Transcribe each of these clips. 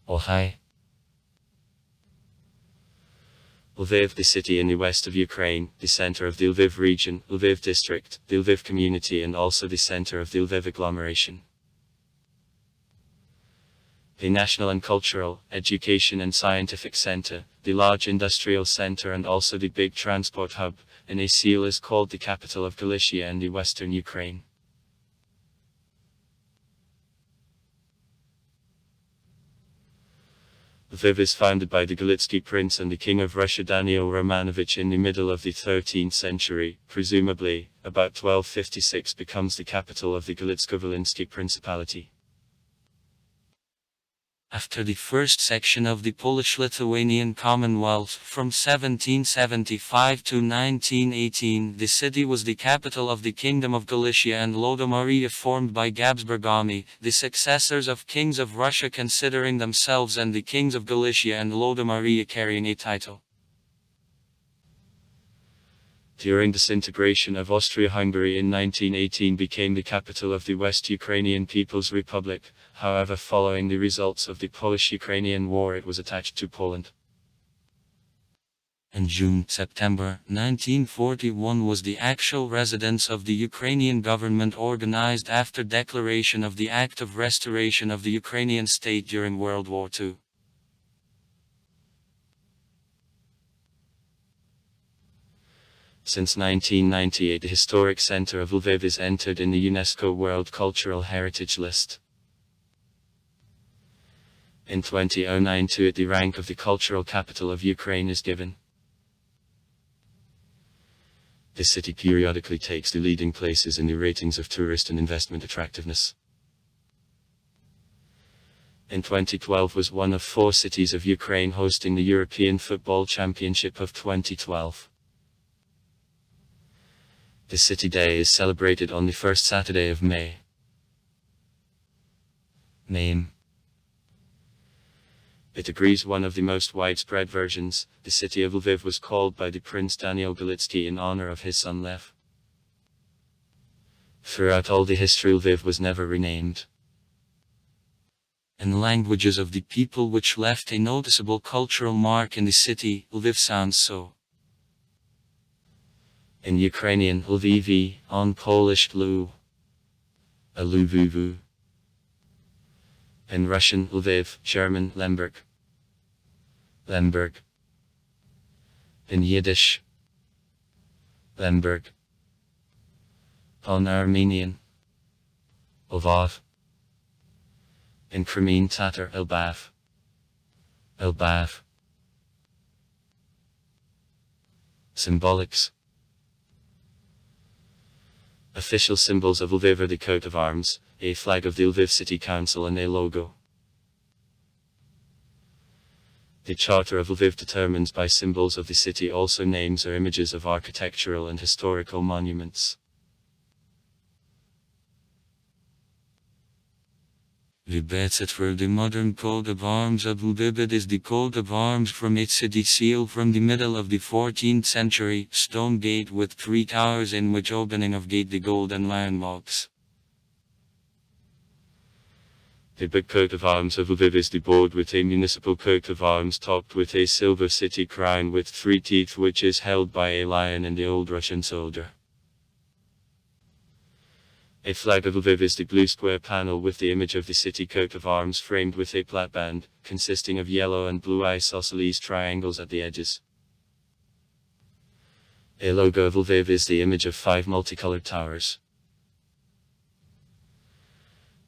Ohio. Lviv, the city in the west of Ukraine, the center of the Lviv region, Lviv district, the Lviv community, and also the center of the Lviv agglomeration. The national and cultural, education and scientific center, the large industrial center, and also the big transport hub, in a seal is called the capital of Galicia and the western Ukraine. Lviv is founded by the Galitsky prince and the king of Russia Daniel Romanovich in the middle of the 13th century, presumably, about 1256 becomes the capital of the Galitsko-Volhynsky Principality. After the first section of the Polish-Lithuanian Commonwealth, from 1775 to 1918, the city was the capital of the Kingdom of Galicia and Lodomeria, formed by Gabsburg army, the successors of kings of Russia considering themselves and the kings of Galicia and Lodomeria carrying a title. During disintegration of Austria-Hungary in 1918 became the capital of the West Ukrainian People's Republic. However, following the results of the Polish-Ukrainian War, it was attached to Poland. In June-September 1941 was the actual residence of the Ukrainian government, organized after declaration of the Act of Restoration of the Ukrainian state during World War II. Since 1998, the historic center of Lviv is entered in the UNESCO World Cultural Heritage List. In 2009 to it the rank of the cultural capital of Ukraine is given. The city periodically takes the leading places in the ratings of tourist and investment attractiveness. In 2012 was one of 4 cities of Ukraine hosting the European Football Championship of 2012. The City Day is celebrated on the first Saturday of May. Name. It agrees one of the most widespread versions. The city of Lviv was called by the Prince Daniel Galitsky in honor of his son Lev. Throughout all the history, Lviv was never renamed. In languages of the people which left a noticeable cultural mark in the city, Lviv sounds so. In Ukrainian, Lviv, on Polish, Lu, Lvivu. In Russian, Lviv, German, Lemberg, Lemberg. In Yiddish, Lemberg. On Armenian, Lvov. In Crimean Tatar, Lbav, Lbav. Symbolics. Official symbols of Lviv are the coat of arms, a flag of the Lviv City Council, and a logo. The Charter of Lviv determines by symbols of the city also names or images of architectural and historical monuments. The Betzet, the modern coat of arms of Lviv, is the coat of arms from its city seal from the middle of the 14th century, stone gate with 3 towers in which opening of gate the golden lion walks. The big coat of arms of Lviv is the board with a municipal coat of arms topped with a silver city crown with 3 teeth, which is held by a lion in the Old Russian soldier. A flag of Lviv is the blue square panel with the image of the city coat of arms framed with a platband, consisting of yellow and blue isosceles triangles at the edges. A logo of Lviv is the image of 5 multicolored towers.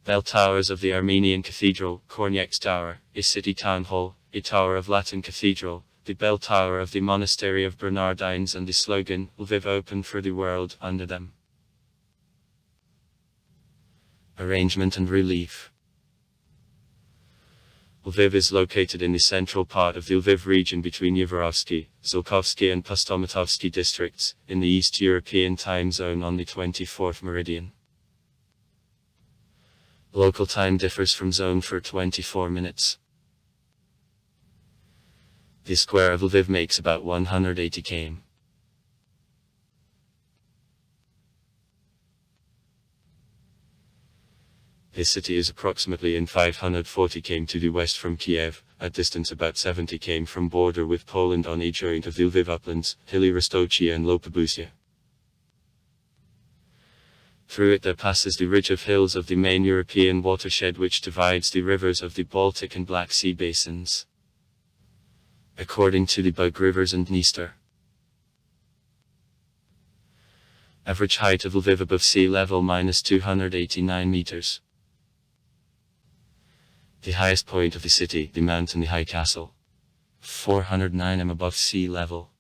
Bell towers of the Armenian Cathedral, Kornyak's Tower, a city town hall, a tower of Latin Cathedral, the bell tower of the Monastery of Bernardines, and the slogan, Lviv open for the world, under them. Arrangement and relief. Lviv is located in the central part of the Lviv region between Yvorovsky, Zilkovsky and Pustomatovsky districts, in the East European time zone on the 24th meridian. Local time differs from zone for 24 minutes. The square of Lviv makes about 180 km. His city is approximately in 540 km to the west from Kiev, at distance about 70 km from border with Poland on a joint of the Lviv uplands, hilly Rostochia and Lopobusia. Through it there passes the ridge of hills of the main European watershed which divides the rivers of the Baltic and Black Sea basins, according to the Bug rivers and Dniester. Average height of Lviv above sea level -289 meters. The highest point of the city, the mountain, the High Castle, 409 m above sea level.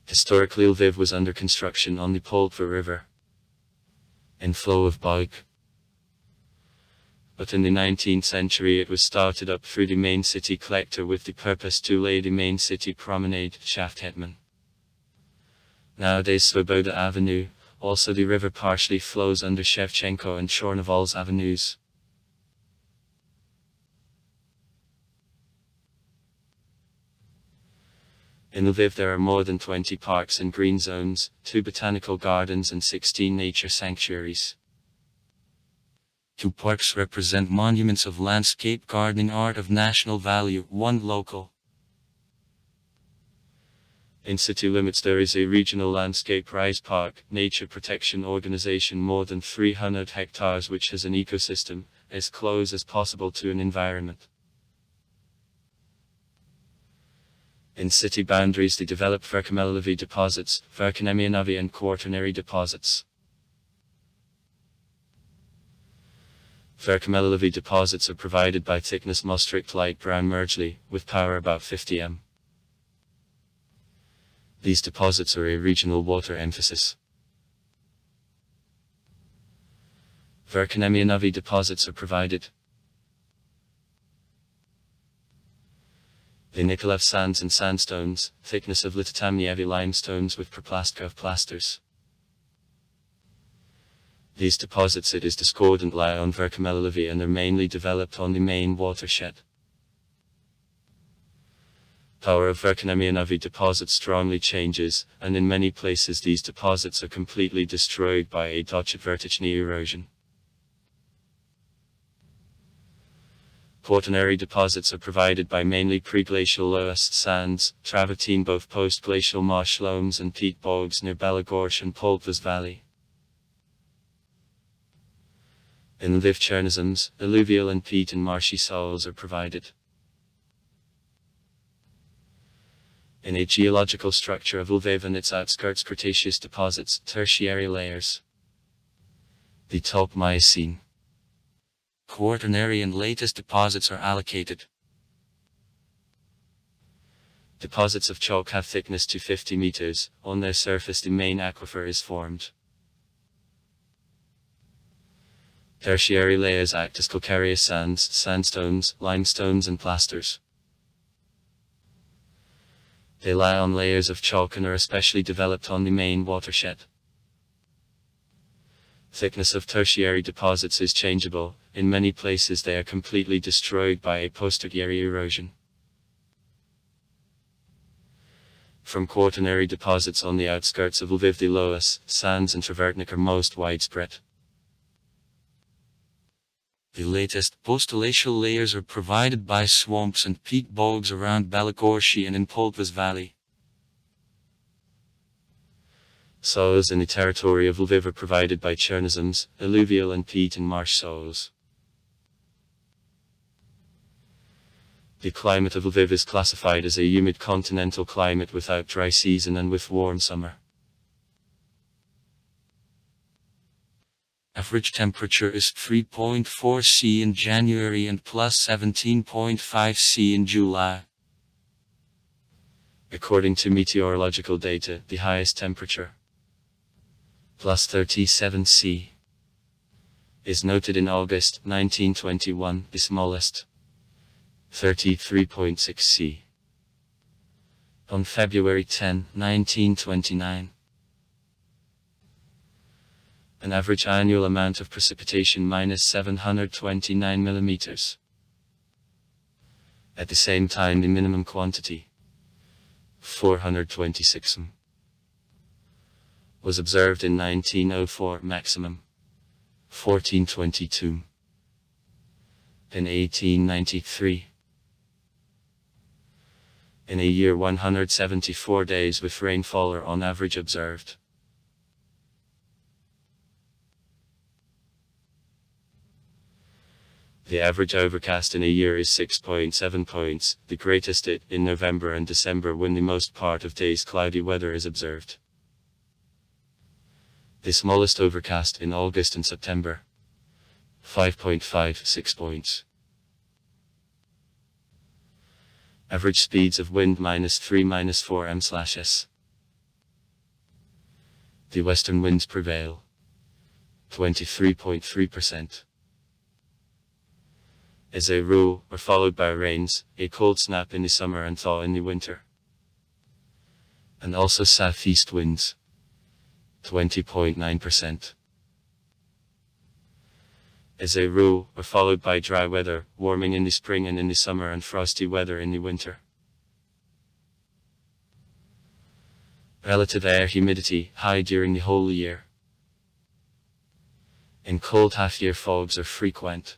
Historically Lviv was under construction on the Poltva River, inflow of Bug. But in the 19th century it was started up through the main city collector with the purpose to lay the main city promenade, Shaft Hetman. Nowadays Svoboda Avenue. Also the river partially flows under Shevchenko and Chornoval's avenues. In Lviv there are more than 20 parks and green zones, 2 botanical gardens and 16 nature sanctuaries. 2 parks represent monuments of landscape gardening art of national value, 1 local. In city limits there is a regional landscape rise park, nature protection organization more than 300 hectares which has an ecosystem, as close as possible to an environment. In city boundaries they develop Verkhamelivi deposits, Verkhanemianavi and Quaternary deposits. Verkhamelivi deposits are provided by thickness Maastricht light brown mergely, with power about 50 m. These deposits are a regional water emphasis. Verkhanemianavi deposits are provided. The Nikolaev sands and sandstones, thickness of Litotamnievi limestones with proplastka of plasters. These deposits, it is discordant, lie on Verkhamelivi and are mainly developed on the main watershed. Power of Verkhanemianavi deposits strongly changes, and in many places these deposits are completely destroyed by a Dochet-Vertichny erosion. Quaternary deposits are provided by mainly preglacial loess sands, travertine, both post-glacial marsh loams and peat bogs near Belogorsk and Poltva's valley. In Lviv Chernozems, alluvial and peat and marshy soils are provided. In a geological structure of Lviv and its outskirts Cretaceous deposits, tertiary layers. The top Miocene, Quaternary and latest deposits are allocated. Deposits of chalk have thickness to 50 meters, on their surface the main aquifer is formed. Tertiary layers act as calcareous sands, sandstones, limestones and plasters. They lie on layers of chalk and are especially developed on the main watershed. Thickness of tertiary deposits is changeable, in many places they are completely destroyed by a post-tertiary erosion. From quaternary deposits on the outskirts of Lviv the loess, sands and travertnik are most widespread. The latest post-glacial layers are provided by swamps and peat bogs around Belogorsk and in Poltva's valley. Soils in the territory of Lviv are provided by Chernozems, alluvial and peat and marsh soils. The climate of Lviv is classified as a humid continental climate without dry season and with warm summer. Average temperature is 3.4 C in January and plus 17.5 C in July. According to meteorological data, the highest temperature, plus 37 C, is noted in August 1921, the smallest, 33.6 C, on February 10, 1929. An average annual amount of precipitation minus 729 millimeters. At the same time the minimum quantity, 426 m, was observed in 1904, maximum, 1422. In 1893. In a year 174 days with rainfall are on average observed. The average overcast in a year is 6.7 points, the greatest in November and December when the most part of days cloudy weather is observed. The smallest overcast in August and September. 5.56 points. Average speeds of wind -3 - 4 m/s. The western winds prevail. 23.3%. As a rule, are followed by rains, a cold snap in the summer and thaw in the winter. And also southeast winds. 20.9%. As a rule, are followed by dry weather, warming in the spring and in the summer and frosty weather in the winter. Relative air humidity, high during the whole year. In cold half-year fogs are frequent.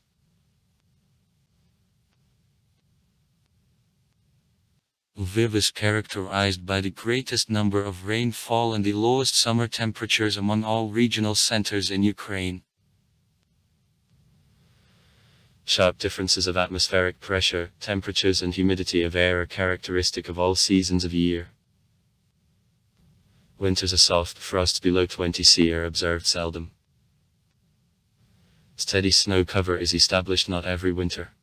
Lviv is characterized by the greatest number of rainfall and the lowest summer temperatures among all regional centers in Ukraine. Sharp differences of atmospheric pressure, temperatures and humidity of air are characteristic of all seasons of year. Winters are soft, frosts below 20 C are observed seldom. Steady snow cover is established not every winter.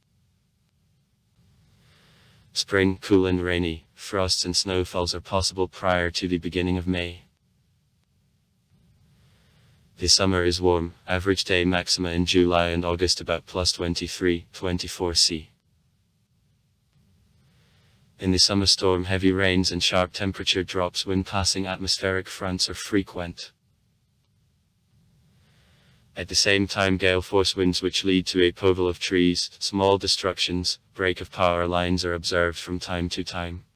Spring, cool and rainy, frosts and snowfalls are possible prior to the beginning of May. The summer is warm, average day maxima in July and August about +23, 24 C. In the summer storm heavy rains and sharp temperature drops when passing atmospheric fronts are frequent. At the same time gale force winds which lead to a povel of trees, small destructions, break of power lines are observed from time to time.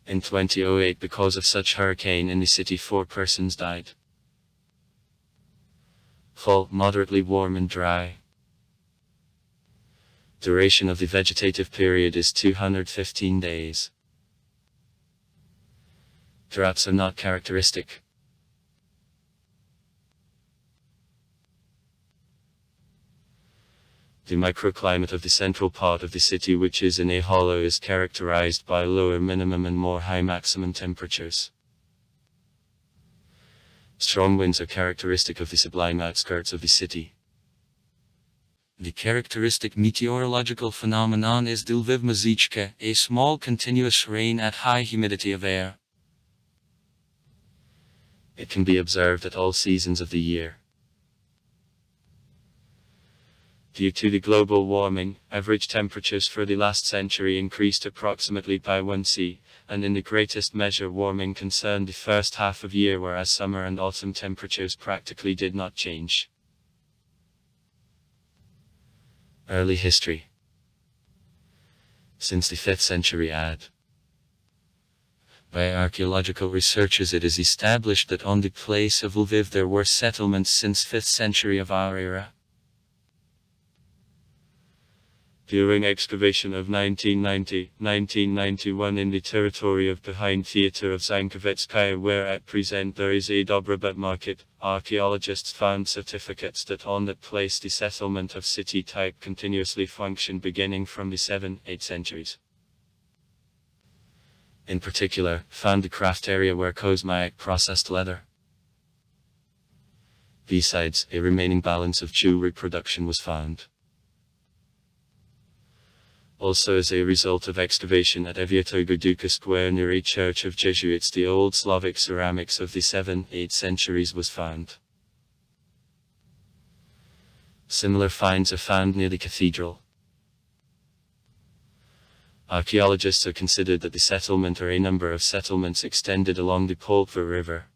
In 2008 because of such hurricane in the city 4 persons died. Fall, moderately warm and dry. Duration of the vegetative period is 215 days. Droughts are not characteristic. The microclimate of the central part of the city, which is in a hollow, is characterized by lower minimum and more high maximum temperatures. Strong winds are characteristic of the sublime outskirts of the city. The characteristic meteorological phenomenon is the Lviv Mzichka, a small continuous rain at high humidity of air. It can be observed at all seasons of the year. Due to the global warming, average temperatures for the last century increased approximately by 1 C, and in the greatest measure warming concerned the first half of year, whereas summer and autumn temperatures practically did not change. Early history. Since the 5th century AD. By archaeological researchers it is established that on the place of Lviv there were settlements since 5th century of our era. During excavation of 1990-1991 in the territory of behind theatre of Zankovetskaya, where at present there is a Dobrobet market, archaeologists found certificates that on that place the settlement of city type continuously functioned beginning from the 7th-8th centuries. In particular, found the craft area where Kozmayak processed leather. Besides, a remaining balance of jewelry production was found. Also as a result of excavation at Eviatogoduka Square near a church of Jesuits, the old Slavic ceramics of the 7th-8th centuries was found. Similar finds are found near the cathedral. Archaeologists have considered that the settlement or a number of settlements extended along the Poltva River.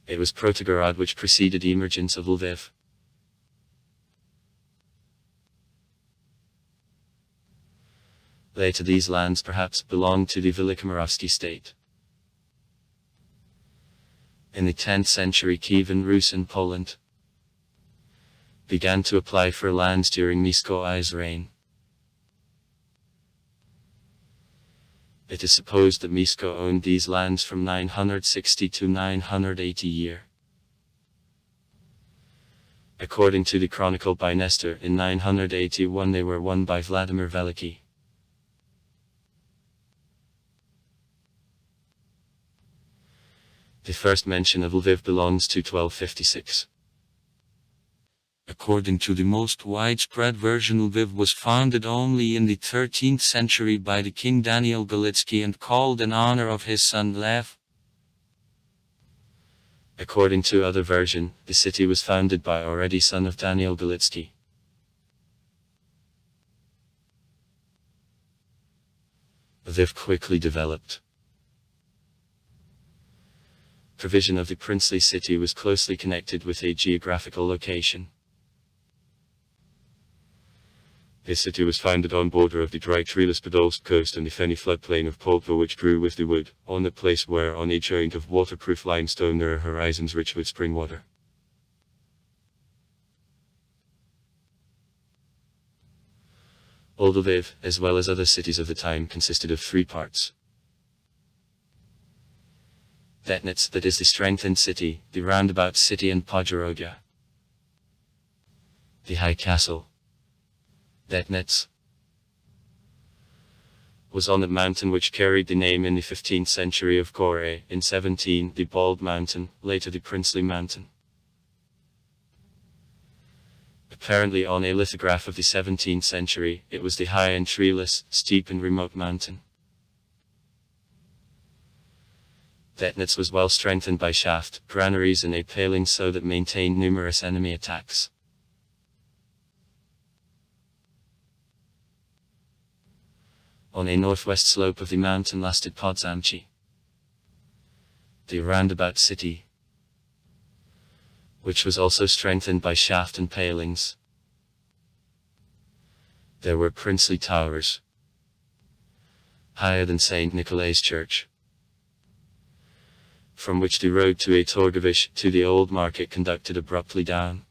It was Protogorod which preceded the emergence of Lviv. Later these lands perhaps belonged to the Velikomoravsky state. In the 10th century, Kievan Rus in Poland began to apply for lands during Mieszko I's reign. It is supposed that Mieszko owned these lands from 960 to 980 year. According to the chronicle by Nestor, in 981 they were won by Vladimir Veliki. The first mention of Lviv belongs to 1256. According to the most widespread version, Lviv was founded only in the 13th century by the king Daniel Galitsky and called in honor of his son Lev. According to other version, the city was founded by already son of Daniel Galitsky. Lviv quickly developed. Provision of the princely city was closely connected with a geographical location. His city was founded on border of the dry treeless Podolsk coast and the fenny floodplain of Poltva, which grew with the wood, on the place where on a joint of waterproof limestone there are horizons rich with spring water. Old Lviv, as well as other cities of the time, consisted of three parts. Detnitz, that is the strengthened city, the roundabout city, and Podgorodia, the high castle. Detnitz was on the mountain which carried the name in the 15th century of Gore, in 17 the Bald Mountain, later the Princely Mountain. Apparently on a lithograph of the 17th century, it was the high and treeless, steep and remote mountain. Detnitz was well strengthened by shaft, granaries and a paling so that maintained numerous enemy attacks. On a northwest slope of the mountain lasted Podzamchi, the roundabout city, which was also strengthened by shaft and palings. There were princely towers, higher than St. Nikolai's Church, from which the road to a Torgovish, to the old market, conducted abruptly down.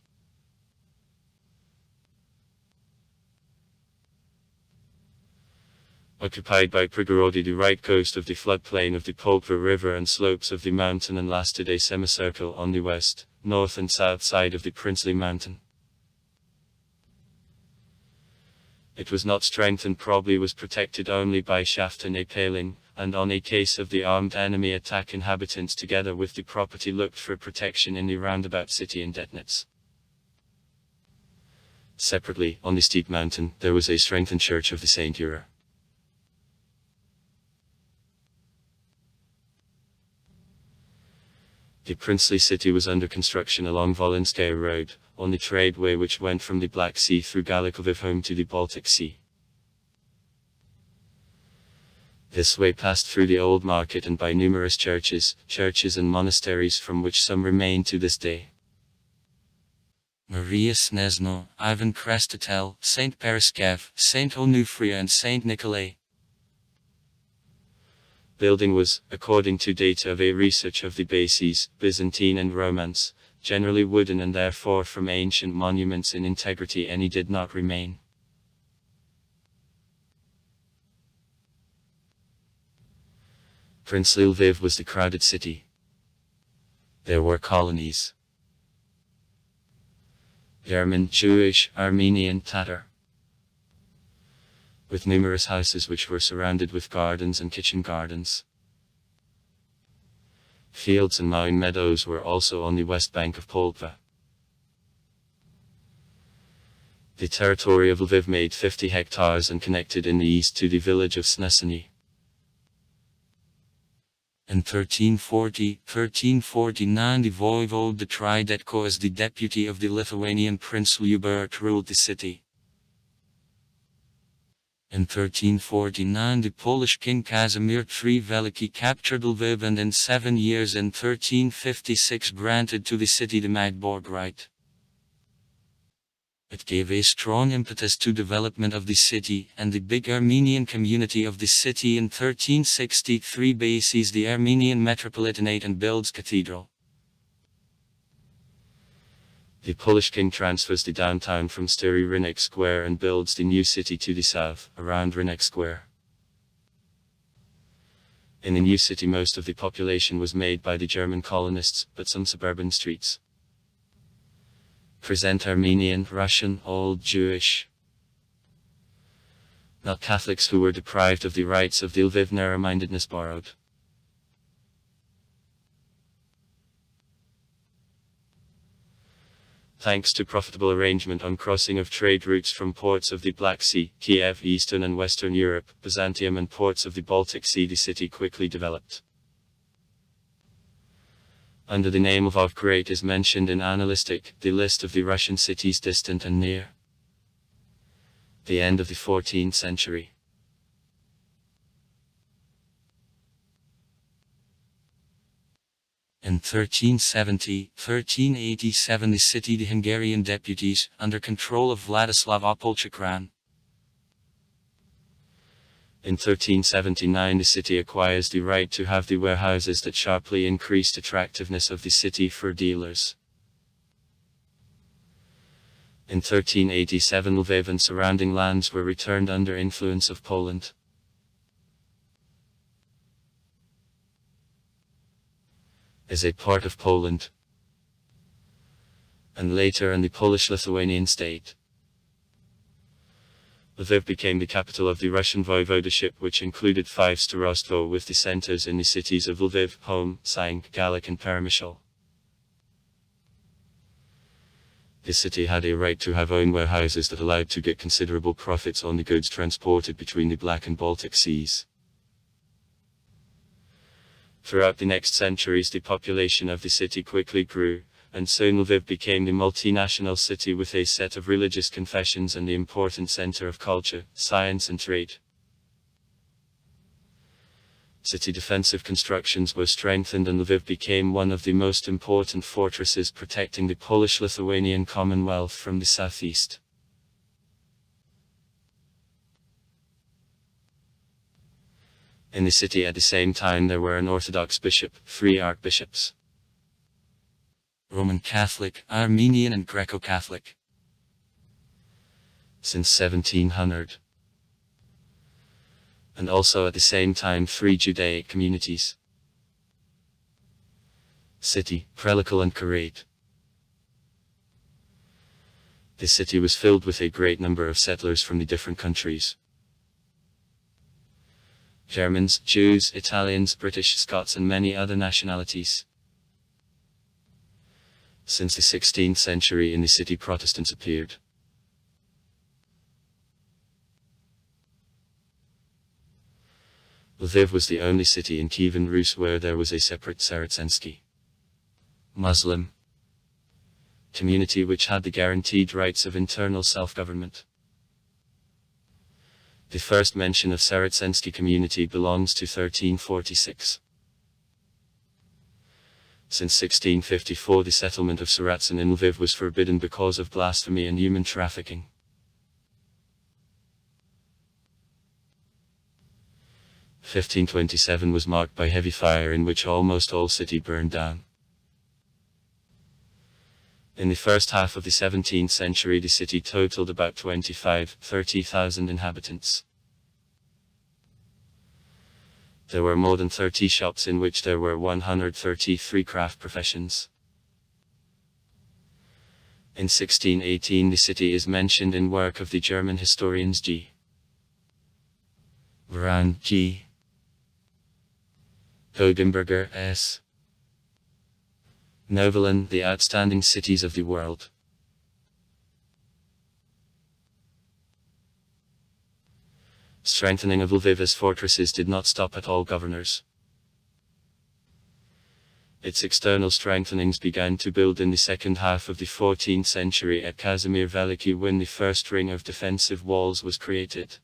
Occupied by Prigorody, the right coast of the floodplain of the Poltva River and slopes of the mountain, and lasted a semicircle on the west, north and south side of the princely mountain. It was not strengthened, probably was protected only by shaft and a paling, and on a case of the armed enemy attack, inhabitants together with the property looked for protection in the roundabout city in Detnitz. Separately, on the steep mountain, there was a strengthened church of the Saint Ura. The princely city was under construction along Volinskaya Road, on the tradeway which went from the Black Sea through Gallic Lviv home to the Baltic Sea. This way passed through the old market and by numerous churches and monasteries, from which some remain to this day. Maria Snezno, Ivan Krestatel, Saint Pereskev, Saint Onufria and Saint Nikolai. Building was, according to data of a research of the bases, Byzantine and Romance, generally wooden, and therefore from ancient monuments in integrity any did not remain. Princely Lviv was the crowded city. There were colonies: German, Jewish, Armenian, Tatar, with numerous houses which were surrounded with gardens and kitchen gardens. Fields and mowing meadows were also on the west bank of Poltva. The territory of Lviv made 50 hectares and connected in the east to the village of Sneseny. In 1349 the voivode Tridetko, as the deputy of the Lithuanian Prince Liubert, ruled the city. In 1349 the Polish king Casimir III Veliki captured Lviv, and in 7 years in 1356 granted to the city the Magdeburg right. It gave a strong impetus to development of the city, and the big Armenian community of the city in 1363 bases the Armenian Metropolitanate and builds cathedral. The Polish king transfers the downtown from Stary Rynek Square and builds the new city to the south, around Rynek Square. In the new city most of the population was made by the German colonists, but some suburban streets present Armenian, Russian, Old Jewish, not Catholics who were deprived of the rights of the Lviv narrow-mindedness borrowed. Thanks to profitable arrangement on crossing of trade routes from ports of the Black Sea, Kiev, Eastern and Western Europe, Byzantium and ports of the Baltic Sea, the city quickly developed. Under the name of Great is mentioned in Analytic, the list of the Russian cities distant and near. The end of the 14th century. In 1387 the city the Hungarian deputies, under control of Vladislav Opolchak ran. In 1379 the city acquires the right to have the warehouses that sharply increased attractiveness of the city for dealers. In 1387 Lviv and surrounding lands were returned under influence of Poland. As a part of Poland, and later in the Polish-Lithuanian state. Lviv became the capital of the Russian voivodeship, which included 5 starostwo with the centers in the cities of Lviv, Hom, Sank, Galak and Peremyshal. The city had a right to have own warehouses that allowed to get considerable profits on the goods transported between the Black and Baltic Seas. Throughout the next centuries the population of the city quickly grew, and soon Lviv became the multinational city with a set of religious confessions and the important center of culture, science and trade. City defensive constructions were strengthened and Lviv became one of the most important fortresses protecting the Polish-Lithuanian Commonwealth from the southeast. In the city at the same time there were an Orthodox bishop, 3 archbishops, Roman Catholic, Armenian and Greco-Catholic, since 1700. And also at the same time 3 Judaic communities, City, Prelical and Karate. The city was filled with a great number of settlers from the different countries. Germans, Jews, Italians, British, Scots and many other nationalities. Since the 16th century in the city Protestants appeared. Lviv was the only city in Kievan Rus where there was a separate Saracensky Muslim community which had the guaranteed rights of internal self-government. The first mention of Saracensky community belongs to 1346. Since 1654 the settlement of Saracen in Lviv was forbidden because of blasphemy and human trafficking. 1527 was marked by heavy fire in which almost all city burned down. In the first half of the 17th century the city totaled about 25,000–30,000 inhabitants. There were more than 30 shops in which there were 133 craft professions. In 1618 the city is mentioned in work of the German historians G. Varan G. Godemberger S. Novelin, the outstanding cities of the world. Strengthening of Lviv as fortresses did not stop at all governors. Its external strengthenings began to build in the second half of the 14th century at Kazimir Veliki when the first ring of defensive walls was created.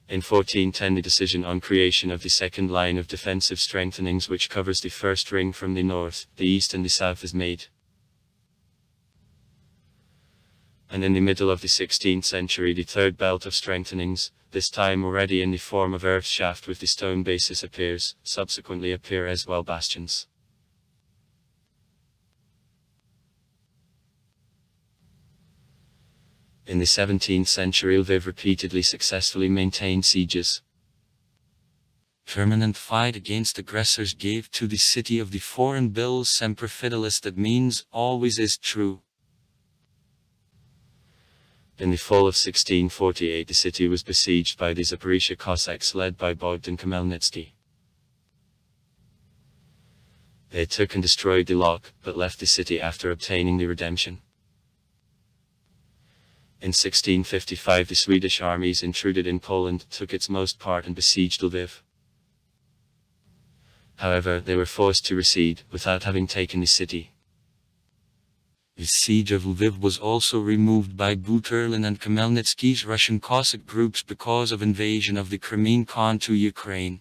In 1410 the decision on creation of the second line of defensive strengthenings which covers the first ring from the north, the east and the south is made. And in the middle of the 16th century the third belt of strengthenings, this time already in the form of earth shaft with the stone basis subsequently appear as well bastions. In the 17th century, Lviv repeatedly successfully maintained sieges. Permanent fight against aggressors gave to the city of the foreign bills semper fidelis, that means always is true. In the fall of 1648, the city was besieged by the Zaporizhia Cossacks led by Bogdan Khmelnytsky. They took and destroyed the lock, but left the city after obtaining the redemption. In 1655, the Swedish armies intruded in Poland, took its most part and besieged Lviv. However, they were forced to recede, without having taken the city. The siege of Lviv was also removed by Buturlin and Khmelnytsky's Russian Cossack groups because of invasion of the Crimean Khan to Ukraine.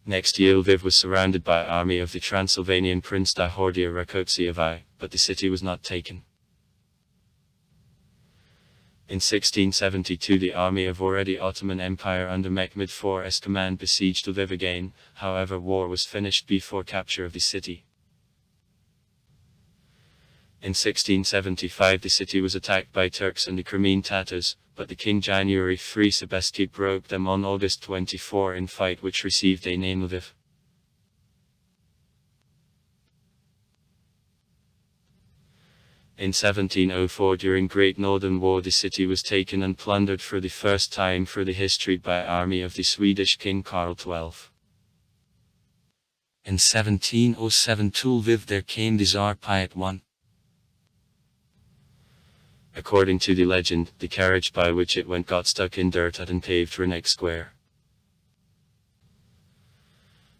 Next year, Lviv was surrounded by an army of the Transylvanian Prince Dahordia Rakotsievai, but the city was not taken. In 1672, the army of already Ottoman Empire under Mehmed IV's command besieged Lviv again, however war was finished before capture of the city. In 1675, the city was attacked by Turks and the Crimean Tatars, but the King January 3 Sobieski broke them on August 24 in fight which received a name Lviv. In 1704, during Great Northern War, the city was taken and plundered for the first time for the history by army of the Swedish King Karl XII. In 1707 to Lviv there came the Tsar Piet I. According to the legend, the carriage by which it went got stuck in dirt at unpaved Rynek Square.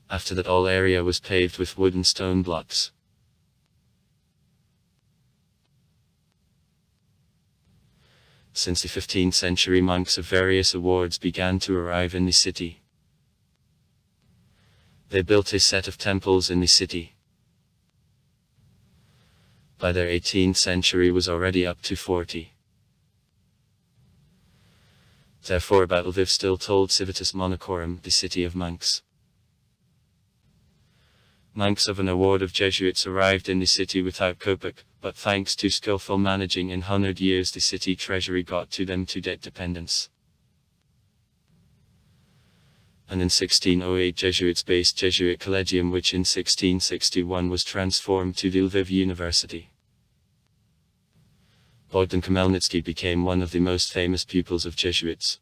After that, all area was paved with wood and stone blocks. Since the 15th century, monks of various awards began to arrive in the city. They built a set of temples in the city. By their 18th century was already up to 40. Therefore about Lviv still told Civitas Monachorum, the city of monks. Monks of an award of Jesuits arrived in the city without kopeck, but thanks to skillful managing in 100 years the city treasury got to them to debt dependence. And in 1608 Jesuits based Jesuit Collegium, which in 1661 was transformed to the Lviv University. Bogdan Khmelnytsky became one of the most famous pupils of Jesuits.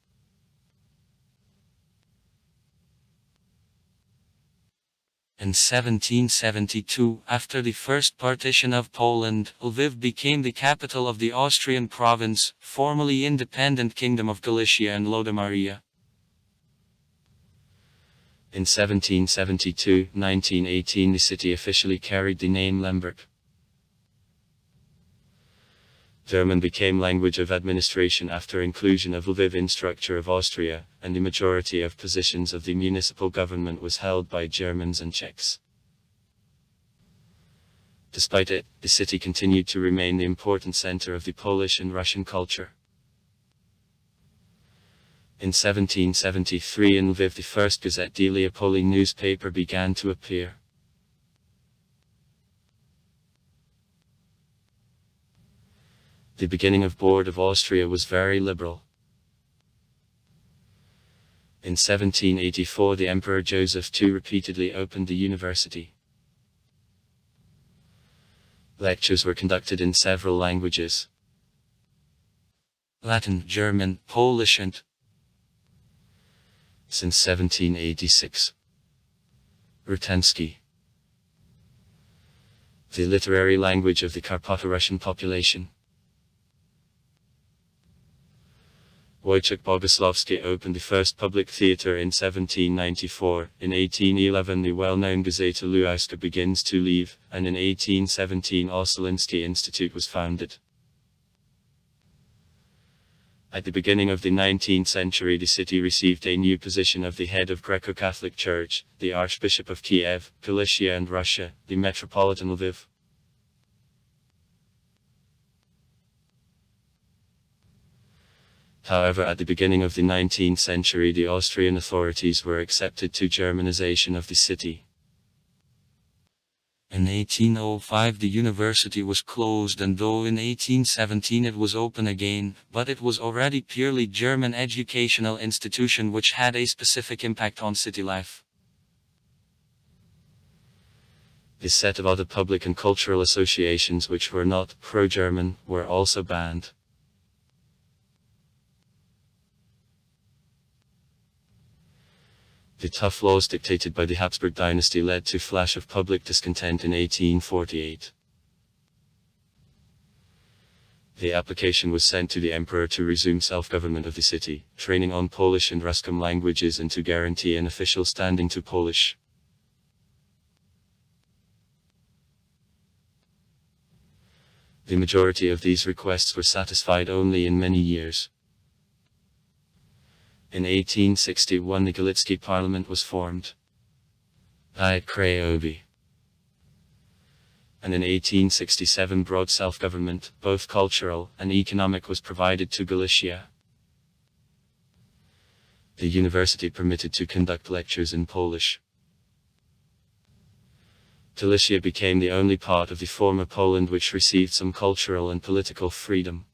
In 1772, after the first partition of Poland, Lviv became the capital of the Austrian province, formerly independent Kingdom of Galicia and Lodomeria. In 1772-1918 the city officially carried the name Lemberg. German became language of administration after inclusion of Lviv in structure of Austria, and the majority of positions of the municipal government was held by Germans and Czechs. Despite it, the city continued to remain the important center of the Polish and Russian culture. In 1773 in Lviv the first Gazette Delia Poli newspaper began to appear. The beginning of Board of Austria was very liberal. In 1784 the Emperor Joseph II repeatedly opened the university. Lectures were conducted in several languages: Latin, German, Polish and since 1786, Rutensky, the literary language of the Carpatho-Russian population. Wojciech Bogusławski opened the first public theatre in 1794, in 1811 the well-known Gazeta Lubelska begins to leave, and in 1817 Ossolinsky Institute was founded. At the beginning of the 19th century the city received a new position of the head of Greco-Catholic Church, the Archbishop of Kiev, Galicia and Russia, the Metropolitan Lviv. However, at the beginning of the 19th century the Austrian authorities were accepted to Germanization of the city. In 1805 the university was closed, and though in 1817 it was open again, but it was already purely German educational institution which had a specific impact on city life. A set of other public and cultural associations which were not pro-German were also banned. The tough laws dictated by the Habsburg dynasty led to a flash of public discontent in 1848. The application was sent to the emperor to resume self-government of the city, training on Polish and Ruscom languages, and to guarantee an official standing to Polish. The majority of these requests were satisfied only in many years. In 1861 the Galицki Parliament was formed by Krajowy. And in 1867 broad self-government, both cultural and economic, was provided to Galicia. The university permitted to conduct lectures in Polish. Galicia became the only part of the former Poland which received some cultural and political freedom.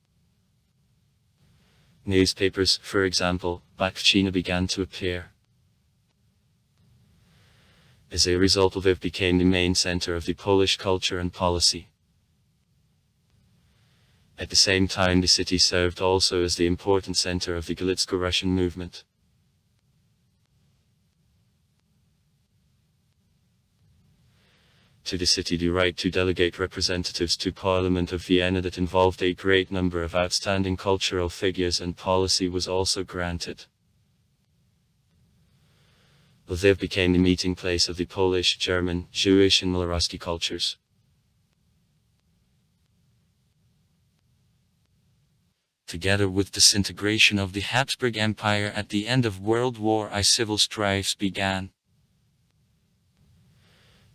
Newspapers, for example, Batchina began to appear. As a result, Lviv became the main center of the Polish culture and policy. At the same time, the city served also as the important center of the Galицko-Russian movement. To the city, the right to delegate representatives to Parliament of Vienna that involved a great number of outstanding cultural figures and policy was also granted. Lviv became the meeting place of the Polish, German, Jewish and Malaroski cultures. Together with disintegration of the Habsburg Empire at the end of World War I, civil strifes began.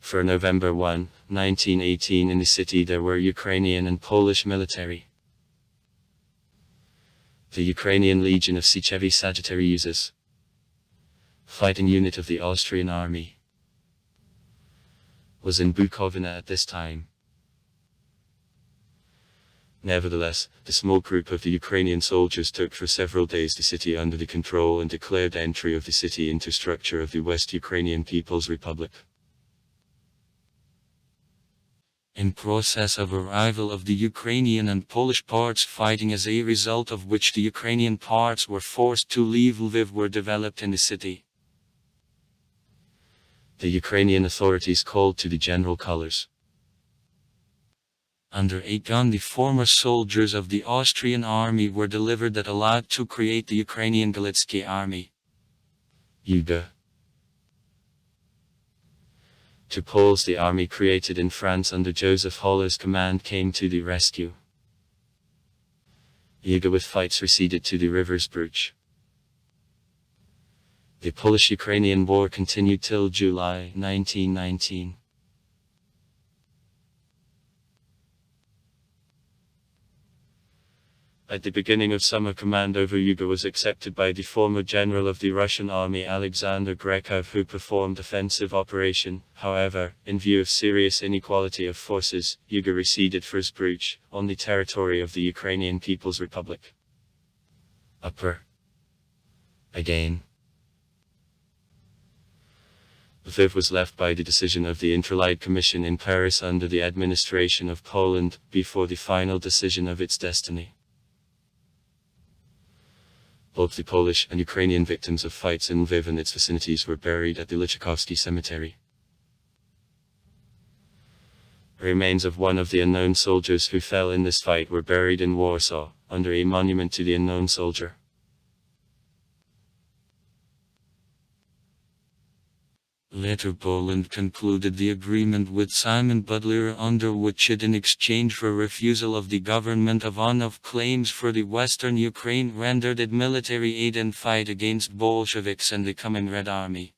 For November 1, 1918 in the city there were Ukrainian and Polish military. The Ukrainian Legion of Sichevi Sagittariuses, fighting unit of the Austrian army, was in Bukovina at this time. Nevertheless, the small group of the Ukrainian soldiers took for several days the city under the control and declared entry of the city into structure of the West Ukrainian People's Republic. In process of arrival of the Ukrainian and Polish parts fighting, as a result of which the Ukrainian parts were forced to leave Lviv, were developed in the city. The Ukrainian authorities called to the general colors. Under a gun, the former soldiers of the Austrian army were delivered that allowed to create the Ukrainian Galitsky army. UGA. To Poles, the army created in France under Joseph Holler's command came to the rescue. UGA with fights receded to the rivers Bruch. The Polish-Ukrainian War continued till July 1919. At the beginning of summer, command over UGA was accepted by the former general of the Russian army Alexander Grekov, who performed offensive operation. However, in view of serious inequality of forces, UGA receded for Zbruch, on the territory of the Ukrainian People's Republic. Upper. Again. Lviv was left by the decision of the Interlight Commission in Paris under the administration of Poland, before the final decision of its destiny. Both the Polish and Ukrainian victims of fights in Lviv and its vicinities were buried at the Lychakovsky Cemetery. Remains of one of the unknown soldiers who fell in this fight were buried in Warsaw, under a monument to the unknown soldier. Later Poland concluded the agreement with Simon Butler, under which it, in exchange for refusal of the government of Anov claims for the western Ukraine, rendered it military aid in fight against Bolsheviks and the coming Red Army.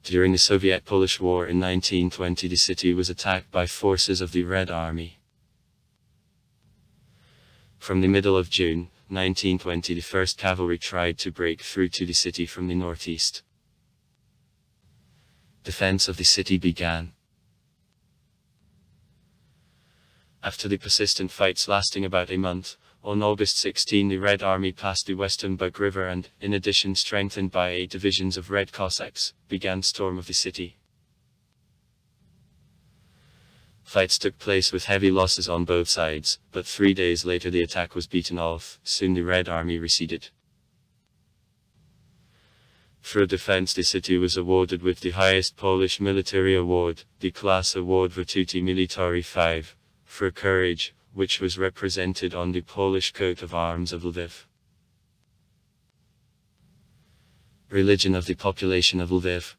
During the Soviet-Polish War in 1920, the city was attacked by forces of the Red Army. From the middle of June 1920, the 1st Cavalry tried to break through to the city from the northeast. Defense of the city began. After the persistent fights lasting about a month, on August 16 the Red Army passed the western Bug River and, in addition strengthened by 8 divisions of Red Cossacks, began storm of the city. Fights took place with heavy losses on both sides, but 3 days later the attack was beaten off. Soon the Red Army receded. For defense the city was awarded with the highest Polish military award, the Class Award Virtuti Militari 5, for courage, which was represented on the Polish coat of arms of Lviv. Religion of the population of Lviv: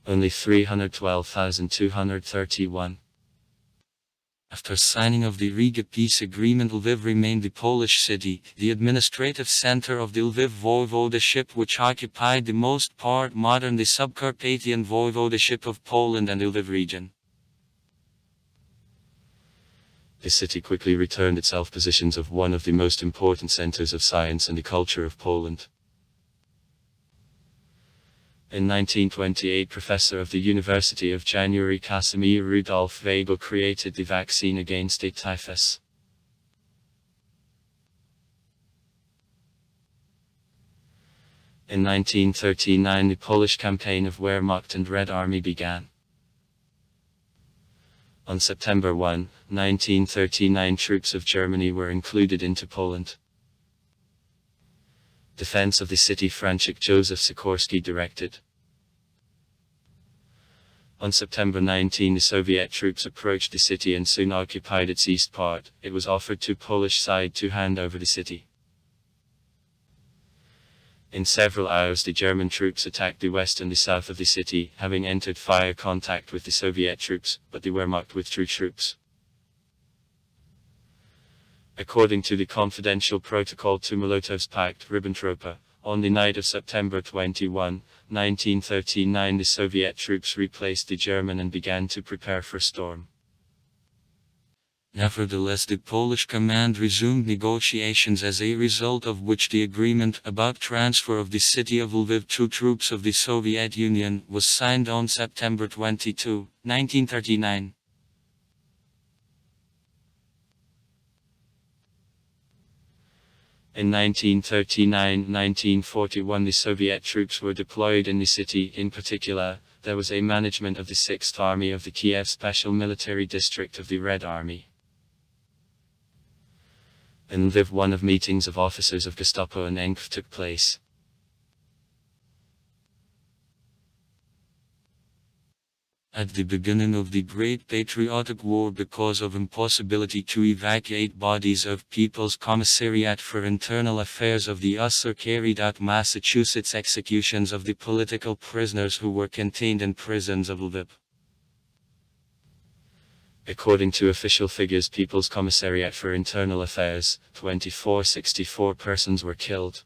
only 312,231. After signing of the Riga peace agreement, Lviv remained the Polish city, the administrative center of the Lviv voivodeship, which occupied the most part modern the Subcarpathian voivodeship of Poland and the Lviv region. The city quickly returned itself positions of one of the most important centers of science and the culture of Poland. In 1928, professor of the University of January Casimir Rudolf Weigel created the vaccine against a typhus. In 1939, the Polish campaign of Wehrmacht and Red Army began. On September 1, 1939, troops of Germany were included into Poland. Defense of the city Franciszek Joseph Sikorski directed. On September 19, the Soviet troops approached the city and soon occupied its east part. It was offered to Polish side to hand over the city. In several hours the German troops attacked the west and the south of the city, having entered fire contact with the Soviet troops, but the Wehrmacht withdrew troops. According to the confidential protocol to Molotov's Pact, Ribbentrop, on the night of September 21, 1939, the Soviet troops replaced the German and began to prepare for storm. Nevertheless, the Polish command resumed negotiations, as a result of which the agreement about transfer of the city of Lviv to troops of the Soviet Union was signed on September 22, 1939. In 1939-1941 the Soviet troops were deployed in the city. In particular, there was a management of the 6th Army of the Kiev Special Military District of the Red Army. In Lviv, one of meetings of officers of Gestapo and NKVD took place. At the beginning of the Great Patriotic War, because of impossibility to evacuate bodies of People's Commissariat for Internal Affairs of the USSR carried out Massachusetts executions of the political prisoners who were contained in prisons of Lviv. According to official figures, People's Commissariat for Internal Affairs, 2464 persons were killed.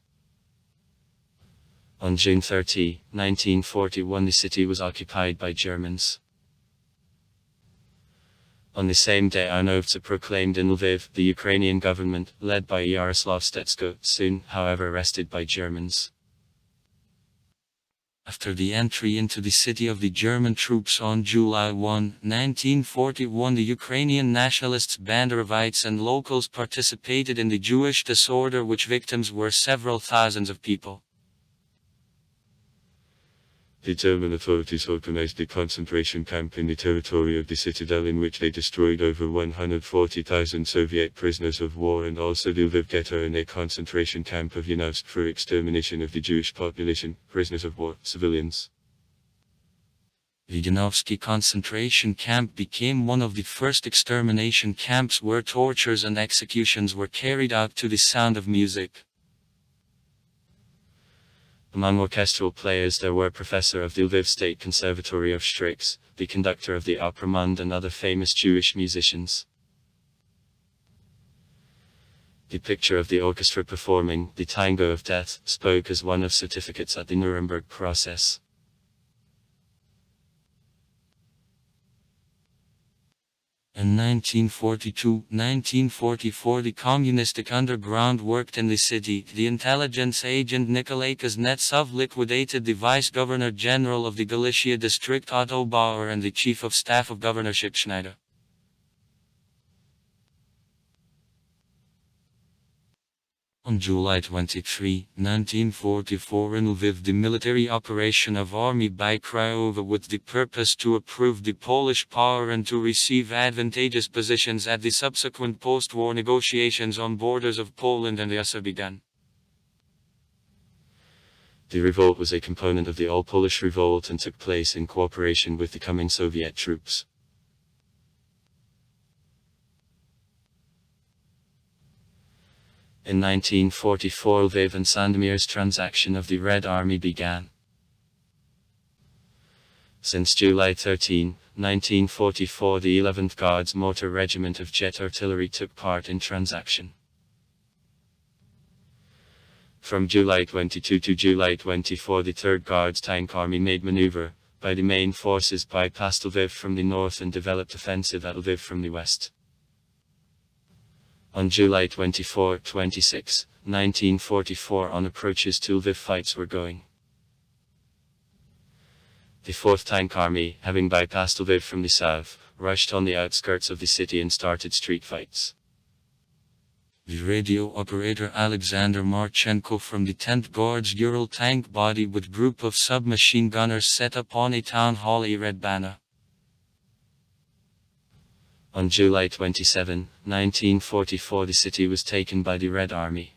On June 30, 1941, the city was occupied by Germans. On the same day, Arnovtsa proclaimed in Lviv. The Ukrainian government, led by Yaroslav Stetsko, soon, however, arrested by Germans. After the entry into the city of the German troops on July 1, 1941, the Ukrainian nationalists, Banderovites and locals participated in the Jewish disorder, which victims were several thousands of people. The German authorities organized a concentration camp in the territory of the citadel, in which they destroyed over 140,000 Soviet prisoners of war, and also the Lviv ghetto and a concentration camp of Yanovsk for extermination of the Jewish population, prisoners of war, civilians. The Yanovsky concentration camp became one of the first extermination camps where tortures and executions were carried out to the sound of music. Among orchestral players there were professor of the Lviv State Conservatory of Strix, the conductor of the Opera Mund, and other famous Jewish musicians. The picture of the orchestra performing the Tango of Death spoke as one of certificates at the Nuremberg process. In 1942-1944 the communistic underground worked in the city. The intelligence agent Nikolai Kuznetsov liquidated the vice-governor-general of the Galicia district Otto Bauer and the chief of staff of governorship Schneider. On July 23, 1944 in Lviv the military operation of Army by Craiova with the purpose to approve the Polish power and to receive advantageous positions at the subsequent post-war negotiations on borders of Poland and the USSR began. The revolt was a component of the All-Polish Revolt and took place in cooperation with the coming Soviet troops. In 1944 Lviv and Sandomier's transaction of the Red Army began. Since July 13, 1944 the 11th Guards Motor Regiment of Jet Artillery took part in transaction. From July 22 to July 24 the 3rd Guards Tank Army made maneuver by the main forces bypassed Lviv from the north and developed offensive at Lviv from the west. On July 24-26, 1944 on approaches to Lviv fights were going. The 4th Tank Army, having bypassed Lviv from the south, rushed on the outskirts of the city and started street fights. The radio operator Alexander Marchenko from the 10th Guards Ural tank body with group of submachine gunners set up on a town hall a red banner. On July 27, 1944 the city was taken by the Red Army.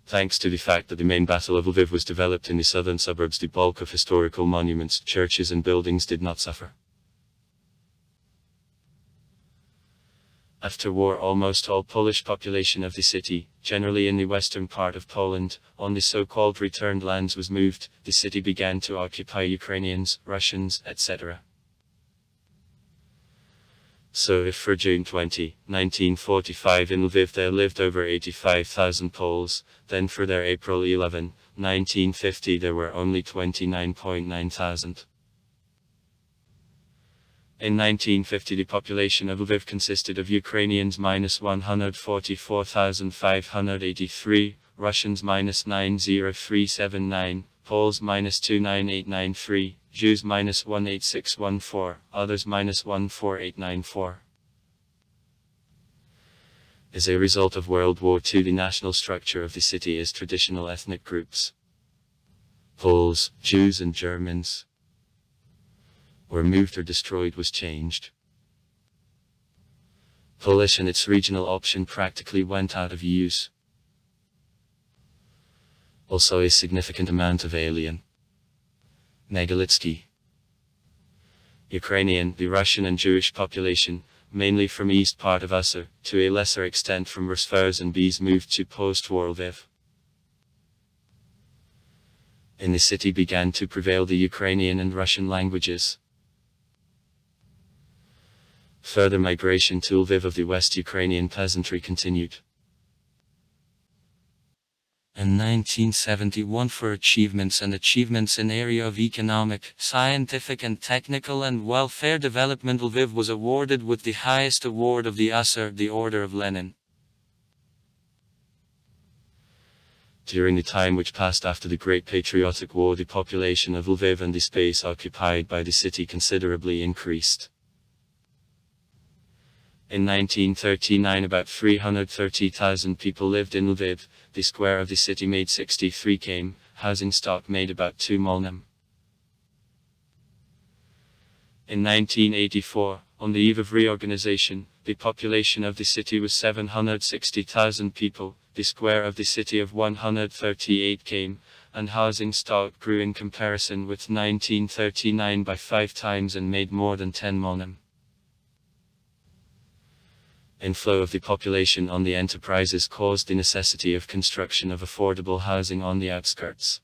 Thanks to the fact that the main Battle of Lviv was developed in the southern suburbs, the bulk of historical monuments, churches and buildings did not suffer. After war almost all Polish population of the city, generally in the western part of Poland, on the so-called returned lands was moved. The city began to occupy Ukrainians, Russians, etc. So if for June 20, 1945 in Lviv there lived over 85,000 Poles, then for their April 11, 1950 there were only 29.9 thousand. In 1950 the population of Lviv consisted of Ukrainians minus 144,583, Russians minus 90379, Poles minus 29893, Jews minus 18614, others minus 14894. As a result of World War II the national structure of the city is traditional ethnic groups. Poles, Jews and Germans were moved or destroyed was changed. Polish and its regional option practically went out of use. Also a significant amount of alien. Negalitsky. Ukrainian, the Russian and Jewish population, mainly from east part of USSR, to a lesser extent from Rusfars and Bs moved to post-war Lviv. In the city began to prevail the Ukrainian and Russian languages. Further migration to Lviv of the West Ukrainian peasantry continued. In 1971 for achievements in area of economic, scientific and technical and welfare development Lviv was awarded with the highest award of the USSR, the Order of Lenin. During the time which passed after the Great Patriotic War the population of Lviv and the space occupied by the city considerably increased. In 1939 about 330,000 people lived in Lviv, the square of the city made 63 km, housing stock made about 2 molnim. In 1984, on the eve of reorganization, the population of the city was 760,000 people, the square of the city of 138 km, and housing stock grew in comparison with 1939 by 5 times and made more than 10 molnim. Inflow of the population on the enterprises caused the necessity of construction of affordable housing on the outskirts.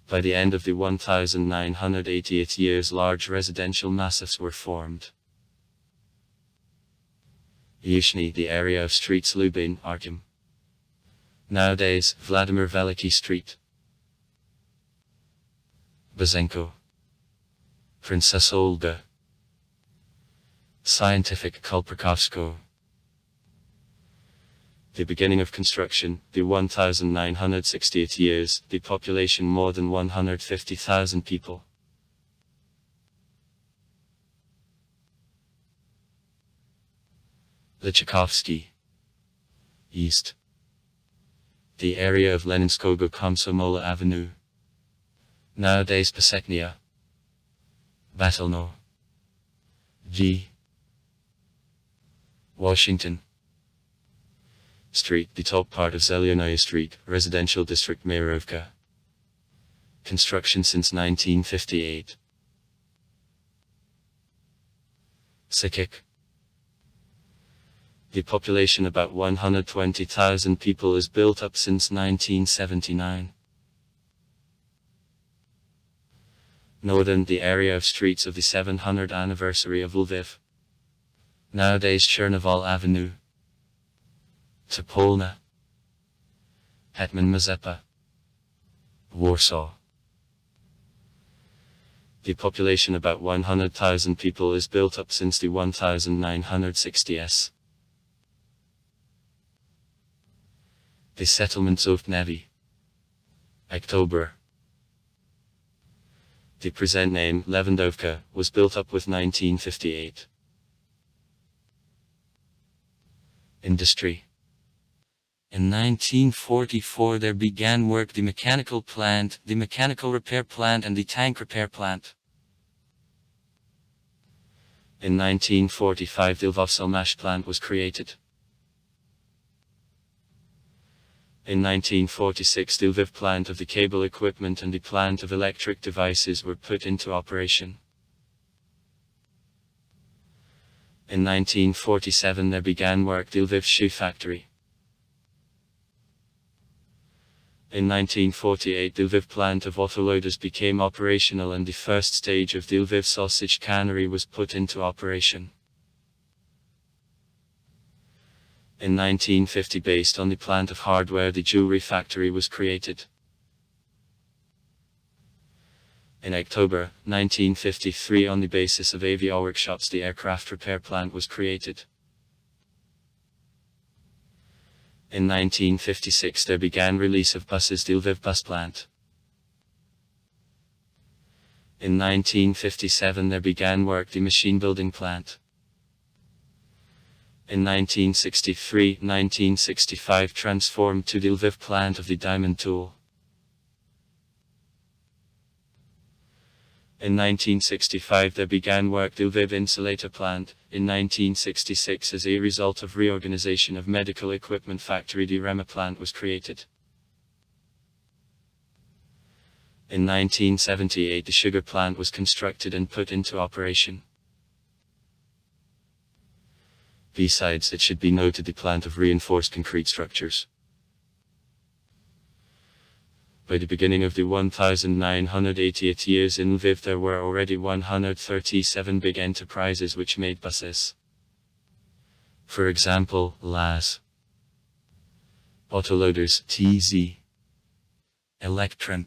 By the end of the 1980th years large residential massifs were formed. Yushny, the area of streets Lubin, Arkham. Nowadays, Vladimir Veliky Street. Bazenko. Princess Olga. Scientific Kolpakowsko. The beginning of construction, the 1968 years, the population more than 150,000 people. Lychakovsky. East. The area of Leninskogo-Komsomola Avenue. Nowadays Pasechnia. Batalno. G. Washington Street, the top part of Zelyonaya Street, residential district Mayerovka. Construction since 1958. Sikik. The population about 120,000 people is built up since 1979. Northern, the area of streets of the 700th anniversary of Lviv. Nowadays Chernobyl Avenue. Topolna. Hetman Mazepa. Warsaw. The population about 100,000 people is built up since the 1960s. The settlements of Nevi. October. The present name, Levandovka, was built up with 1958. Industry. In 1944 there began work the mechanical plant, the mechanical repair plant and the tank repair plant. In 1945 the Lviv Selmash plant was created. In 1946 the Lviv plant of the cable equipment and the plant of electric devices were put into operation. In 1947 there began work the Lviv shoe factory. In 1948 the Lviv plant of autoloaders became operational and the first stage of the Lviv sausage cannery was put into operation. In 1950 based on the plant of hardware the jewelry factory was created. In October 1953 on the basis of avia workshops the aircraft repair plant was created. In 1956 there began release of buses the Lviv bus plant. In 1957 there began work the machine building plant. In 1963-1965 transformed to the Lviv plant of the diamond tool. In 1965 there began work the Lviv insulator plant. In 1966 as a result of reorganization of medical equipment factory the Rema plant was created. In 1978 the sugar plant was constructed and put into operation. Besides, it should be noted the plant of reinforced concrete structures. By the beginning of the 1980th years in Lviv there were already 137 big enterprises which made buses. For example, LAZ, Autoloaders, TZ, Electron,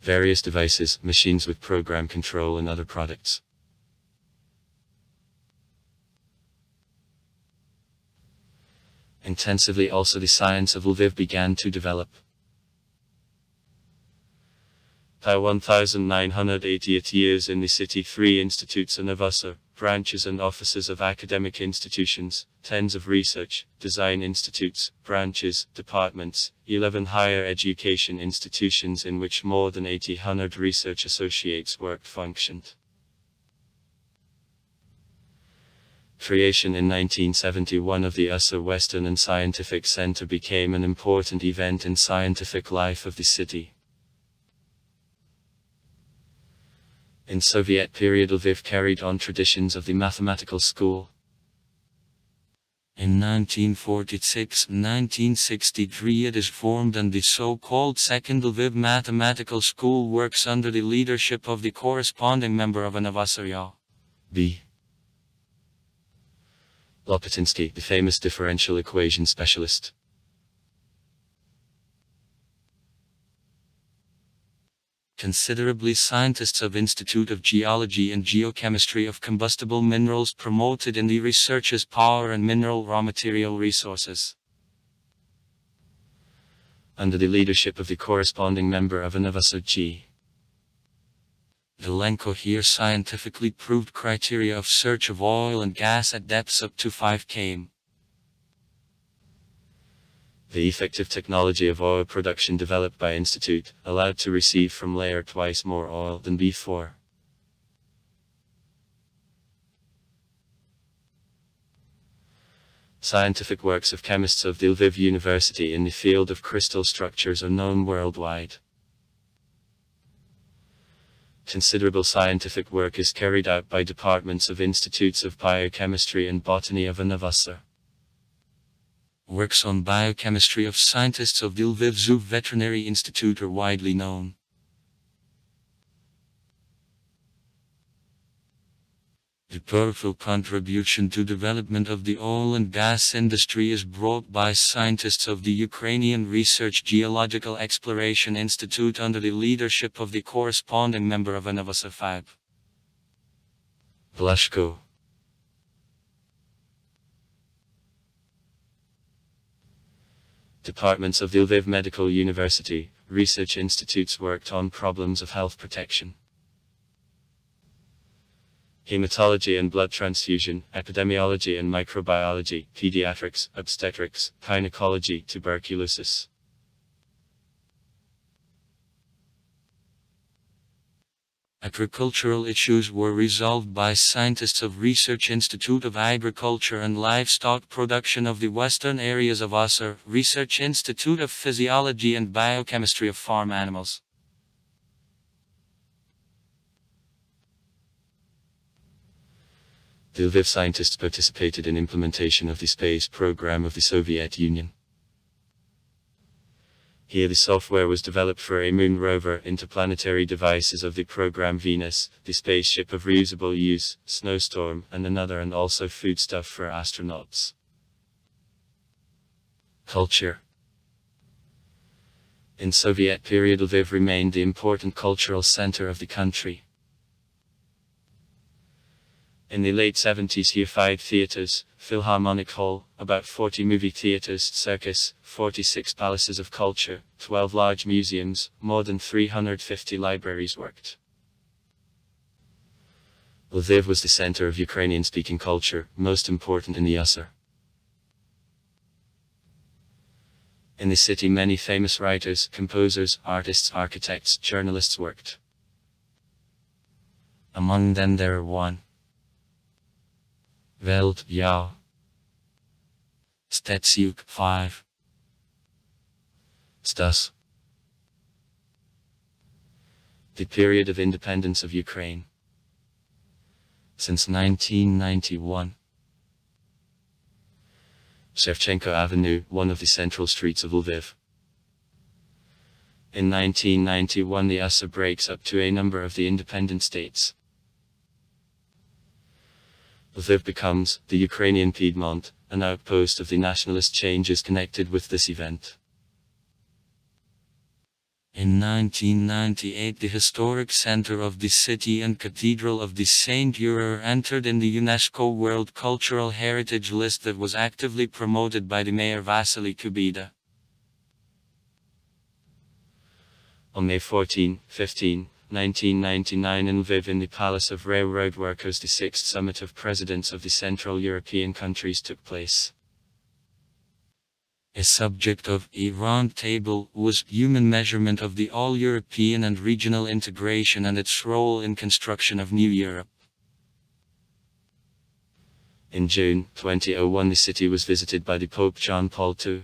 various devices, machines with program control and other products. Intensively also the science of Lviv began to develop. By 1980th years in the city 3 institutes and avasa, branches and offices of academic institutions, 10s of research, design institutes, branches, departments, 11 higher education institutions in which more than 800 research associates worked functioned. Creation in 1971 of the USA Western and Scientific Center became an important event in scientific life of the city. In Soviet period Lviv carried on traditions of the mathematical school. In 1946-1963 it is formed and the so-called Second Lviv Mathematical School works under the leadership of the corresponding member of an avasarya. B. Lopatinsky, the famous differential equation specialist. Considerably scientists of Institute of Geology and Geochemistry of Combustible Minerals promoted in the research's power and mineral raw material resources. Under the leadership of the corresponding member of Anavasa G. Vilenko here scientifically proved criteria of search of oil and gas at depths up to 5 km. The effective technology of oil production developed by Institute, allowed to receive from layer twice more oil than before. Scientific works of chemists of the Lviv University in the field of crystal structures are known worldwide. Considerable scientific work is carried out by departments of institutes of biochemistry and botany of Anavasa. Works on biochemistry of scientists of the Lviv Zoo Veterinary Institute are widely known. The powerful contribution to development of the oil and gas industry is brought by scientists of the Ukrainian Research Geological Exploration Institute under the leadership of the corresponding member of Anavasa FAB. Blushko. Departments of the Lviv Medical University, research institutes worked on problems of health protection. Hematology and blood transfusion, epidemiology and microbiology, pediatrics, obstetrics, gynecology, tuberculosis. Agricultural issues were resolved by scientists of Research Institute of Agriculture and Livestock Production of the Western Areas of Usr, Research Institute of Physiology and Biochemistry of Farm Animals. The Lviv scientists participated in implementation of the space program of the Soviet Union. Here the software was developed for a moon rover, interplanetary devices of the program Venus, the spaceship of reusable use, Snowstorm, and another, and also foodstuff for astronauts. Culture. In Soviet period, Lviv remained the important cultural center of the country. In the late 70s here 5 theaters, Philharmonic Hall, about 40 movie theaters, circus, 46 palaces of culture, 12 large museums, more than 350 libraries worked. Lviv was the center of Ukrainian-speaking culture, most important in the Usr. In the city many famous writers, composers, artists, architects, journalists worked. Among them there are 1. Welt, Yao. Stetsiuk, 5. Stas. The period of independence of Ukraine. Since 1991. Shevchenko Avenue, one of the central streets of Lviv. In 1991 the Usr breaks up to a number of the independent states. Lviv becomes, the Ukrainian Piedmont, an outpost of the nationalist changes connected with this event. In 1998 the historic center of the city and cathedral of the Saint Urur entered in the UNESCO World Cultural Heritage list that was actively promoted by the mayor Vasily Kubida. On May 14, 15, 1999 in Lviv in the Palace of Railroad Workers the 6th Summit of Presidents of the Central European countries took place. A subject of a round table was human measurement of the all-European and regional integration and its role in construction of New Europe. In June 2001 the city was visited by the Pope John Paul II.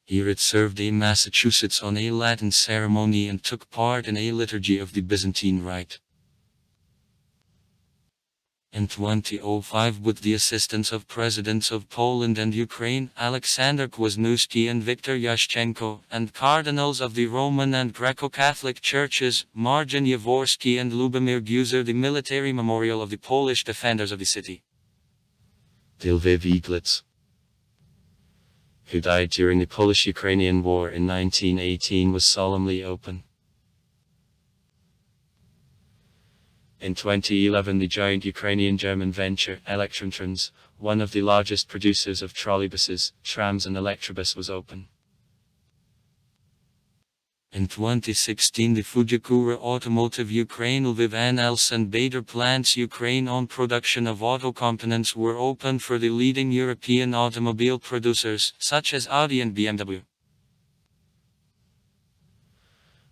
Here it served a Massachusetts on a Latin ceremony and took part in a liturgy of the Byzantine Rite. In 2005 with the assistance of Presidents of Poland and Ukraine, Alexander Kwasniewski and Viktor Yushchenko, and Cardinals of the Roman and Greco-Catholic Churches, Marcin Jaworski and Lubomir Guzer the military memorial of the Polish defenders of the city. The Lviv Eaglets, who died during the Polish-Ukrainian War in 1918, was solemnly open. In 2011, the joint Ukrainian-German venture, Electrontrans, one of the largest producers of trolleybuses, trams and electrobus, was open. In 2016, the Fujikura Automotive Ukraine Lviv and St. Bader plants Ukraine-owned production of auto components were opened for the leading European automobile producers, such as Audi and BMW.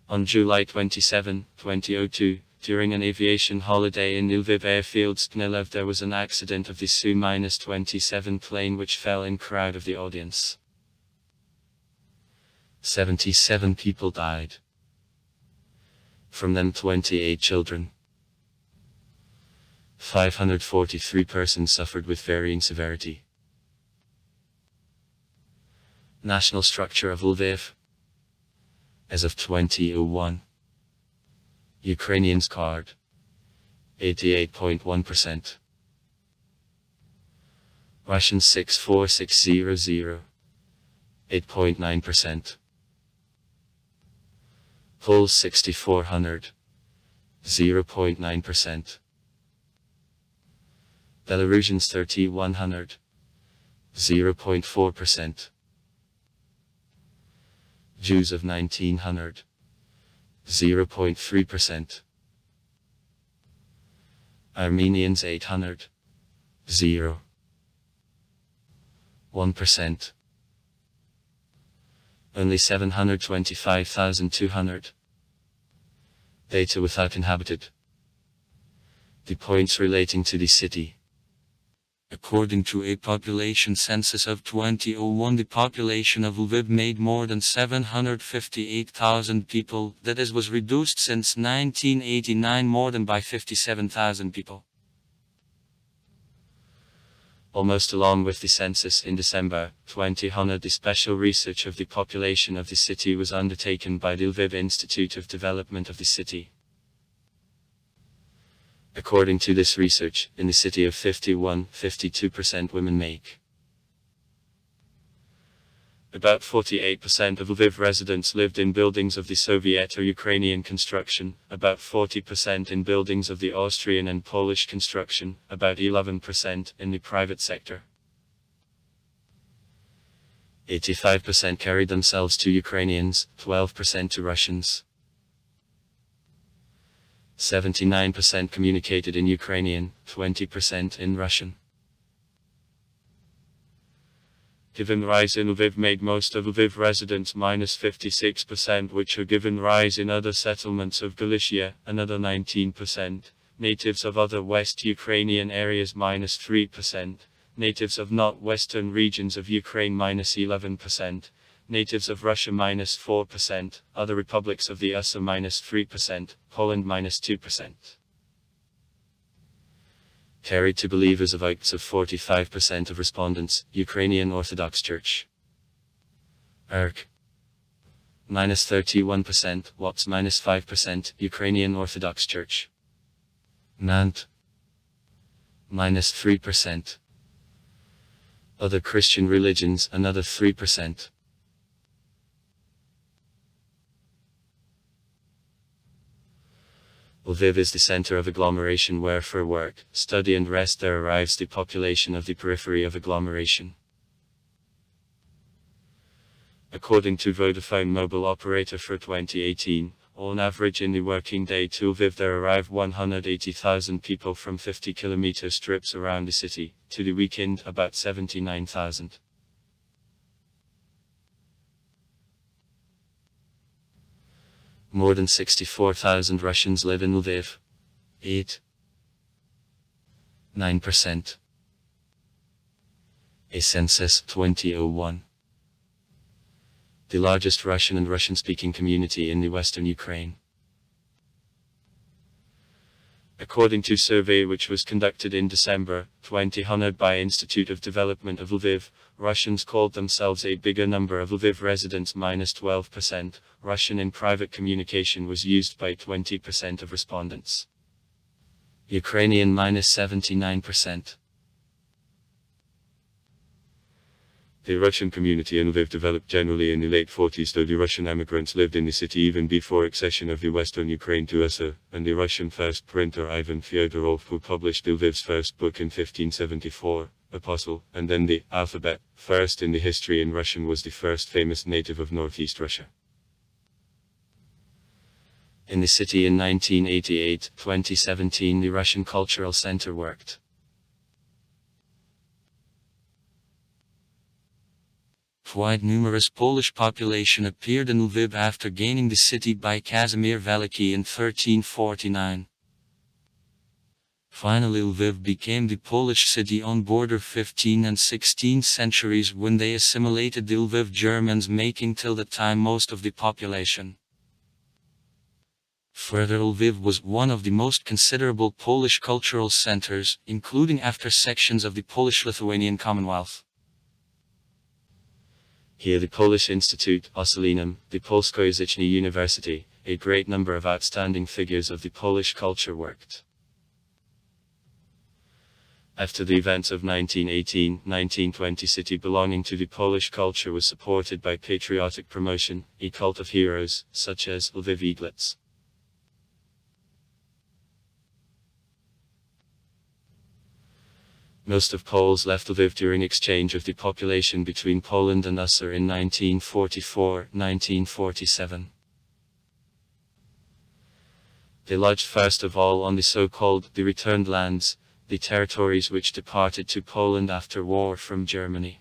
On July 27, 2002, during an aviation holiday in Lviv airfield Sknilev, there was an accident of the Su-27 plane which fell in crowd of the audience. 77 people died. From them 28 children. 543 persons suffered with varying severity. National structure of Lviv. As of 2001. Ukrainians card. 88.1%. Russians 64600. 8.9%. Poles 6400. 0.9%. Belarusians 3100. 0.4%. Jews of 1900. 0.3%. Armenians 800. 0. 1%. Only 725,200. Data without inhabited. The points relating to the city. According to a population census of 2001, the population of Lviv made more than 758,000 people, that is, was reduced since 1989 more than by 57,000 people. Almost along with the census in December 2000, the special research of the population of the city was undertaken by the Lviv Institute of Development of the city. According to this research, in the city of 52% women make. About 48% of Lviv residents lived in buildings of the Soviet or Ukrainian construction, about 40% in buildings of the Austrian and Polish construction, about 11% in the private sector. 85% carried themselves to Ukrainians, 12% to Russians. 79% communicated in Ukrainian, 20% in Russian. Given rise in Lviv made most of Lviv residents -56%, which are given rise in other settlements of Galicia, another 19%, natives of other West Ukrainian areas -3%, natives of not western regions of Ukraine -11%, natives of Russia -4%, other republics of the USSR -3%, Poland -2%. Carried to believers of votes of 45% of respondents, Ukrainian Orthodox Church. ERK -31%, Watts -5%, Ukrainian Orthodox Church. Nant -3%. Other Christian religions, another 3%. Lviv is the center of agglomeration where for work, study and rest there arrives the population of the periphery of agglomeration. According to Vodafone mobile operator for 2018, on average in the working day to Lviv there arrive 180,000 people from 50-kilometer strips around the city, to the weekend about 79,000. More than 64,000 Russians live in Lviv. 8.9%. A census 2001. The largest Russian and Russian-speaking community in the western Ukraine. According to survey which was conducted in December 2000 by Institute of Development of Lviv, Russians called themselves a bigger number of Lviv residents -12%, Russian in private communication was used by 20% of respondents. Ukrainian -79%. The Russian community in Lviv developed generally in the late 40s, though the Russian emigrants lived in the city even before accession of the Western Ukraine to USSR, and the Russian first printer Ivan Fyodorov, who published Lviv's first book in 1574, Apostle, and then the alphabet, first in the history in Russian, was the first famous native of northeast Russia. In the city in 1988-2017, the Russian Cultural Center worked. Quite numerous Polish population appeared in Lviv after gaining the city by Casimir Veliky in 1349. Finally, Lviv became the Polish city on border 15th and 16th centuries when they assimilated the Lviv Germans, making till that time most of the population. Further, Lviv was one of the most considerable Polish cultural centers, including after sections of the Polish-Lithuanian Commonwealth. Here the Polish Institute, Ossolineum, the Polskoязычny University, a great number of outstanding figures of the Polish culture worked. After the events of 1918-1920, city belonging to the Polish culture was supported by patriotic promotion, a cult of heroes, such as Lviv Eaglets. Most of Poles left Lviv during exchange of the population between Poland and USSR in 1944-1947. They lodged first of all on the so-called the returned lands, the territories which departed to Poland after war from Germany.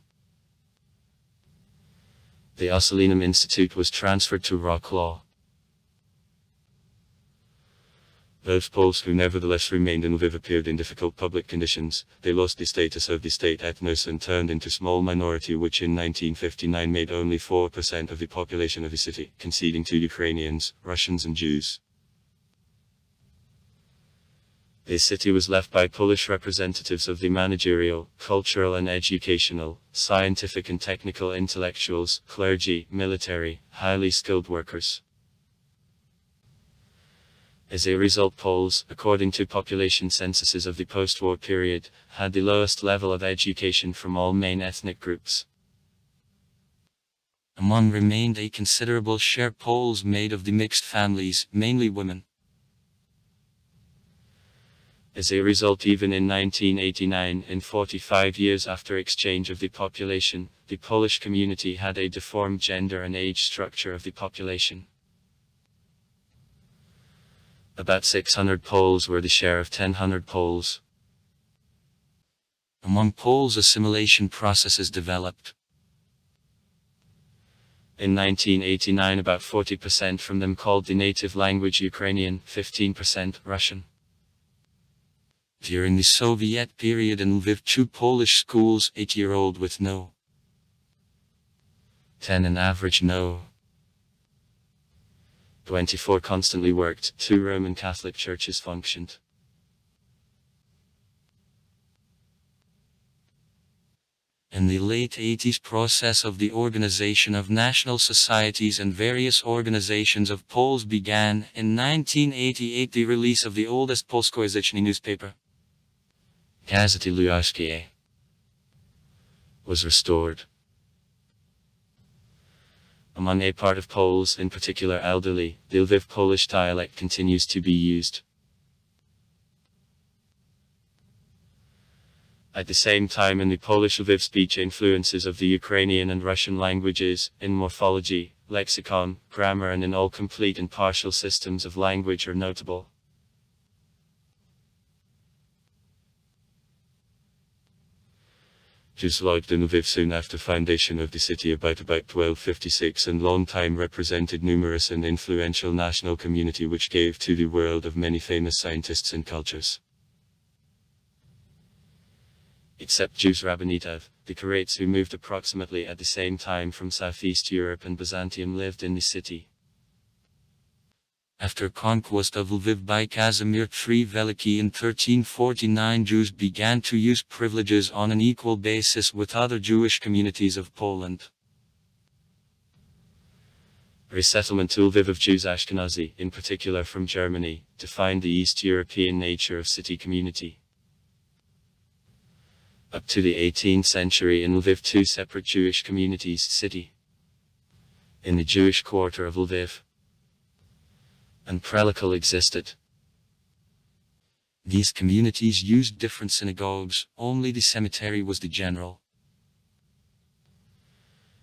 The Ossolineum Institute was transferred to Wrocław. Those Poles who nevertheless remained in Lviv appeared in difficult public conditions. They lost the status of the state ethnos and turned into small minority, which in 1959 made only 4% of the population of the city, conceding to Ukrainians, Russians and Jews. The city was left by Polish representatives of the managerial, cultural and educational, scientific and technical intellectuals, clergy, military, highly skilled workers. As a result, Poles, according to population censuses of the post-war period, had the lowest level of education from all main ethnic groups. Among remained a considerable share Poles made of the mixed families, mainly women. As a result, even in 1989, in 45 years after exchange of the population, the Polish community had a deformed gender and age structure of the population. About 600 Poles were the share of 1,000 Poles. Among Poles, assimilation processes developed. In 1989, about 40% from them called the native language Ukrainian, 15% Russian. During the Soviet period in Lviv, 2 Polish schools, 8-year-old with no 10 and average no 24 constantly worked, 2 Roman Catholic churches functioned. In the late 80s, process of the organization of national societies and various organizations of Poles began. In 1988, the release of the oldest polskoязычny newspaper, Gazety Lubelskie, was restored. Among a part of Poles, in particular elderly, the Lviv Polish dialect continues to be used. At the same time, in the Polish Lviv speech, influences of the Ukrainian and Russian languages, in morphology, lexicon, grammar and in all complete and partial systems of language are notable. Jews lodged in Lviv soon after foundation of the city about 1256 and long time represented numerous and influential national community which gave to the world of many famous scientists and cultures. Except Jews, Rabbanitov, the Karaites who moved approximately at the same time from Southeast Europe and Byzantium lived in the city. After conquest of Lviv by Casimir III Veliky in 1349, Jews began to use privileges on an equal basis with other Jewish communities of Poland. Resettlement to Lviv of Jews Ashkenazi, in particular from Germany, defined the East European nature of city community. Up to the 18th century in Lviv, two separate Jewish communities, city in the Jewish quarter of Lviv and Prelikal, existed. These communities used different synagogues, only the cemetery was the general.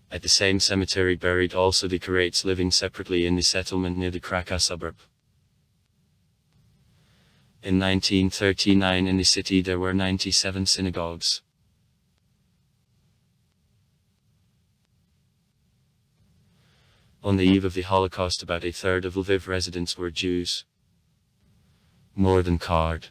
At the same cemetery buried also the Karaites living separately in the settlement near the Krakow suburb. In 1939 in the city there were 97 synagogues. On the eve of the Holocaust, about a third of Lviv residents were Jews. More than card.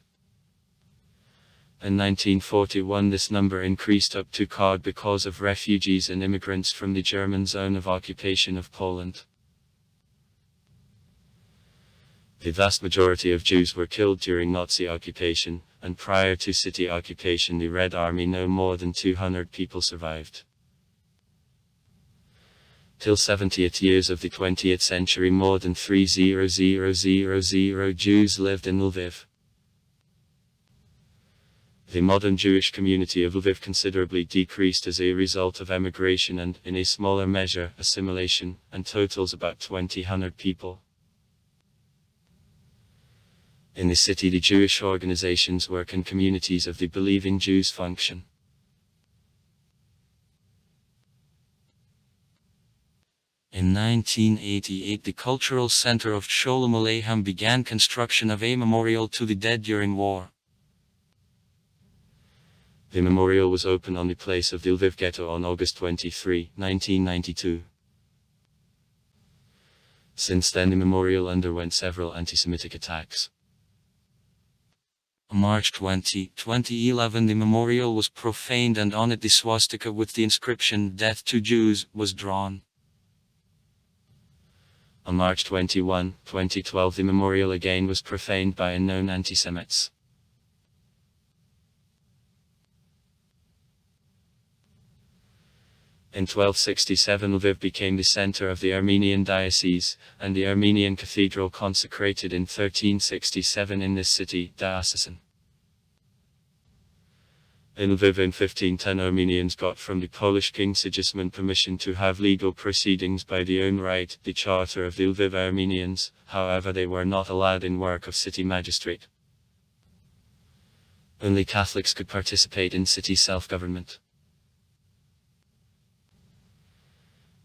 In 1941 this number increased up to card because of refugees and immigrants from the German zone of occupation of Poland. The vast majority of Jews were killed during Nazi occupation, and prior to city occupation the Red Army no more than 200 people survived. Till 70th years of the 20th century more than 3,000 Jews lived in Lviv. The modern Jewish community of Lviv considerably decreased as a result of emigration and, in a smaller measure, assimilation, and totals about 2,000 people. In the city the Jewish organizations work and communities of the believing Jews function. In 1988 the Cultural Center of Sholem Aleichem began construction of a memorial to the dead during war. The memorial was opened on the place of the Lviv ghetto on August 23, 1992. Since then the memorial underwent several anti-Semitic attacks. On March 20, 2011 the memorial was profaned and on it the swastika with the inscription "Death to Jews" was drawn. On March 21, 2012 the memorial again was profaned by unknown anti-Semites. In 1267 Lviv became the center of the Armenian diocese, and the Armenian cathedral consecrated in 1367 in this city, diocesan. In Lviv in 1510 Armenians got from the Polish king Sigismund permission to have legal proceedings by their own right, the charter of the Lviv Armenians, however they were not allowed in work of city magistrate. Only Catholics could participate in city self-government.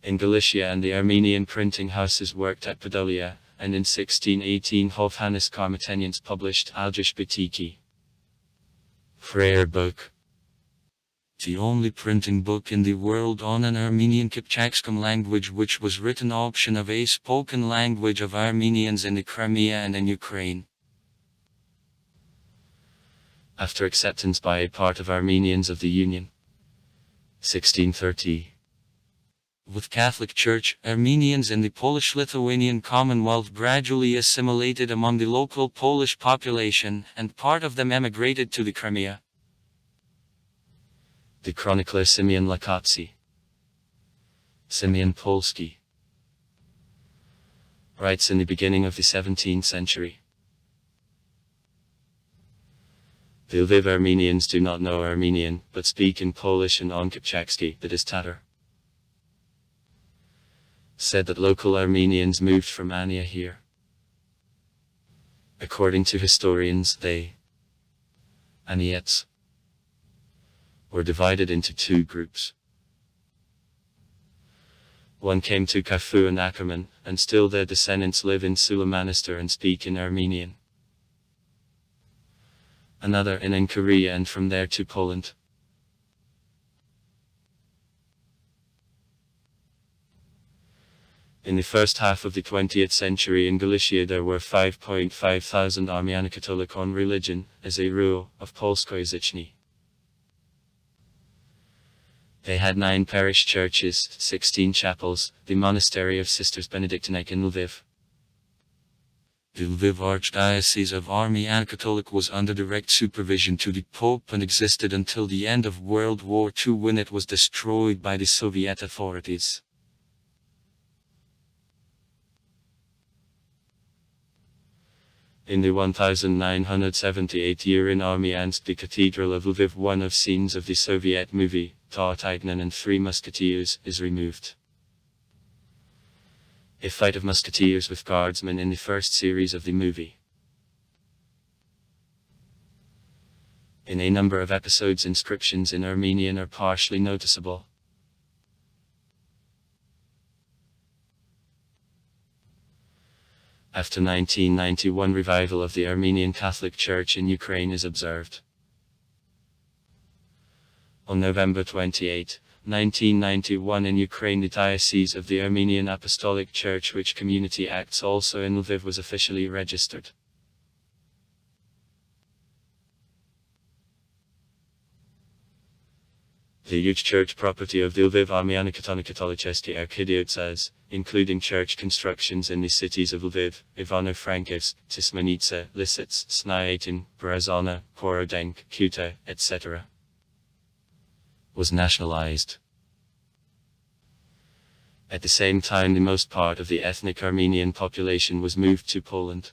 In Galicia and the Armenian printing houses worked at Podolia, and in 1618 Hovhannes Karmatenians published Algish Batiki, prayer book. The only printing book in the world on an Armenian Kipchakskim language which was written option of a spoken language of Armenians in the Crimea and in Ukraine. After acceptance by a part of Armenians of the Union. 1630. With Catholic Church, Armenians in the Polish-Lithuanian Commonwealth gradually assimilated among the local Polish population, and part of them emigrated to the Crimea. The chronicler Simeon Lakotsi, Simeon Polski, writes in the beginning of the 17th century. The Lviv Armenians do not know Armenian, but speak in Polish and on Kipchakski, that is Tatar. Said that local Armenians moved from Ania here. According to historians, they, Aniets, were divided into two groups. One came to Kafou and Ackerman, and still their descendants live in Sulaimanistan and speak in Armenian. Another in Korea and from there to Poland. In the first half of the 20th century in Galicia there were 5,500 Armenian-Catholic on religion, as a rule, of Polskoязычny. They had 9 parish churches, 16 chapels, the monastery of Sisters Benedictine in Lviv. The Lviv Archdiocese of Armenian-Catholic was under direct supervision to the Pope and existed until the end of World War II when it was destroyed by the Soviet authorities. In the 1978 year in army and the Cathedral of Lviv, one of scenes of the Soviet movie, D'Artagnan and Three Musketeers, is removed. A fight of musketeers with guardsmen in the first series of the movie. In a number of episodes, inscriptions in Armenian are partially noticeable. After 1991, revival of the Armenian Catholic Church in Ukraine is observed. On November 28, 1991 in Ukraine, the Diocese of the Armenian Apostolic Church, which community acts also in Lviv, was officially registered. The huge church property of the Lviv Armenian Katolicki Archdiocese, including church constructions in the cities of Lviv, Ivano-Frankivsk, Tismanitsa, Lisits, Snyatin, Berezana, Korodenk, Kuta, etc., was nationalized. At the same time, the most part of the ethnic Armenian population was moved to Poland.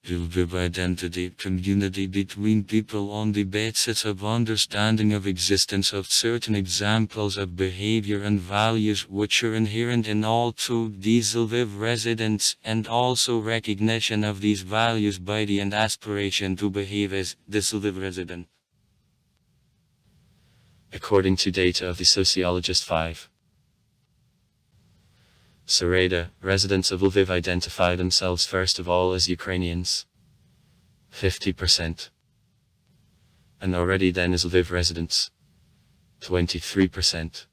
Lviv identity, community between people on the basis of understanding of existence of certain examples of behavior and values which are inherent in all to these Lviv residents, and also recognition of these values by the and aspiration to behave as this Lviv resident. According to data of the sociologist 5. Sereda, residents of Lviv identify themselves first of all as Ukrainians. 50%. And already then as Lviv residents. 23%.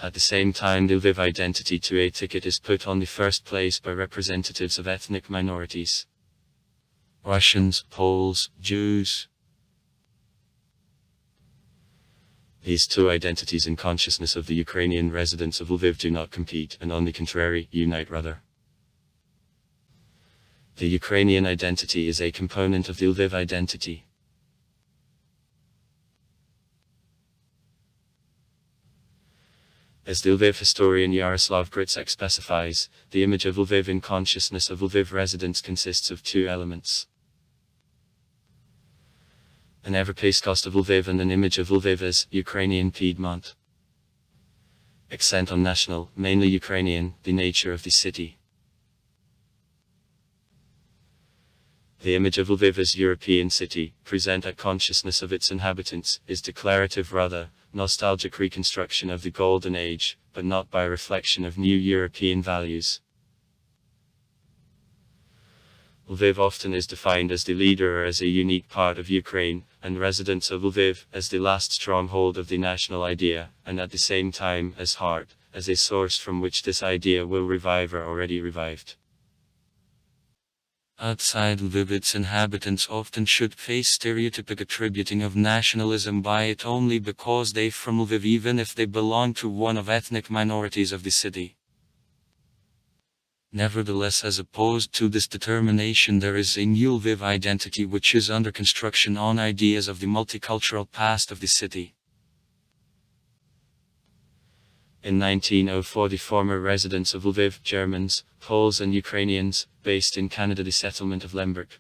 At the same time, the Lviv identity to a ticket is put on the first place by representatives of ethnic minorities. Russians, Poles, Jews. These two identities in consciousness of the Ukrainian residents of Lviv do not compete, and on the contrary, unite rather. The Ukrainian identity is a component of the Lviv identity. As the Lviv historian Yaroslav Gritsek specifies, the image of Lviv in consciousness of Lviv residents consists of two elements: an Evropeiskost of Lviv and an image of Lviv as Ukrainian Piedmont. Accent on national, mainly Ukrainian, the nature of the city. The image of Lviv as European city, present at consciousness of its inhabitants, is declarative rather, nostalgic reconstruction of the Golden Age, but not by reflection of new European values. Lviv often is defined as the leader or as a unique part of Ukraine, and residents of Lviv as the last stronghold of the national idea, and at the same time as heart, as a source from which this idea will revive or already revived. Outside Lviv, its inhabitants often should face stereotypic attributing of nationalism by it only because they from Lviv, even if they belong to one of ethnic minorities of the city. Nevertheless, as opposed to this determination, there is a new Lviv identity which is under construction on ideas of the multicultural past of the city. In 1904, the former residents of Lviv, Germans, Poles and Ukrainians, based in Canada, the settlement of Lemberg.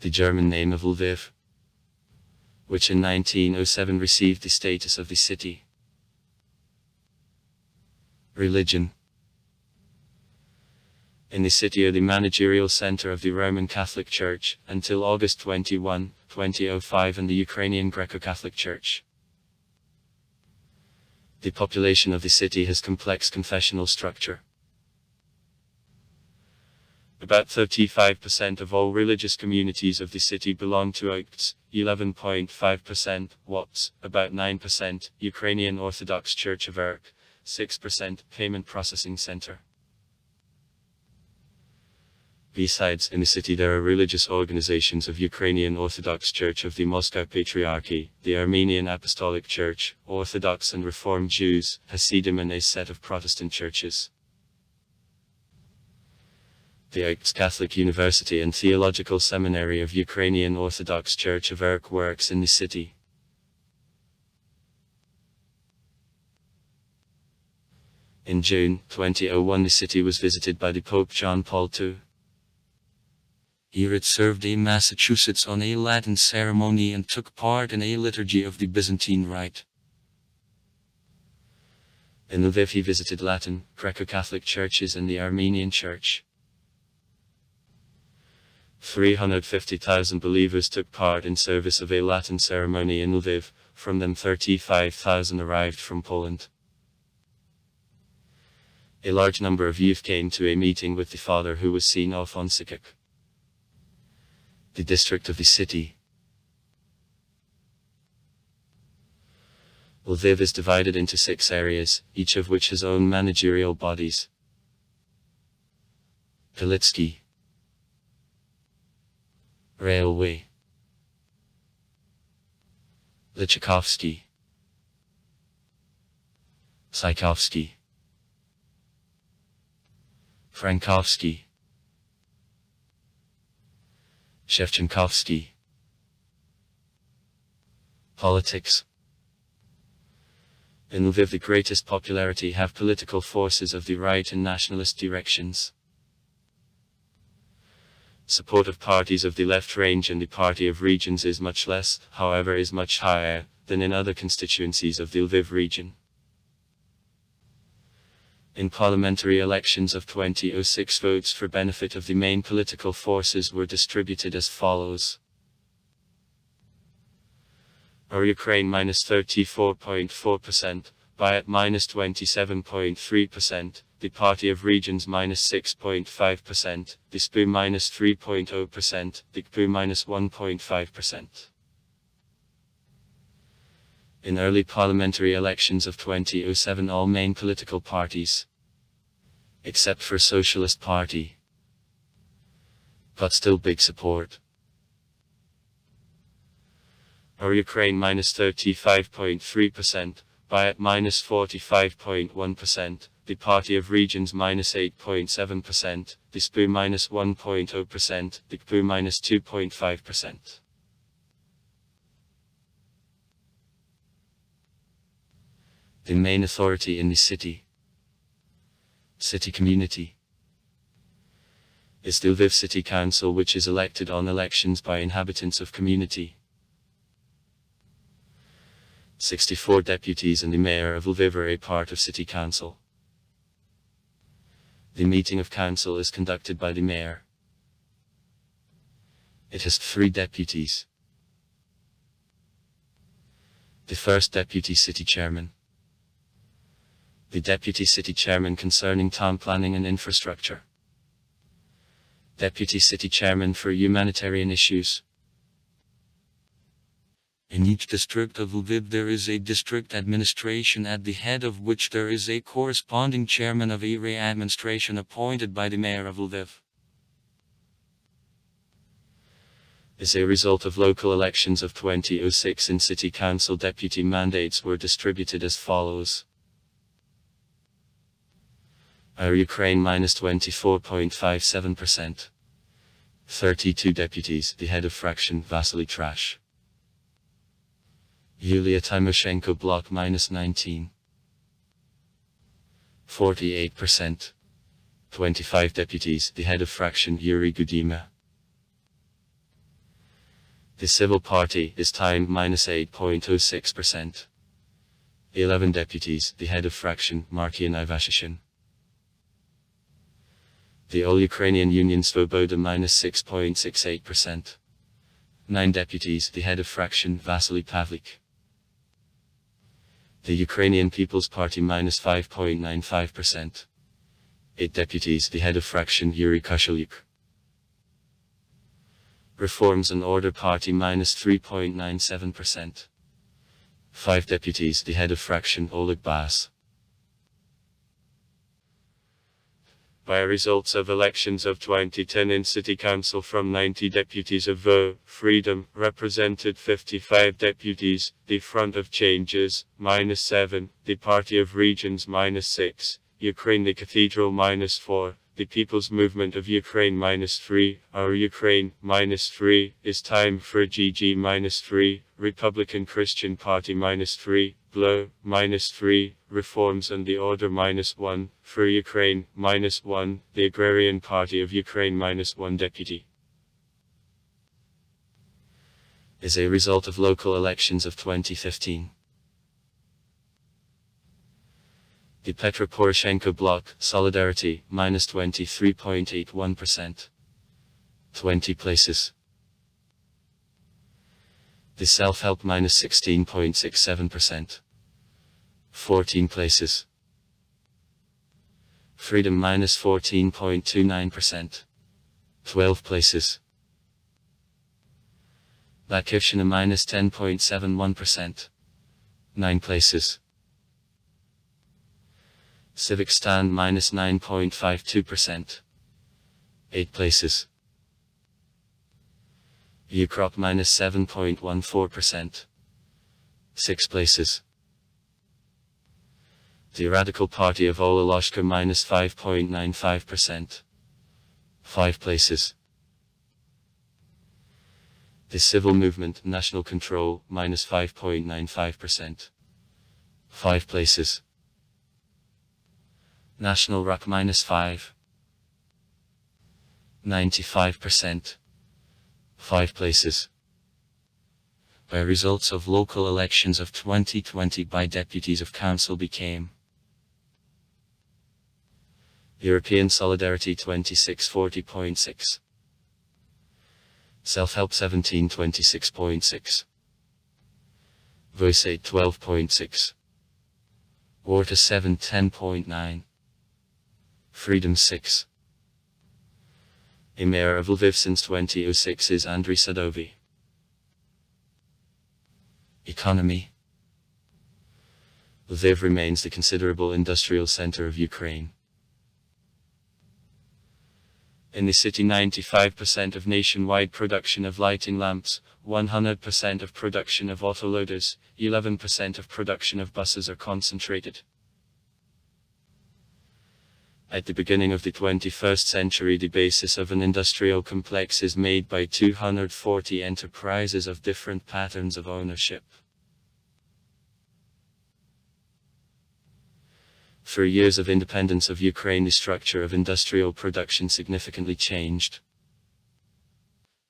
The German name of Lviv, which in 1907 received the status of the city. Religion. In the city are the managerial center of the Roman Catholic Church, until August 21, 2005, and the Ukrainian Greco-Catholic Church. The population of the city has complex confessional structure. About 35% of all religious communities of the city belong to Oikts, 11.5%, Wops, about 9%, Ukrainian Orthodox Church of Irk, 6%, Payment Processing Center. Besides, in the city there are religious organizations of Ukrainian Orthodox Church of the Moscow Patriarchy, the Armenian Apostolic Church, Orthodox and Reformed Jews, Hasidim, and a set of Protestant churches. The Oikts Catholic University and Theological Seminary of Ukrainian Orthodox Church of Irk works in the city. In June 2001, the city was visited by the Pope John Paul II. Here it served a Massachusetts on a Latin ceremony and took part in a liturgy of the Byzantine Rite. In Lviv he visited Latin, Greco-Catholic churches and the Armenian Church. 350,000 believers took part in service of a Latin ceremony in Lviv, from them 35,000 arrived from Poland. A large number of youth came to a meeting with the father who was seen off on Sikik. The district of the city. Lviv is divided into 6 areas, each of which has own managerial bodies. Pilitsky. Railway. Lychakovsky. Psykovsky. Frankovsky. Shevchenkovsky. Politics. In Lviv the greatest popularity have political forces of the right and nationalist directions. Support of parties of the left range and the Party of Regions is much less, however is much higher, than in other constituencies of the Lviv region. In parliamentary elections of 2006, votes for benefit of the main political forces were distributed as follows. Our Ukraine -34.4%, Bayat -27.3%, the Party of Regions -6.5%, the SPU -3.0%, the KPU -1.5%. In early parliamentary elections of 2007 all main political parties, except for Socialist Party, got still big support. Our Ukraine -35.3%, Bayat -45.1%, the Party of Regions -8.7%, the SPU -1.0%, the KPU -2.5%. The main authority in the city community, is the Lviv City Council, which is elected on elections by inhabitants of community. 64 deputies and the mayor of Lviv are a part of City Council. The meeting of council is conducted by the mayor. It has 3 deputies. The first deputy city chairman. The deputy city chairman concerning town planning and infrastructure. Deputy city chairman for humanitarian issues. In each district of Lviv there is a district administration at the head of which there is a corresponding chairman of area administration appointed by the mayor of Lviv. As a result of local elections of 2006 in city council, deputy mandates were distributed as follows. Our Ukraine -24.57%. 32 deputies, the head of fraction Vasily Trash. Yulia Tymoshenko block -19. 48%. 25 deputies, the head of fraction Yuri Gudima. The civil party is time -8.06%. 11 deputies, the head of fraction Markian Ivashyshin. The All-Ukrainian Union Svoboda -6.68%. 9 deputies, the head of fraction Vasily Pavlik. The Ukrainian People's Party -5.95%. 8 deputies, the head of fraction Yuri Koshalyuk. Reforms and Order Party -3.97%. 5 deputies, the head of fraction Oleg Bas. By results of elections of 2010 in City Council, from 90 deputies of Vote Freedom represented 55 deputies, the Front of Changes -7, the Party of Regions -6, Ukraine the Cathedral -4, the People's Movement of Ukraine -3, Our Ukraine -3, Is Time for GG -3, Republican Christian Party -3, Glo, -3, Reforms and the Order -1, for Ukraine, -1, the Agrarian Party of Ukraine -1 deputy. Is a result of local elections of 2015. The Petro Poroshenko bloc, Solidarity, -23.81%. 20 places. The Self-Help -16.67%. 14 places. Freedom -14.29%. 12 places. Batkyvshina -10.71%. 9 places. Civic Stand -9.52%. 8 places. Ukrop -7.14%. 6 places. The Radical Party of Olaloshka -5.95%. 5 places. The Civil Movement National Control -5.95%. 5 places. National Rock -5. 95%. 5 places. By results of local elections of 2020 by deputies of council became European Solidarity 2640.6, Self-Help 1726.6, Voice 8 12.6, Water 7 10.9, Freedom 6. A mayor of Lviv since 2006 is Andriy Sadovy. Economy. Lviv remains the considerable industrial center of Ukraine. In the city, 95% of nationwide production of lighting lamps, 100% of production of autoloaders, 11% of production of buses are concentrated. At the beginning of the 21st century, the basis of an industrial complex is made by 240 enterprises of different patterns of ownership. For years of independence of Ukraine, the structure of industrial production significantly changed.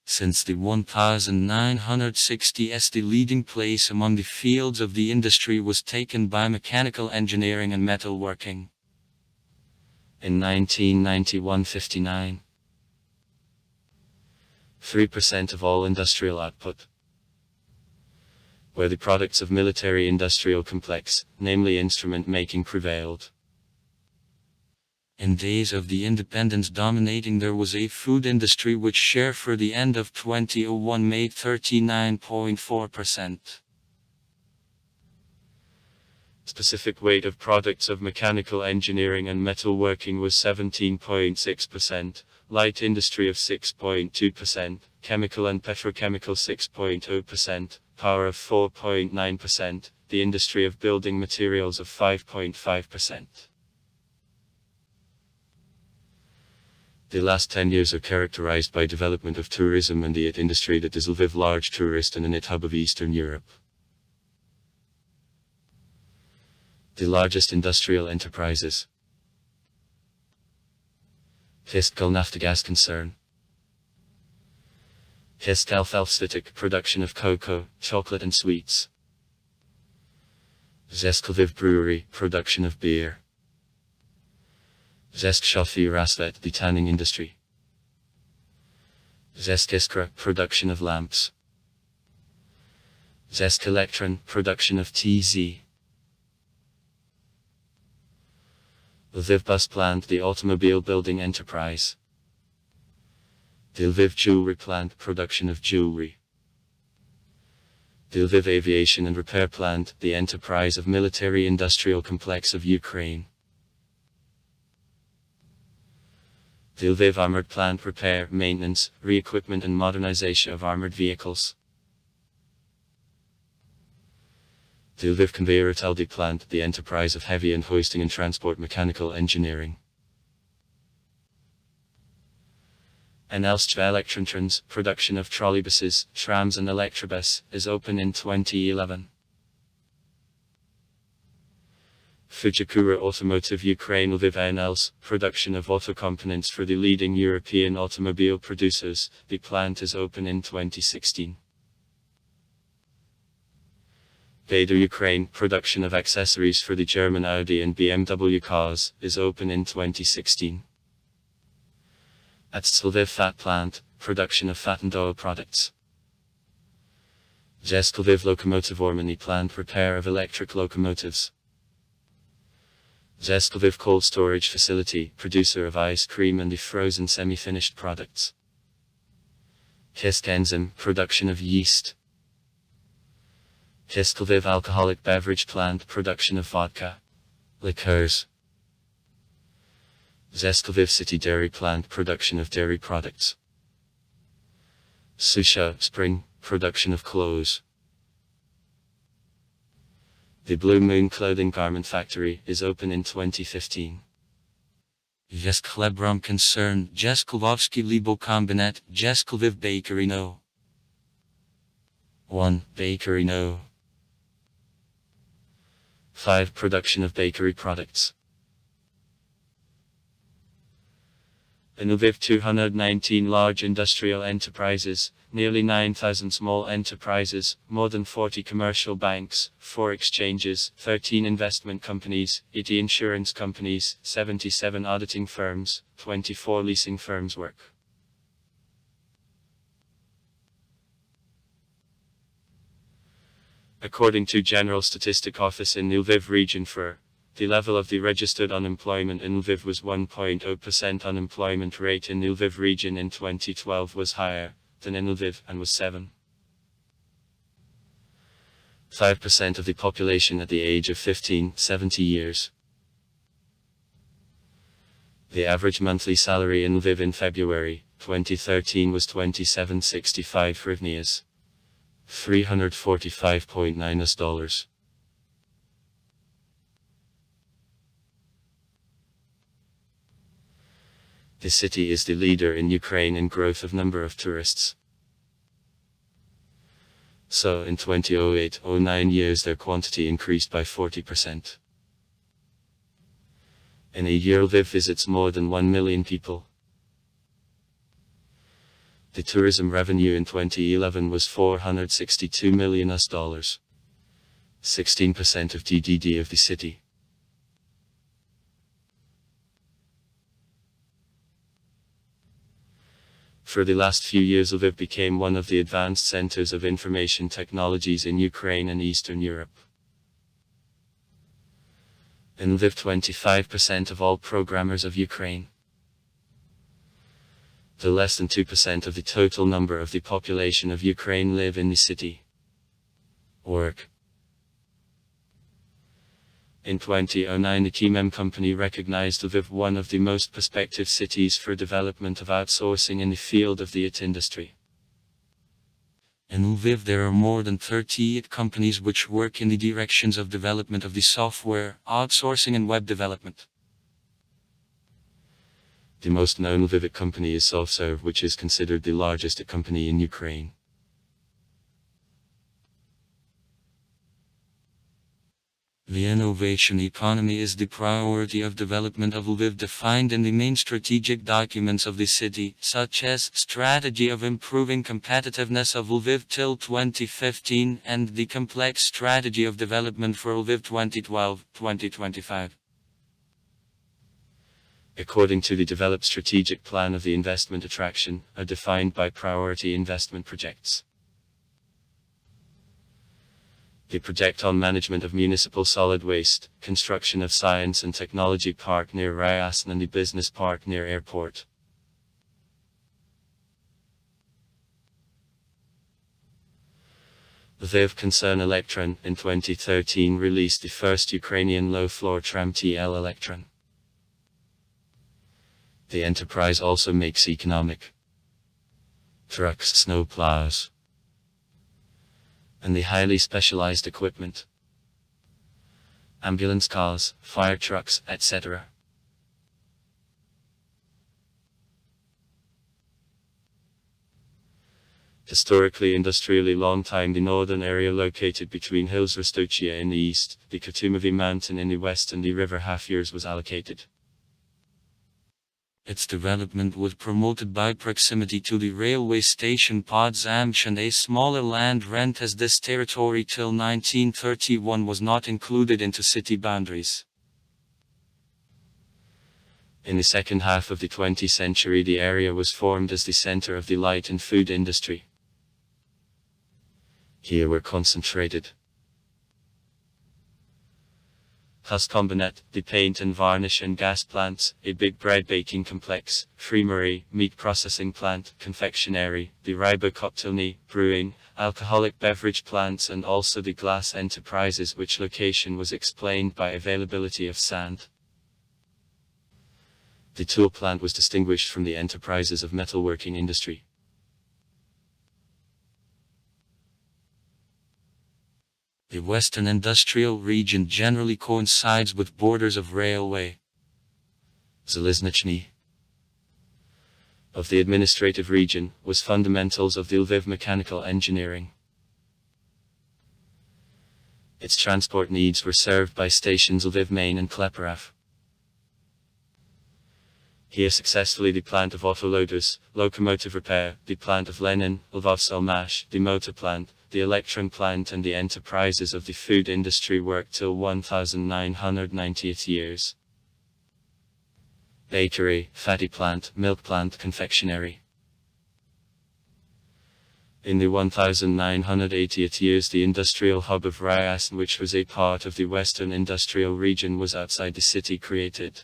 Since the 1960s, the leading place among the fields of the industry was taken by mechanical engineering and metalworking. In 1991-59, 3% of all industrial output where the products of military industrial complex, namely instrument making, prevailed. In days of the independence dominating, there was a food industry which share for the end of 2001 made 39.4%. Specific weight of products of mechanical engineering and metalworking was 17.6%, light industry of 6.2%, chemical and petrochemical 6.0%, power of 4.9%, the industry of building materials of 5.5%. The last 10 years are characterized by development of tourism and the IT industry that is Lviv large tourist and an IT hub of Eastern Europe. The largest industrial enterprises. Histkal Naftogaz concern. Histkal Felstetik production of cocoa, chocolate and sweets. Zest Lviv brewery production of beer. Zest Shofi Rasvet the tanning industry. Zest Iskra production of lamps. Zest Electron production of TZ. Lviv Bus Plant the automobile building enterprise. The Lviv Jewelry Plant production of jewelry. The Lviv Aviation and Repair Plant the enterprise of military industrial complex of Ukraine. The Lviv Armored Plant repair, maintenance, re-equipment and modernization of armored vehicles. The Lviv Conveyor Utility Plant the enterprise of heavy and hoisting and transport mechanical engineering. And Elstva Electrontrans, production of trolleybuses, trams and electrobus, is open in 2011. Fujikura Automotive Ukraine Lviv NL's production of auto components for the leading European automobile producers. The plant is open in 2016. Bader Ukraine production of accessories for the German Audi and BMW cars is open in 2016. At Lviv Fat Plant, production of fat and oil products. Lviv Locomotive Ormany Plant repair of electric locomotives. Lviv Cold Storage Facility, producer of ice cream and the frozen semi-finished products. Enzyme, production of yeast. Lviv Alcoholic Beverage Plant, production of vodka, liqueurs. Lviv City Dairy Plant, production of dairy products. Susha Spring, production of clothes. The Blue Moon Clothing Garment Factory is open in 2015. Lviv Concern, Lvovsky Libokombinet, Lviv Bakery No. 1. Bakery No. 5. Production of bakery products. In Lviv 219 large industrial enterprises, nearly 9,000 small enterprises, more than 40 commercial banks, 4 exchanges, 13 investment companies, 80 insurance companies, 77 auditing firms, 24 leasing firms work. According to General Statistic Office in Lviv region for the level of the registered unemployment in Lviv was 1.0%. Unemployment rate in Lviv region in 2012 was higher than in Lviv and was 7.5% of the population at the age of 70 years. The average monthly salary in Lviv in February 2013 was 2765 hryvnias, $345.9. The city is the leader in Ukraine in growth of number of tourists. So in 2008-09 years their quantity increased by 40%. In a year Lviv visits more than 1 million people. The tourism revenue in 2011 was $462 million, 16% of GDP of the city. For the last few years Lviv became one of the advanced centers of information technologies in Ukraine and Eastern Europe. In Lviv 25% of all programmers of Ukraine. The less than 2% of the total number of the population of Ukraine live in the city. Work. In 2009 the Kemem company recognized Lviv one of the most prospective cities for development of outsourcing in the field of the IT industry. In Lviv there are more than 38 companies which work in the directions of development of the software, outsourcing and web development. The most known Lviv company is SoftServe, which is considered the largest company in Ukraine. The innovation economy is the priority of development of Lviv defined in the main strategic documents of the city, such as Strategy of Improving Competitiveness of Lviv till 2015 and the Complex Strategy of Development for Lviv 2012-2025. According to the developed strategic plan of the investment attraction, are defined by priority investment projects. The project on management of municipal solid waste, construction of science and technology park near Ryazan and the business park near airport. Lviv concern Electron in 2013 released the first Ukrainian low-floor tram TL Electron. The enterprise also makes economic trucks, snow plows, and the highly specialized equipment, ambulance cars, fire trucks, etc. Historically industrially long time, the northern area located between hills Rostochia in the east, the Katumovy mountain in the west and the river Hafjers was allocated. Its development was promoted by proximity to the railway station Podzamch and a smaller land rent, as this territory till 1931 was not included into city boundaries. In the second half of the 20th century, the area was formed as the center of the light and food industry. Here were concentrated Huskombinat, the paint and varnish and gas plants, a big bread baking complex, creamery, meat processing plant, confectionery, the ribokoptelny, brewing, alcoholic beverage plants, and also the glass enterprises, which location was explained by availability of sand. The tool plant was distinguished from the enterprises of metalworking industry. The Western Industrial Region generally coincides with borders of railway. Zaliznichny of the administrative region was fundamentals of the Lviv mechanical engineering. Its transport needs were served by stations Lviv Main and Kleperav. Here successfully the plant of autoloaders, locomotive repair, the plant of Lenin, Lvov-Selmash, the motor plant, the electron plant and the enterprises of the food industry worked till 1990th years. Bakery, fatty plant, milk plant, confectionery. In the 1980th years, the industrial hub of Ryazan, which was a part of the Western Industrial Region, was outside the city created.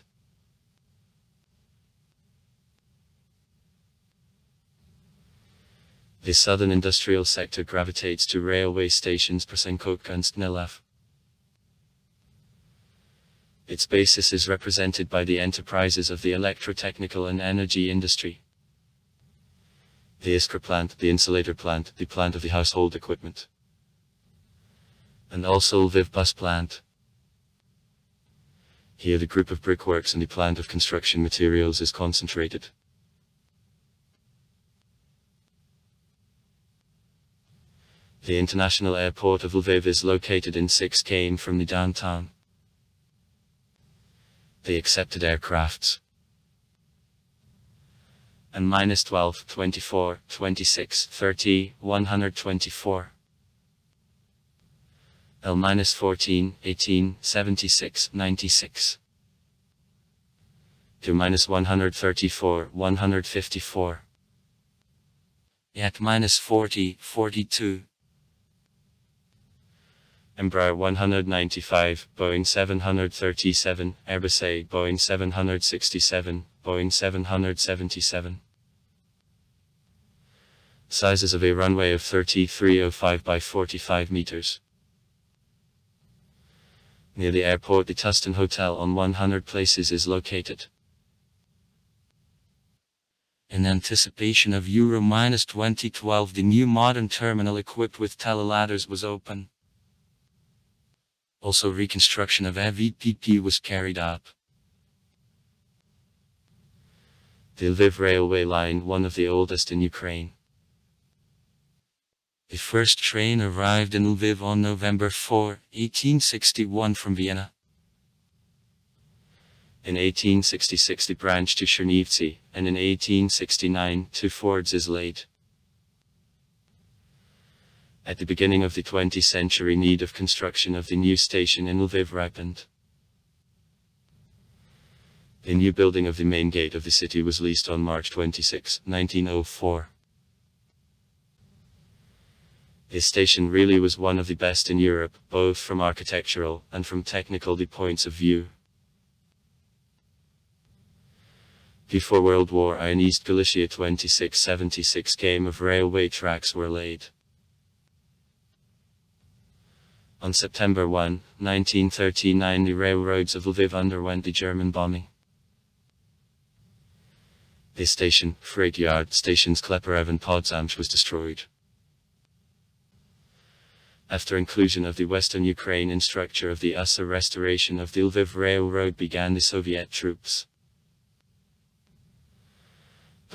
The southern industrial sector gravitates to railway stations Prosenkotka and Stnilav. Its basis is represented by the enterprises of the electrotechnical and energy industry. The Iskra plant, the insulator plant, the plant of the household equipment, and also Lviv bus plant. Here the group of brickworks and the plant of construction materials is concentrated. The international airport of Lviv is located in 6 km from the downtown. The accepted aircrafts and -12, 24, 26, 30, 124. L-14, 18, 76, 96. To -134, 154. Yak -40, 42. Embraer 195, Boeing 737, Airbus A, Boeing 767, Boeing 777. Sizes of a runway of 3305 by 45 meters. Near the airport, the Tustin Hotel on 100 Places is located. In anticipation of Euro-2012, the new modern terminal equipped with teleladders was open. Also, reconstruction of AVPP was carried out. The Lviv railway line, one of the oldest in Ukraine. The first train arrived in Lviv on November 4, 1861 from Vienna. In 1866 the branch to Chernivtsi, and in 1869 to Fords is laid. At the beginning of the 20th century, need of construction of the new station in Lviv ripened. The new building of the main gate of the city was leased on March 26, 1904. This station really was one of the best in Europe, both from architectural and from technical points of view. Before World War I in East Galicia 2676 km of railway tracks were laid. On September 1, 1939 the railroads of Lviv underwent the German bombing. The station, freight yard, stations Kleperav and Podzamch was destroyed. After inclusion of the Western Ukraine in structure of the USA, restoration of the Lviv Railroad began the Soviet troops.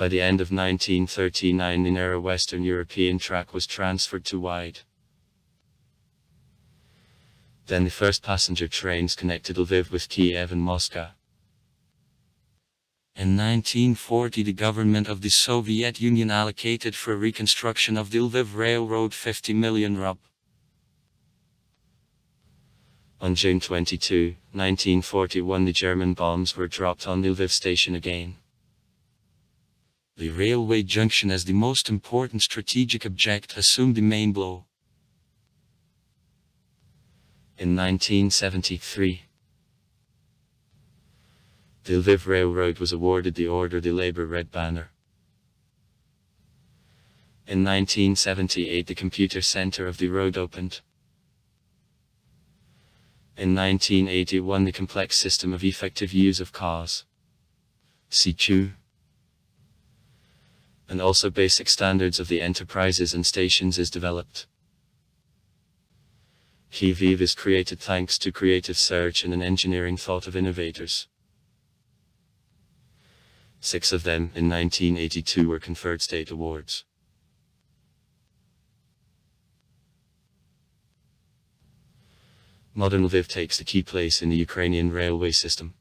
By the end of 1939, the narrow Western European track was transferred to wide. Then the first passenger trains connected Lviv with Kiev and Moscow. In 1940, the government of the Soviet Union allocated for reconstruction of the Lviv Railroad 50 million rubles. On June 22, 1941, the German bombs were dropped on the Lviv station again. The railway junction as the most important strategic object assumed the main blow. In 1973, the Lviv Railroad was awarded the Order de Labour Red Banner. In 1978, the computer center of the road opened. In 1981, the complex system of effective use of cars, CQ, and also basic standards of the enterprises and stations is developed. Lviv is created thanks to creative search and an engineering thought of innovators. 6 of them, in 1982, were conferred state awards. Modern Lviv takes a key place in the Ukrainian railway system.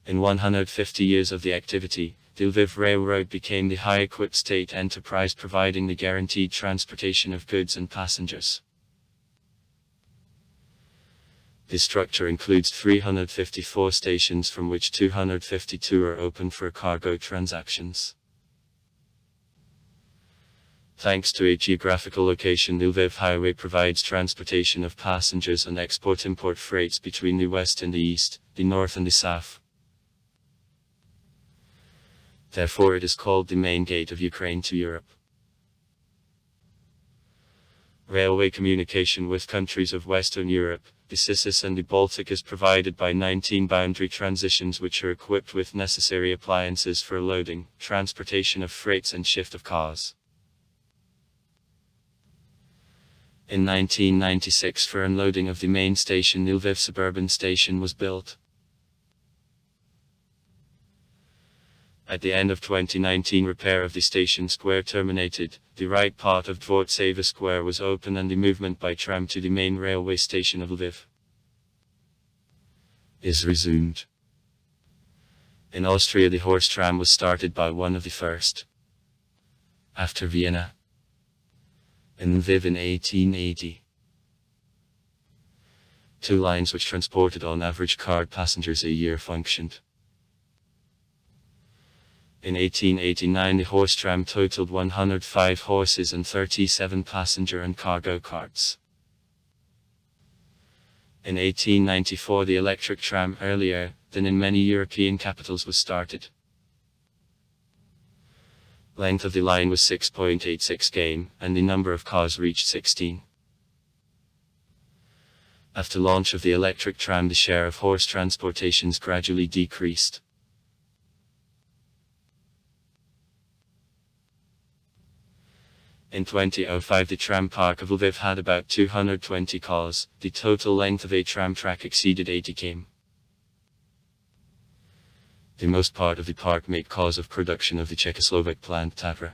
In 150 years of the activity, the Lviv Railroad became the high-equipped state enterprise providing the guaranteed transportation of goods and passengers. The structure includes 354 stations, from which 252 are open for cargo transactions. Thanks to a geographical location, the Lviv Highway provides transportation of passengers and export-import freights between the west and the east, the north and the south. Therefore, it is called the main gate of Ukraine to Europe. Railway communication with countries of Western Europe, the CIS and the Baltic is provided by 19 boundary transitions which are equipped with necessary appliances for loading, transportation of freights and shift of cars. In 1996, for unloading of the main station, the Lviv suburban station was built. At the end of 2019, repair of the station square terminated, the right part of Dvortseva Square was open and the movement by tram to the main railway station of Lviv is resumed. In Austria, the horse tram was started by one of the first, after Vienna, in Lviv in 1880. 2 lines which transported on average car passengers a year functioned. In 1889, the horse tram totaled 105 horses and 37 passenger and cargo carts. In 1894, the electric tram, earlier than in many European capitals, was started. Length of the line was 6.86 km, and the number of cars reached 16. After launch of the electric tram, the share of horse transportations gradually decreased. In 2005, the tram park of Lviv had about 220 cars. The total length of a tram track exceeded 80 km. The most part of the park made cars of production of the Czechoslovak plant Tatra.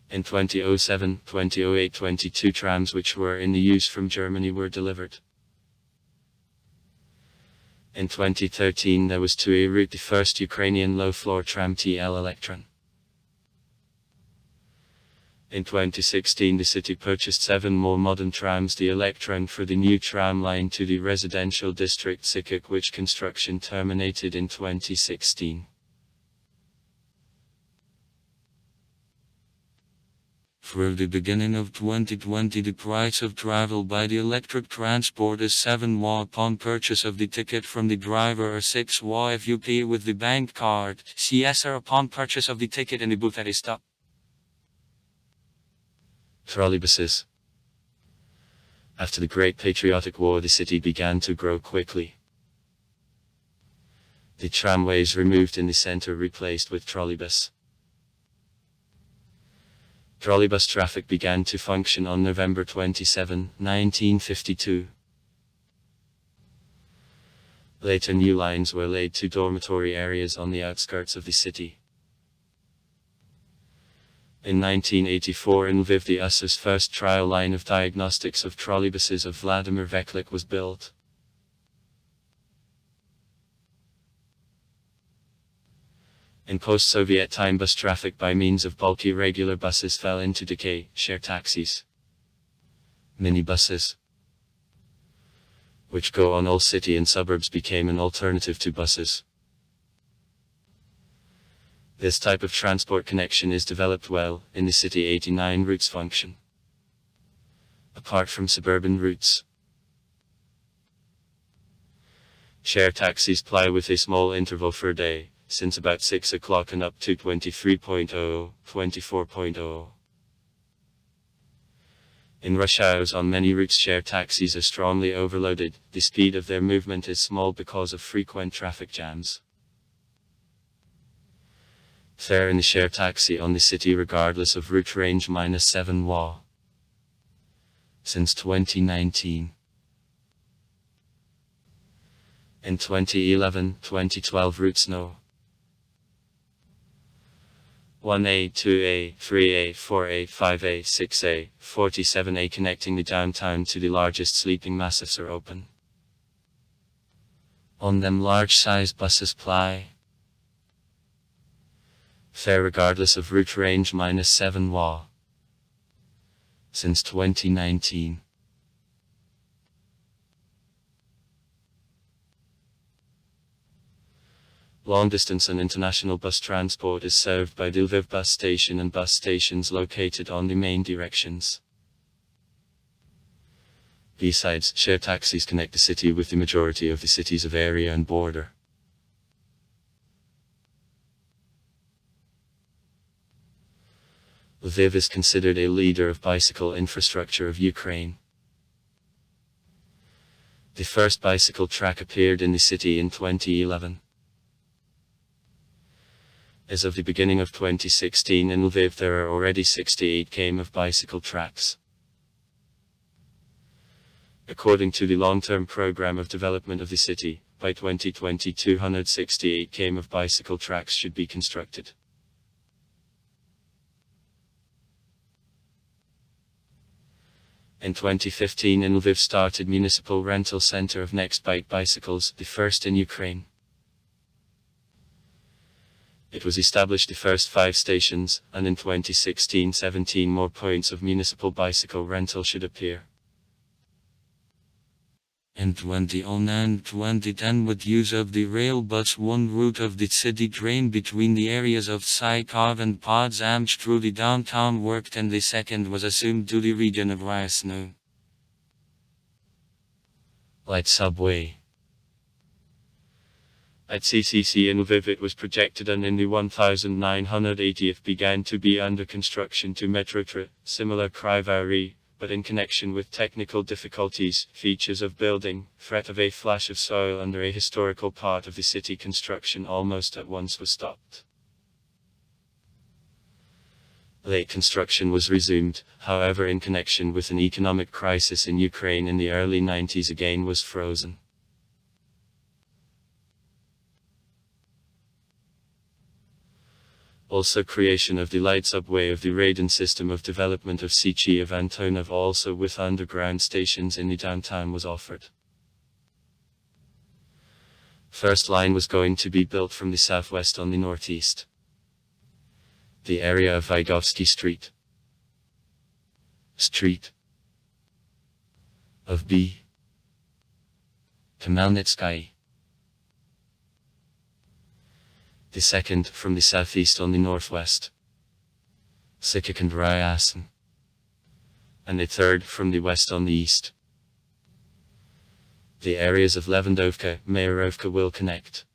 In 2007, 2008, 22 trams which were in the use from Germany were delivered. In 2013, there was to a route the first Ukrainian low-floor tram TL Electron. In 2016, the city purchased 7 more modern trams, the Electron, for the new tram line to the residential district Sikik, which construction terminated in 2016. For the beginning of 2020, the price of travel by the electric transport is 7 wa upon purchase of the ticket from the driver, or 6 wa if you pay with the bank card, CSR upon purchase of the ticket in the booth at a stop. Trolleybuses. After the Great Patriotic War, the city began to grow quickly. The tramways removed in the center replaced with trolleybus. Trolleybus traffic began to function on November 27, 1952. Later new lines were laid to dormitory areas on the outskirts of the city. In 1984 in Lviv, the USSR's first trial line of diagnostics of trolleybuses of Vladimir Veklik was built. In post-Soviet time, bus traffic by means of bulky regular buses fell into decay. Share taxis, minibuses, which go on all city and suburbs, became an alternative to buses. This type of transport connection is developed well in the city. 89 routes function. Apart from suburban routes, share taxis ply with a small interval per day, since about 6 o'clock and up to 23.0, 24.0. In rush hours on many routes, share taxis are strongly overloaded. The speed of their movement is small because of frequent traffic jams. Fare in the share taxi on the city regardless of route range -7 wa. Since 2019. In 2011, 2012 routes no. 1A, 2A, 3A, 4A, 5A, 6A, 47A connecting the downtown to the largest sleeping massifs are open. On them large-sized buses ply. Fare regardless of route range -7 wa. Since 2019. Long-distance and international bus transport is served by the Lviv bus station and bus stations located on the main directions. Besides, share taxis connect the city with the majority of the cities of area and border. Lviv is considered a leader of bicycle infrastructure of Ukraine. The first bicycle track appeared in the city in 2011. As of the beginning of 2016 in Lviv, there are already 68 km of bicycle tracks. According to the long-term program of development of the city, by 2020 268 km of bicycle tracks should be constructed. In 2015 in Lviv started municipal rental center of Next Bike bicycles, the first in Ukraine. It was established the first 5 stations, and in 2016 17 more points of municipal bicycle rental should appear. In 2009 and 2010 with use of the rail bus, one route of the city train between the areas of Psykov and Podzamch through the downtown worked, and the second was assumed to the region of Ryasno. Light subway. At CCC in Lviv it was projected, and in the 1980th began to be under construction to Metrotra, similar Kryvyi, but in connection with technical difficulties, features of building, threat of a flash of soil under a historical part of the city, construction almost at once was stopped. Late construction was resumed, however in connection with an economic crisis in Ukraine in the early 90s again was frozen. Also creation of the light subway of the Radon system of development of Sychy of Antonov, also with underground stations in the downtown, was offered. First line was going to be built from the southwest on the northeast. The area of Vygovsky Street of B. Khmelnytskyi. The second from the southeast on the northwest, Sikik and Ryasn, and the third from the west on the east. The areas of Levandovka, Mayarovka will connect.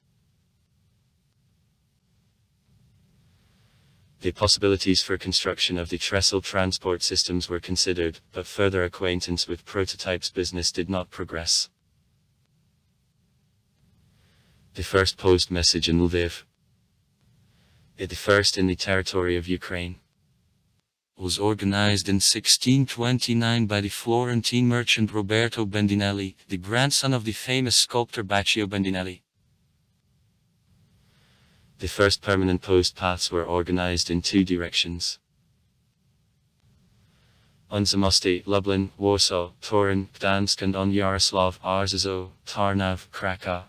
The possibilities for construction of the trestle transport systems were considered, but further acquaintance with prototypes business did not progress. The first post message in Lviv. The first in the territory of Ukraine. was organized in 1629 by the Florentine merchant Roberto Bandinelli, the grandson of the famous sculptor Baccio Bandinelli. The first permanent post paths were organized in two directions. On Zamosti, Lublin, Warsaw, Torun, Gdansk, and on Yarosław, Arzezo, Tarnaw, Krakow.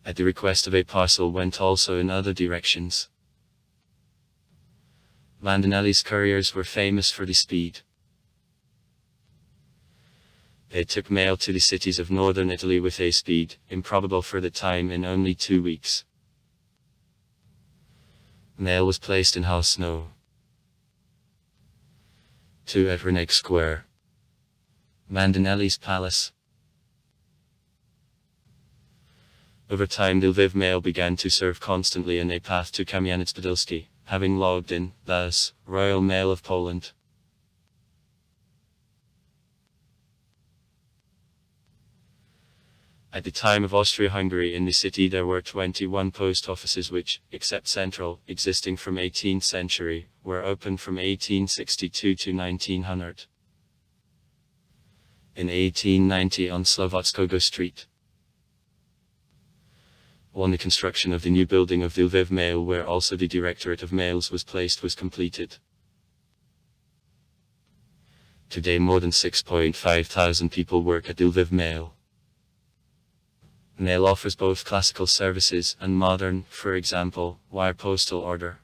At the request of a parcel went also in other directions. Bandinelli's couriers were famous for the speed. They took mail to the cities of northern Italy with a speed, improbable for the time, in only 2 weeks. Mail was placed in House No. 2 at Reneg Square, Bandinelli's palace. Over time the Lviv mail began to serve constantly in a path to Kamieniec-Podilski, having logged in, thus, Royal Mail of Poland. At the time of Austria-Hungary in the city there were 21 post offices which, except central, existing from 18th century, were open from 1862 to 1900. In 1890 on Slobodskogo Street, when the construction of the new building of the Lviv Mail, where also the Directorate of Mails was placed, was completed. Today more than 6.5 thousand people work at the Lviv Mail. Mail offers both classical services and modern, for example, wire postal order.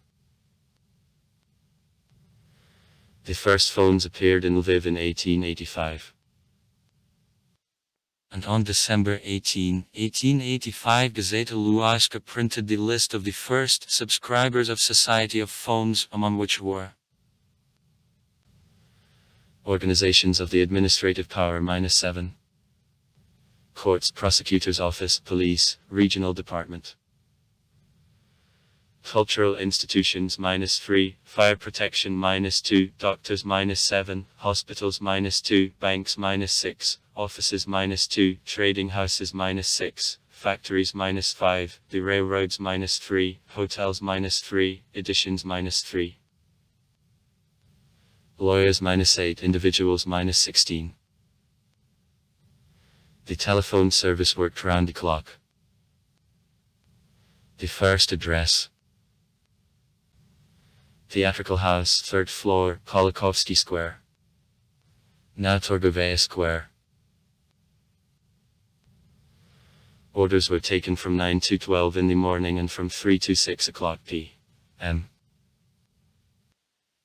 The first phones appeared in Lviv in 1885. And on December 18, 1885, Gazeta Lubelska printed the list of the first subscribers of Society of Phones, among which were organizations of the administrative power -7. Courts, Prosecutor's Office, Police, Regional Department. Cultural institutions -3, Fire Protection -2, Doctors -7, Hospitals -2, Banks -6, Offices -2, Trading Houses -6, Factories -5, the Railroads -3, Hotels -3, Editions -3. Lawyers -8, Individuals -16. The telephone service worked round the clock. The first address. Theatrical House, 3rd floor, Kolakowski Square. Now Torgoveia Square. Orders were taken from 9 to 12 in the morning and from 3 to 6 o'clock p.m.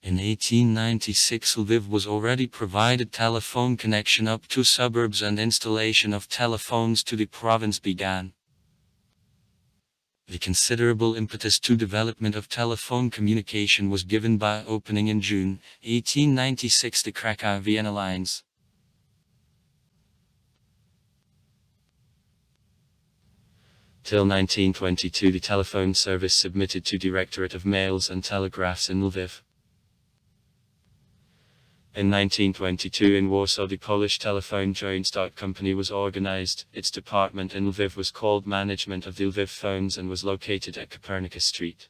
In 1896 Lviv was already provided telephone connection up to suburbs and installation of telephones to the province began. The considerable impetus to development of telephone communication was given by opening in June 1896 the Krakow-Vienna lines. Till 1922 the telephone service submitted to Directorate of Mails and Telegraphs in Lviv. In 1922 in Warsaw the Polish Telephone Joint Stock Company was organized. Its department in Lviv was called Management of the Lviv Phones and was located at Copernicus Street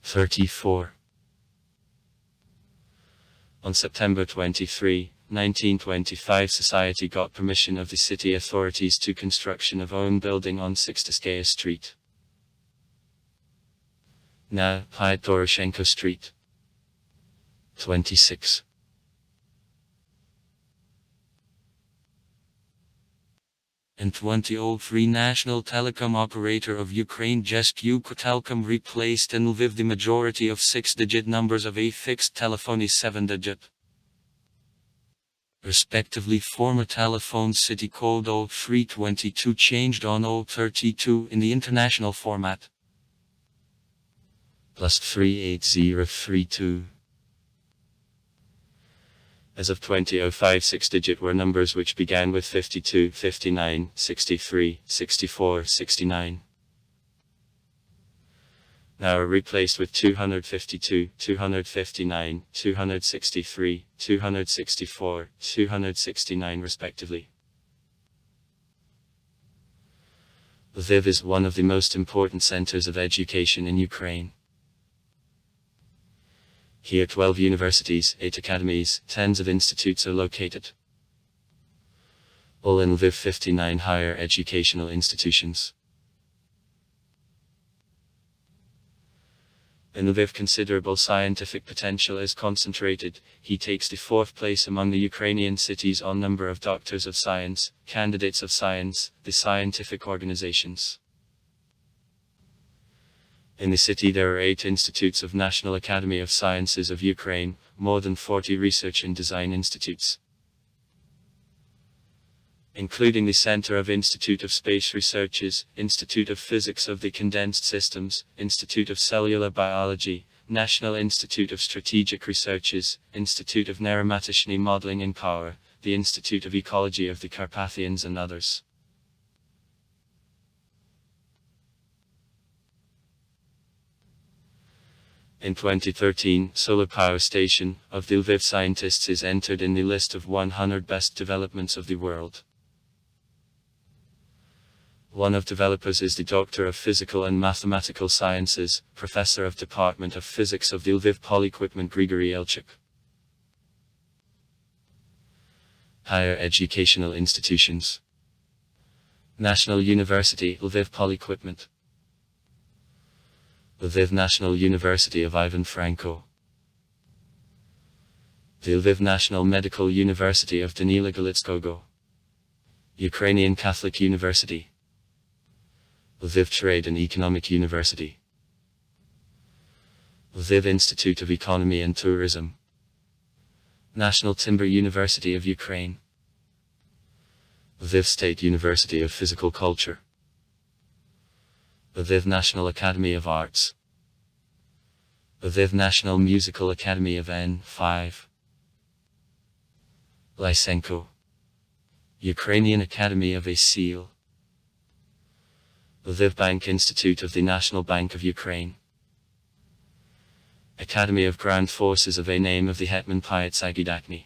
34. On September 23, 1925 Society got permission of the city authorities to construction of own building on Sixtiskaya Street, now Doroshenko Street 26. In 2003 National Telecom Operator of Ukraine just Ukrtelecom replaced in Lviv the majority of 6-digit numbers of a fixed telephony 7-digit. Respectively, former telephone city code 0322 changed on 032 in the international format. Plus 38032. As of 2005 6-digit were numbers which began with 52, 59, 63, 64, 69. Now are replaced with 252, 259, 263, 264, 269 respectively. Lviv is one of the most important centers of education in Ukraine. Here 12 universities, 8 academies, tens of institutes are located. All in Lviv 59 higher educational institutions. In Lviv considerable scientific potential is concentrated. He takes the 4th place among the Ukrainian cities on number of doctors of science, candidates of science, the scientific organizations. In the city there are 8 institutes of National Academy of Sciences of Ukraine, more than 40 research and design institutes, including the Center of Institute of Space Researches, Institute of Physics of the Condensed Systems, Institute of Cellular Biology, National Institute of Strategic Researches, Institute of Neuromatishny Modeling and Power, the Institute of Ecology of the Carpathians and others. In 2013, solar power station of the Lviv scientists is entered in the list of 100 best developments of the world. One of developers is the Doctor of Physical and Mathematical Sciences, Professor of Department of Physics of the Lviv Polyquipment Grigory Elchuk. Higher educational institutions. National University, Lviv Polyquipment. Lviv National University of Ivan Franko. The Lviv National Medical University of Danila Galitskogo. Ukrainian Catholic University. Lviv Trade and Economic University. Lviv Institute of Economy and Tourism. National Timber University of Ukraine. Lviv State University of Physical Culture. Lviv National Academy of Arts. Lviv National Musical Academy of N5. Lysenko. Ukrainian Academy of a Seal. Lviv Bank Institute of the National Bank of Ukraine. Academy of Ground Forces of a name of the Hetman Piat Sagidakny.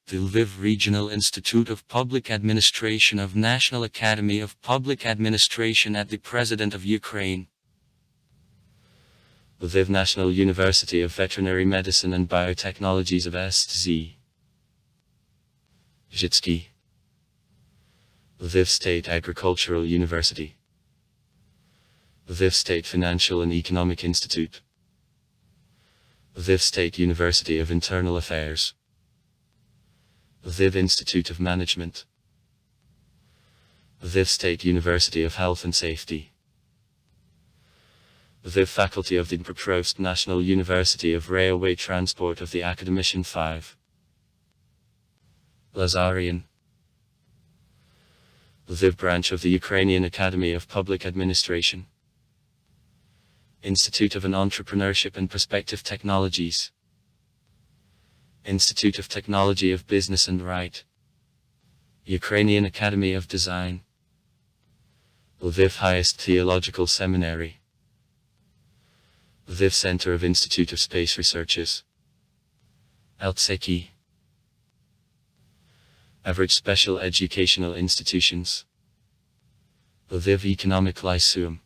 The Lviv Regional Institute of Public Administration of National Academy of Public Administration at the President of Ukraine. Lviv National University of Veterinary Medicine and Biotechnologies of SZ. Zhitsky. Lviv State Agricultural University. Lviv State Financial and Economic Institute. Lviv State University of Internal Affairs. Lviv Institute of Management. Lviv State University of Health and Safety. Lviv Faculty of the Dnipropetrovsk National University of Railway Transport of the Academician 5. Lazarian. Lviv Branch of the Ukrainian Academy of Public Administration. Institute of an Entrepreneurship and Perspective Technologies. Institute of Technology of Business and Right. Ukrainian Academy of Design. Lviv Highest Theological Seminary. Lviv Center of Institute of Space Researches. Eltseki. Average Special Educational Institutions. Lviv Economic Lyceum.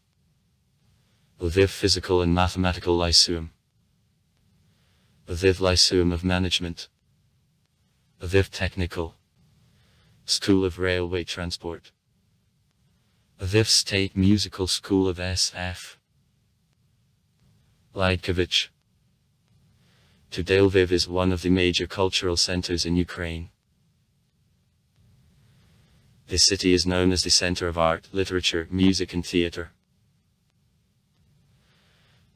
Lviv Physical and Mathematical Lyceum. Lviv Lyceum of Management. Lviv Technical School of Railway Transport. Lviv State Musical School of SF. Lydkovich. Today Lviv is one of the major cultural centers in Ukraine. This city is known as the center of art, literature, music and theater.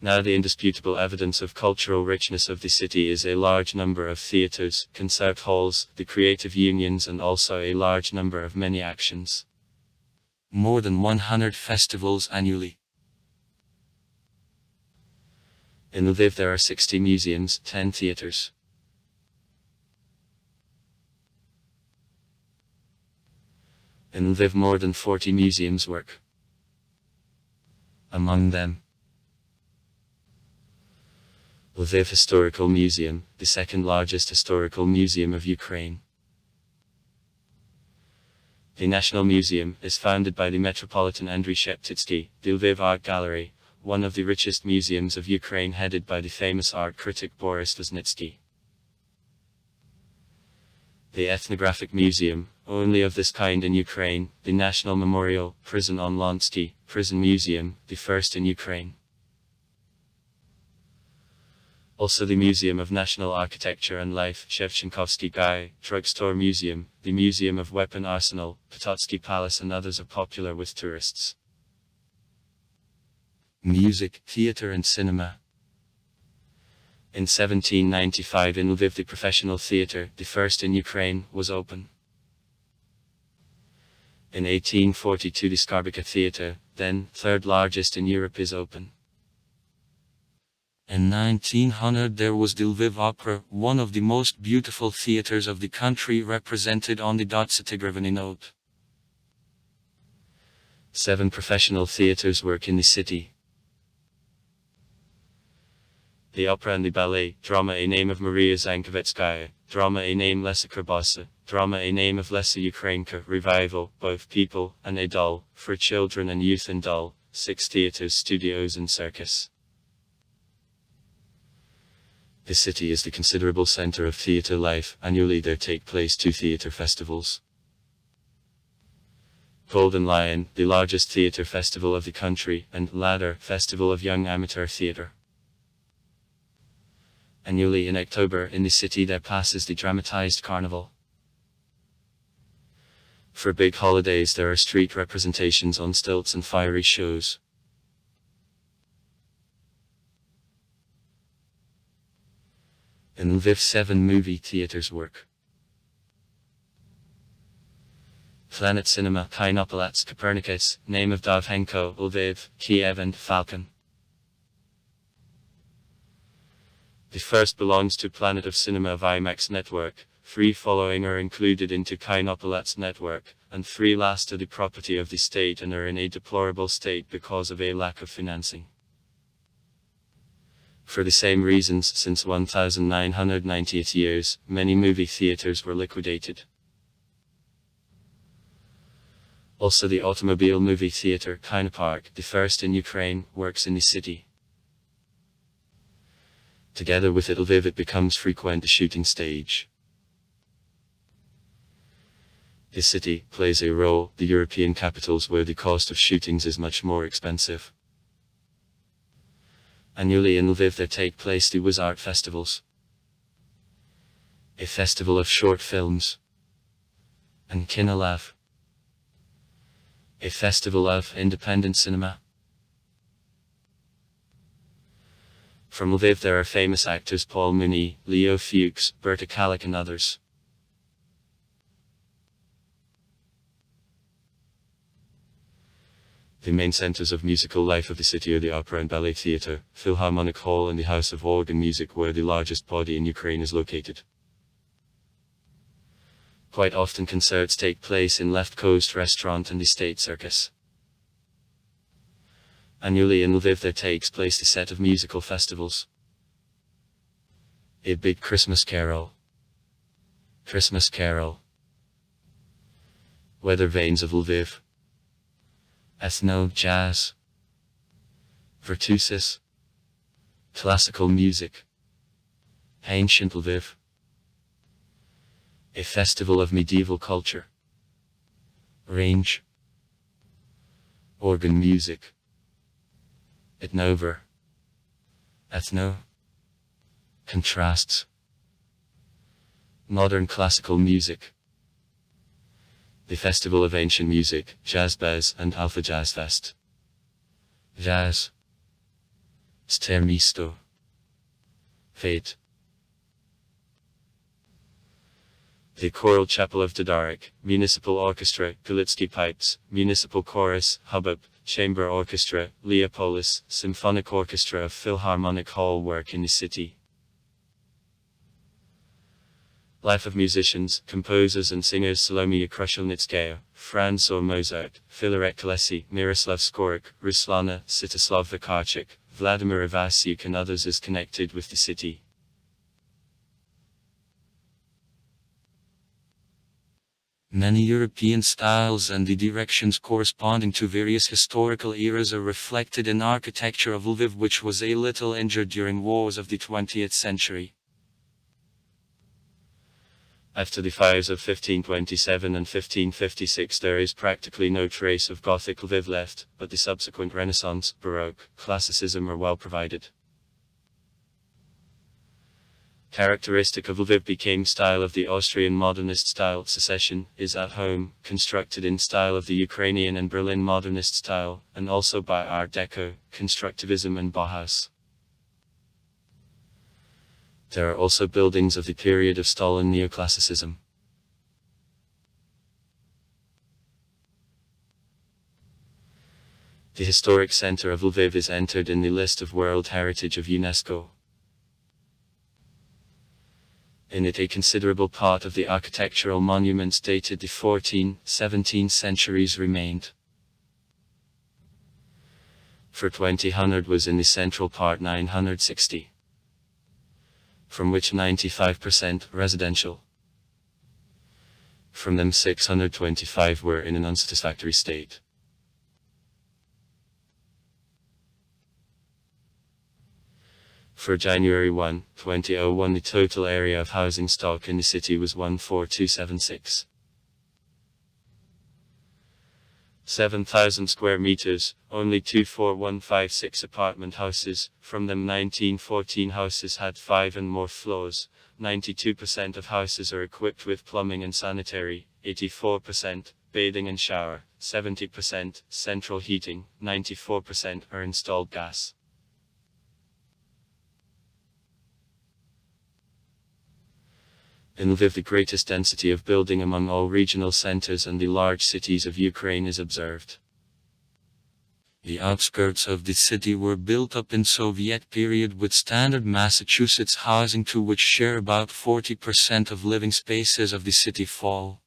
Now the indisputable evidence of cultural richness of the city is a large number of theaters, concert halls, the creative unions and also a large number of many actions. More than 100 festivals annually. In Lviv there are 60 museums, 10 theaters. In Lviv more than 40 museums work. Among them, Lviv Historical Museum, the second largest historical museum of Ukraine. The National Museum is founded by the Metropolitan Andriy Sheptytsky. The Lviv Art Gallery, one of the richest museums of Ukraine, headed by the famous art critic Boris Lesnitsky. The Ethnographic Museum, only of this kind in Ukraine, the National Memorial Prison on Lonsky Prison Museum, the first in Ukraine. Also the Museum of National Architecture and Life, Shevchenkovsky Guy, Drugstore Museum, the Museum of Weapon Arsenal, Pototsky Palace, and others are popular with tourists. Music, theater and cinema. In 1795 in Lviv the professional theater, the first in Ukraine, was open. In 1842 the Skarbika Theater, then third largest in Europe, is open. In 1900 there was the Lviv Opera, one of the most beautiful theaters of the country, represented on the Centigrivany note. 7 professional theaters work in the city. The opera and the ballet, drama A name of Maria Zankovetskaya, drama A name Lesa Krabasa, drama A name of Lesa Ukrainka, revival, both people, and a doll, for children and youth and doll, 6 theaters, studios and circus. The city is the considerable center of theater life. Annually there take place 2 theater festivals. Golden Lion, the largest theater festival of the country, and Ladder, Festival of Young Amateur Theater. Annually in October in the city there passes the dramatized carnival. For big holidays there are street representations on stilts and fiery shows. In Lviv 7 movie theaters work. Planet Cinema, Kainopolats, Copernicus, Name of Davhenko, Lviv, Kiev and Falcon. The first belongs to Planet of Cinema of IMAX network, 3 following are included into Kainopolats network, and 3 last are the property of the state and are in a deplorable state because of a lack of financing. For the same reasons, since 1990th years, many movie theaters were liquidated. Also the automobile movie theater, Kinopark, the first in Ukraine, works in the city. Together with Lviv it becomes frequent a shooting stage. The city plays a role, the European capitals where the cost of shootings is much more expensive. Annually in Lviv there take place the Wiz Art Festivals, a festival of short films, and Kinolav, a festival of independent cinema. From Lviv there are famous actors Paul Mooney, Leo Fuchs, Berta Kalik and others. The main centers of musical life of the city are the Opera and Ballet Theatre, Philharmonic Hall and the House of Organ Music, where the largest body in Ukraine is located. Quite often concerts take place in Left Coast Restaurant and the State Circus. Annually in Lviv there takes place a set of musical festivals. A big Christmas Carol. Christmas Carol. Weather Vanes of Lviv. Ethno Jazz. Virtuosis. Classical Music. Ancient Lviv. A festival of medieval culture. Range. Organ music. Etnover. Ethno. Contrasts. Modern classical music. The Festival of Ancient Music, Jazz Bez and Alpha Jazz Fest. Jazz. Stermisto. Fate. The Choral Chapel of Dadarik, Municipal Orchestra, Galitsky Pipes, Municipal Chorus, Hubub, Chamber Orchestra, Leopolis, Symphonic Orchestra of Philharmonic Hall work in the city. Life of musicians, composers and singers: Salomia Krushelnitskaya, Franz Mozart, Filaret Kolesi, Miroslav Skorik, Ruslana, Sitoslav Vakarchik, Vladimir Ivasiuk and others is connected with the city. Many European styles and the directions corresponding to various historical eras are reflected in architecture of Lviv, which was a little injured during wars of the 20th century. After the fires of 1527 and 1556 there is practically no trace of Gothic Lviv left, but the subsequent Renaissance, Baroque, Classicism are well provided. Characteristic of Lviv became style of the Austrian modernist style. Secession is at home, constructed in style of the Ukrainian and Berlin modernist style, and also by Art Deco, Constructivism and Bauhaus. There are also buildings of the period of Stalin neoclassicism. The historic center of Lviv is entered in the list of World Heritage of UNESCO. In it a considerable part of the architectural monuments dated the 14th, 17th centuries remained. For 2000 was in the central part 960, from which 95% residential. From them 625 were in an unsatisfactory state. For January 1, 2001 the total area of housing stock in the city was 14276. 7,000 square meters, only 24156 apartment houses, from them 1914 houses had 5 and more floors, 92% of houses are equipped with plumbing and sanitary, 84%, bathing and shower, 70%, central heating, 94% are installed gas. In Lviv the greatest density of building among all regional centers and the large cities of Ukraine is observed. The outskirts of the city were built up in Soviet period with standard Massachusetts housing, to which share about 40% of living spaces of the city fall.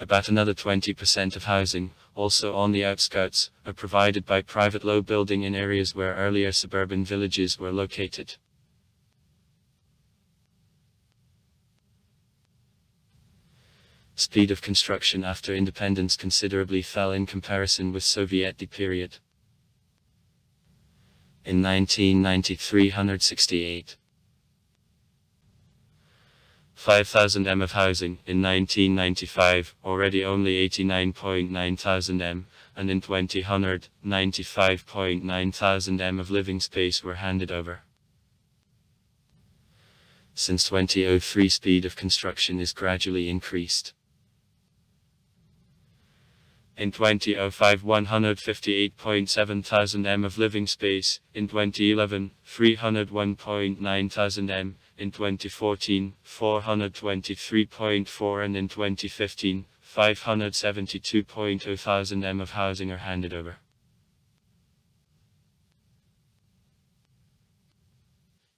About another 20% of housing, also on the outskirts, are provided by private low building in areas where earlier suburban villages were located. Speed of construction after independence considerably fell in comparison with Soviet period. In 1990 368. 5,000 m of housing, in 1995, already only 89.9 thousand m, and in 2000, 95.9 thousand m of living space were handed over. Since 2003 speed of construction is gradually increased. In 2005 158.7 thousand m of living space, in 2011, 301.9 thousand m, in 2014, 423.4 and in 2015, 572.0 thousand m of housing are handed over.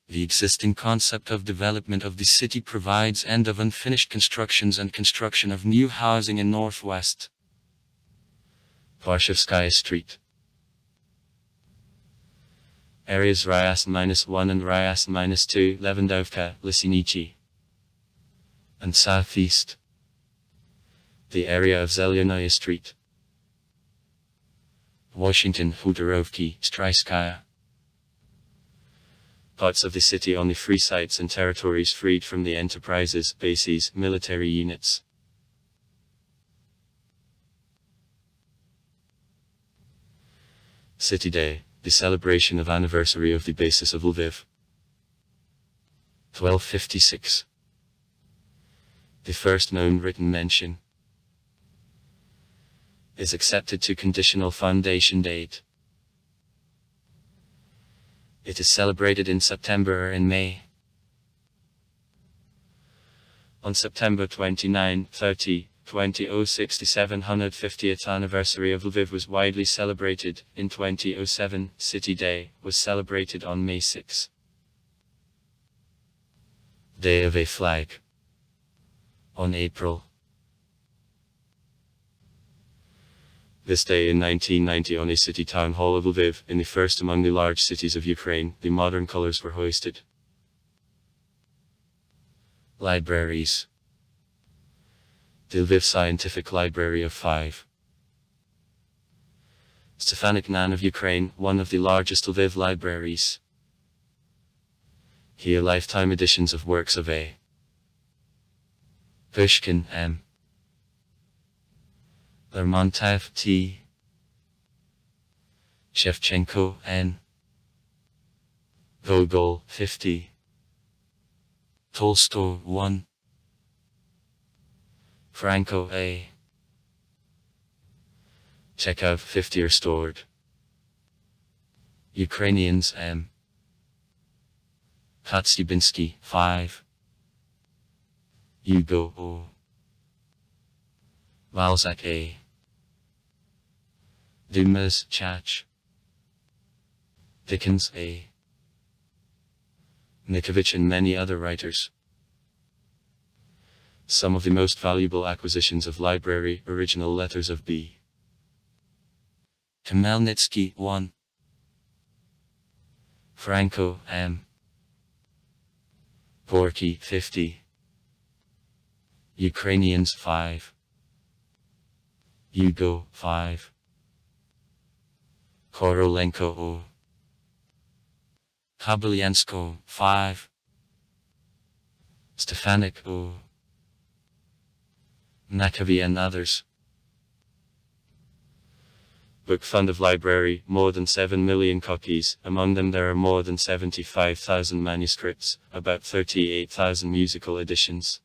The existing concept of development of the city provides end of unfinished constructions and construction of new housing in Northwest. Warshawskaya Street. Areas Ryas-1 and Ryas-2, Lewandowka, Lysinichi. And southeast. The area of Zelyanaya Street. Washington, Hudorovki, Straiskaya. Parts of the city on the free sites and territories freed from the enterprises, bases, military units. City Day, the celebration of anniversary of the basis of Lviv. 1256. The first known written mention is accepted to conditional foundation date. It is celebrated in September or in May. On September 29, 30, 2006 the 750th anniversary of Lviv was widely celebrated. In 2007, City Day was celebrated on May 6. Day of a Flag. On April. This day in 1990 on a city town hall of Lviv, in the first among the large cities of Ukraine, the modern colors were hoisted. Libraries. The Lviv Scientific Library of 5. Stefanik Nan of Ukraine, one of the largest Lviv libraries. Here lifetime editions of works of A. Pushkin M. Lermontov T. Shevchenko N. Gogol 50. Tolstoy 1. Franco A. Chekhov 50 are stored. Ukrainians M. Kostyubinsky 5. Hugo O. Balzac A. Dumas Chach. Dickens A. Nikovich and many other writers. Some of the most valuable acquisitions of library, original letters of B. Khmelnytsky 1. Franco M. Gorky 50. Ukrainians 5. Hugo 5. Korolenko O. Kabelyansko 5. Stefanik O. Nakavi and others. Book Fund of Library, more than 7 million copies, among them there are more than 75,000 manuscripts, about 38,000 musical editions.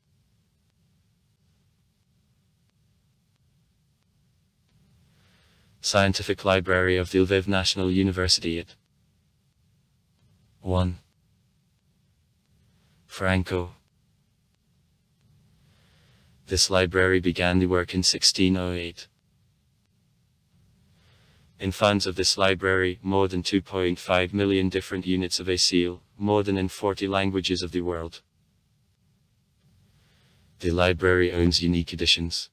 Scientific Library of the Lviv National University at 1. Franco. This library began the work in 1608. In funds of this library, more than 2.5 million different units of a seal, more than in 40 languages of the world. The library owns unique editions.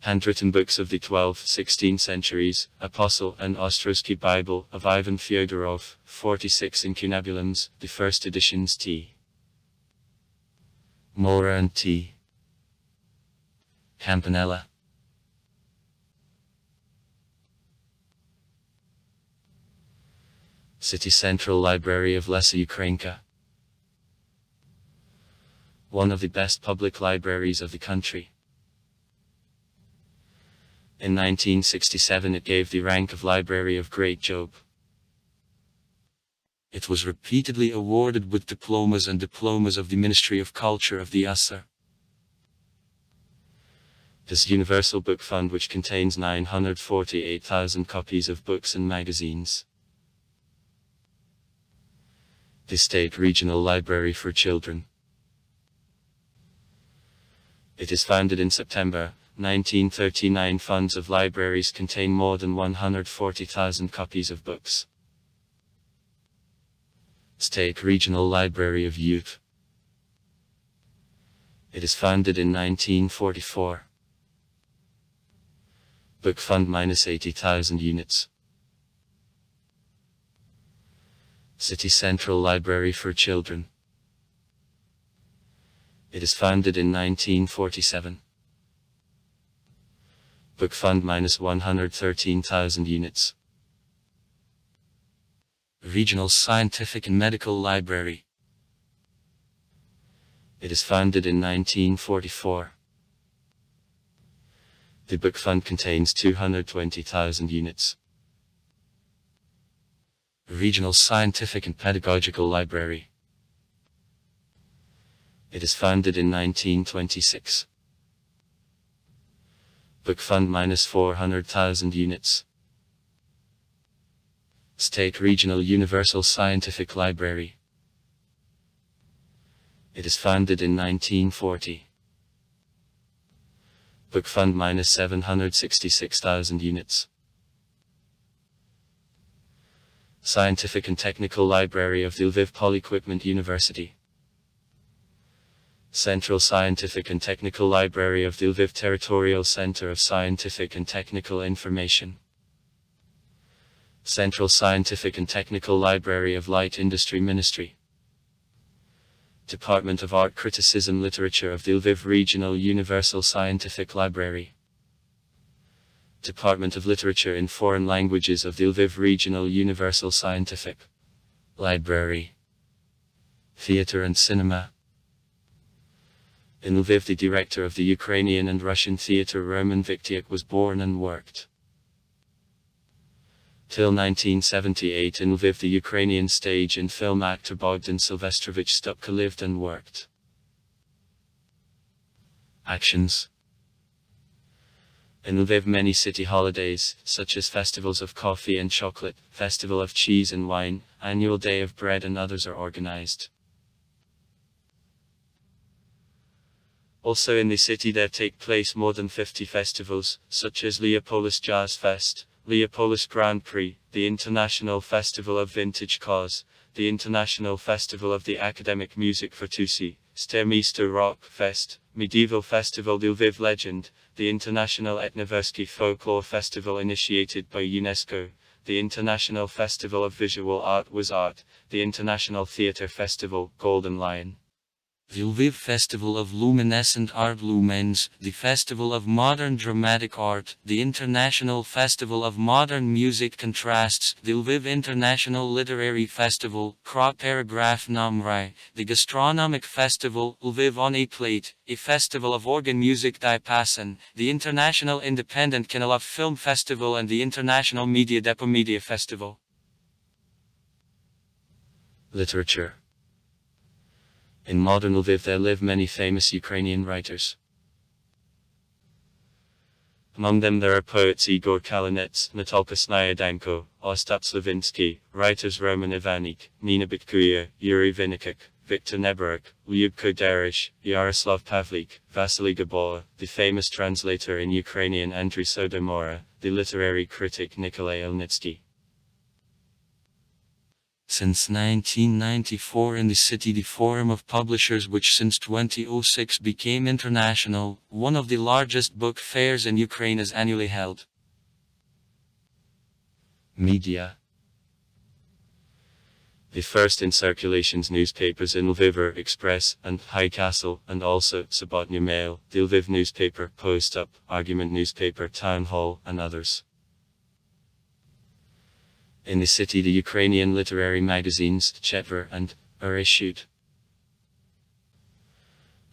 Handwritten books of the 12th, 16th centuries, Apostle and Ostrowski Bible of Ivan Fyodorov, 46 incunabulums, the first editions T. Mora and T. Campanella. City Central Library of Lesa Ukrainka. One of the best public libraries of the country. In 1967 it gave the rank of Library of Great Job. It was repeatedly awarded with diplomas and diplomas of the Ministry of Culture of the USSR. This Universal Book Fund, which contains 948,000 copies of books and magazines. The State Regional Library for Children. It is founded in September 1939. Funds of libraries contain more than 140,000 copies of books. State Regional Library of Youth. It is founded in 1944. Book Fund minus 80,000 units. City Central Library for Children. It is founded in 1947. Book Fund minus 113,000 units. Regional Scientific and Medical Library. It is founded in 1944. The Book Fund contains 220,000 units. Regional Scientific and Pedagogical Library. It is founded in 1926. Book Fund minus 400,000 units. State Regional Universal Scientific Library. It is founded in 1940. Book Fund minus 766,000 units. Scientific and Technical Library of the Lviv Poly-Equipment University. Central Scientific and Technical Library of the Lviv Territorial Center of Scientific and Technical Information. Central Scientific and Technical Library of Light Industry Ministry. Department of Art Criticism Literature of the Lviv Regional Universal Scientific Library. Department of Literature in Foreign Languages of the Lviv Regional Universal Scientific Library. Theater and Cinema. In Lviv, the director of the Ukrainian and Russian theater Roman Viktiuk was born and worked. Till 1978 in Lviv, the Ukrainian stage and film actor Bogdan Silvestrovich Stupka lived and worked. Actions. In Lviv, many city holidays, such as festivals of coffee and chocolate, festival of cheese and wine, annual day of bread and others are organized. Also in the city there take place more than 50 festivals, such as Leopolis Jazz Fest, Leopolis Grand Prix, the International Festival of Vintage Cars, the International Festival of the Academic Music for Tusi, Stermisto Rock Fest, Medieval Festival de Lviv Legend, the International Etnoversky Folklore Festival initiated by UNESCO, the International Festival of Visual Art Was Art, the International Theatre Festival, Golden Lion. The Lviv Festival of Luminescent Art Lumens, the Festival of Modern Dramatic Art, the International Festival of Modern Music Contrasts, the Lviv International Literary Festival, Kra Paragraph Namrai, the Gastronomic Festival, Lviv on a Plate, a Festival of Organ Music Diapason, the International Independent Kinolov Film Festival and the International Media Depot Media Festival. Literature. In modern Lviv there live many famous Ukrainian writers. Among them there are poets Igor Kalinets, Natalka Snyadanko, Ostap Slavinsky, writers Roman Ivanik, Nina Bitkuya, Yuri Vinikik, Viktor Neberuk, Lyubko Derish, Yaroslav Pavlik, Vasily Gabor, the famous translator in Ukrainian Andriy Sodomora, the literary critic Nikolai Elnitsky. Since 1994 in the city the Forum of Publishers, which since 2006 became international, one of the largest book fairs in Ukraine, is annually held. Media. The first in circulations newspapers in Lviv are Express and High Castle, and also Sobotnya Mail, the Lviv newspaper, Post Up, Argument newspaper, Town Hall, and others. In the city the Ukrainian literary magazines, Chetver and are issued.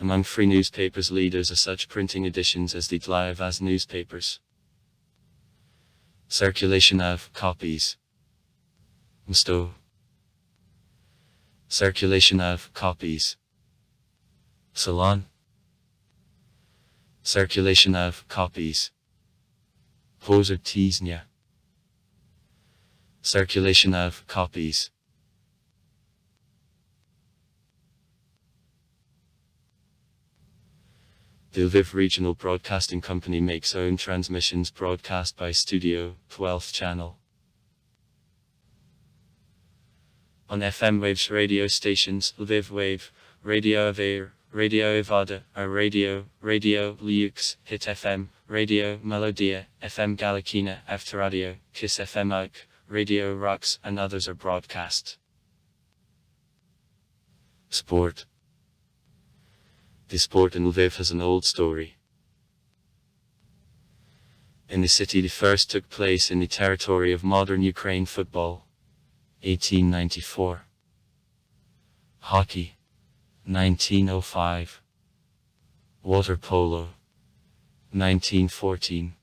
Among free newspapers leaders are such printing editions as the Dla Vas newspapers. Circulation of copies. Msto. Circulation of copies. Salon. Circulation of copies. Pozertiznia. Circulation of copies. The Lviv Regional Broadcasting Company makes own transmissions broadcast by Studio, 12th channel. On FM waves radio stations, Lviv Wave, Radio Avair, Radio Evada, are Radio Liux, Hit FM, Radio Melodia, FM Galakina, Avtoradio, Kiss FM Auk, Radio Rocks, and others are broadcast. Sport. The sport in Lviv has an old story. In the city the first took place in the territory of modern Ukraine football. 1894. Hockey. 1905. Water polo. 1914.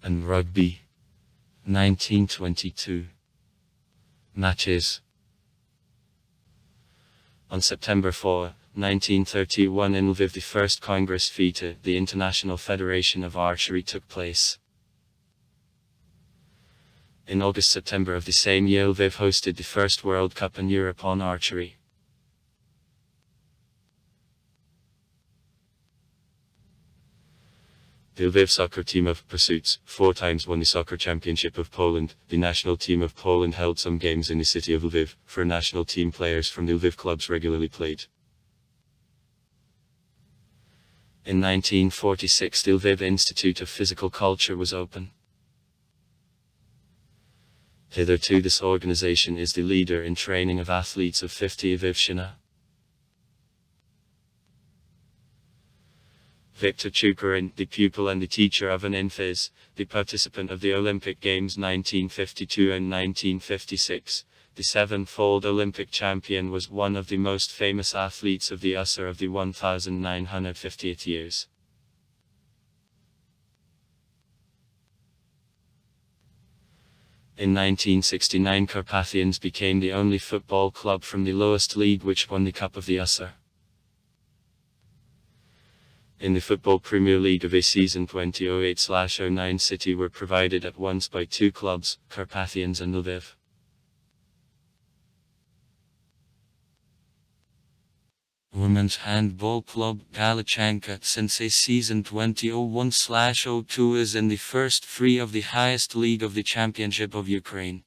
And rugby. 1922. Matches. On September 4, 1931 in Lviv the first Congress FITA, the International Federation of Archery, took place. In August-September of the same year Lviv hosted the first World Cup in Europe on archery. The Lviv soccer team of pursuits 4 times won the Soccer Championship of Poland. The national team of Poland held some games in the city of Lviv, for national team players from the Lviv clubs regularly played. In 1946 the Lviv Institute of Physical Culture was open. Hitherto this organization is the leader in training of athletes of 50 Lvivshchina. Viktor Chukarin, the pupil and the teacher of an Infiz, the participant of the Olympic Games 1952 and 1956. The seven-fold Olympic champion was one of the most famous athletes of the USSR of the 1950th years. In 1969, Carpathians became the only football club from the lowest league which won the Cup of the USSR. In the Football Premier League of a season 2008/09, City were provided at once by two clubs, Carpathians and Lviv. Women's handball club Galichanka since a season 2001/02 is in the first three of the highest league of the Championship of Ukraine.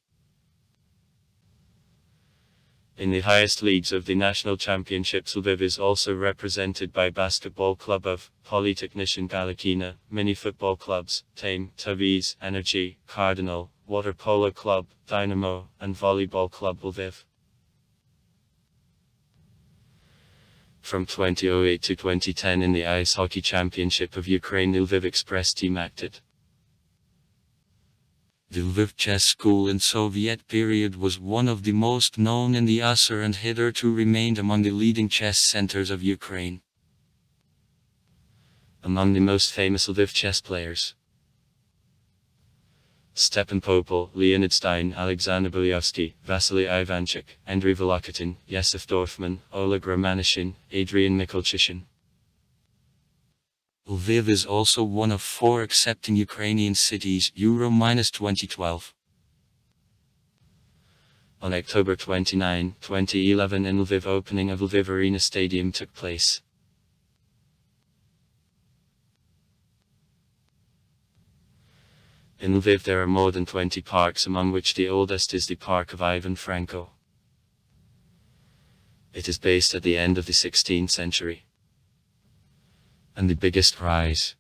In the highest leagues of the national championships, Lviv is also represented by basketball club of Polytechnichan Galakina, mini football clubs, Tame, Taviz, Energy, Cardinal, water polo club, Dynamo, and volleyball club Lviv. From 2008 to 2010 in the Ice Hockey Championship of Ukraine, the Lviv Express team acted. The Lviv Chess School in Soviet period was one of the most known in the USSR and hitherto remained among the leading chess centers of Ukraine. Among the most famous Lviv chess players: Stepan Popel, Leonid Stein, Alexander Belyavsky, Vasily Ivanchuk, Andrei Volokotin, Yosef Dorfman, Oleg Romanishin, Adrian Mikolchyshin. Lviv is also one of four accepting Ukrainian cities, Euro-2012. On October 29, 2011 in Lviv, opening of Lviv Arena Stadium took place. In Lviv there are more than 20 parks, among which the oldest is the Park of Ivan Franko. It is based at the end of the 16th century. And the biggest rise.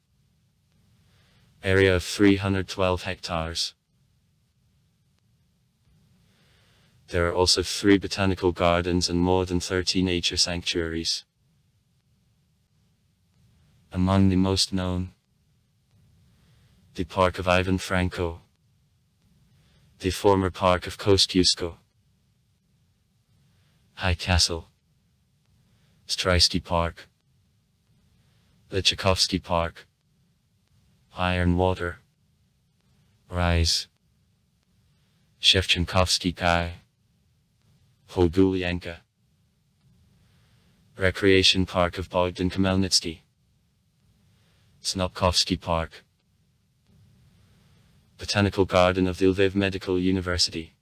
Area of 312 hectares. There are also 3 botanical gardens and more than 30 nature sanctuaries. Among the most known: the Park of Ivan Franko, the former Park of Kosciuszko, High Castle, Strysky Park, Lychakovsky Park, Iron Water, Rise, Shevchenkovsky Kai, Hogulienka, Recreation Park of Bogdan Khmelnytsky, Snopkovsky Park, Botanical Garden of the Lviv Medical University.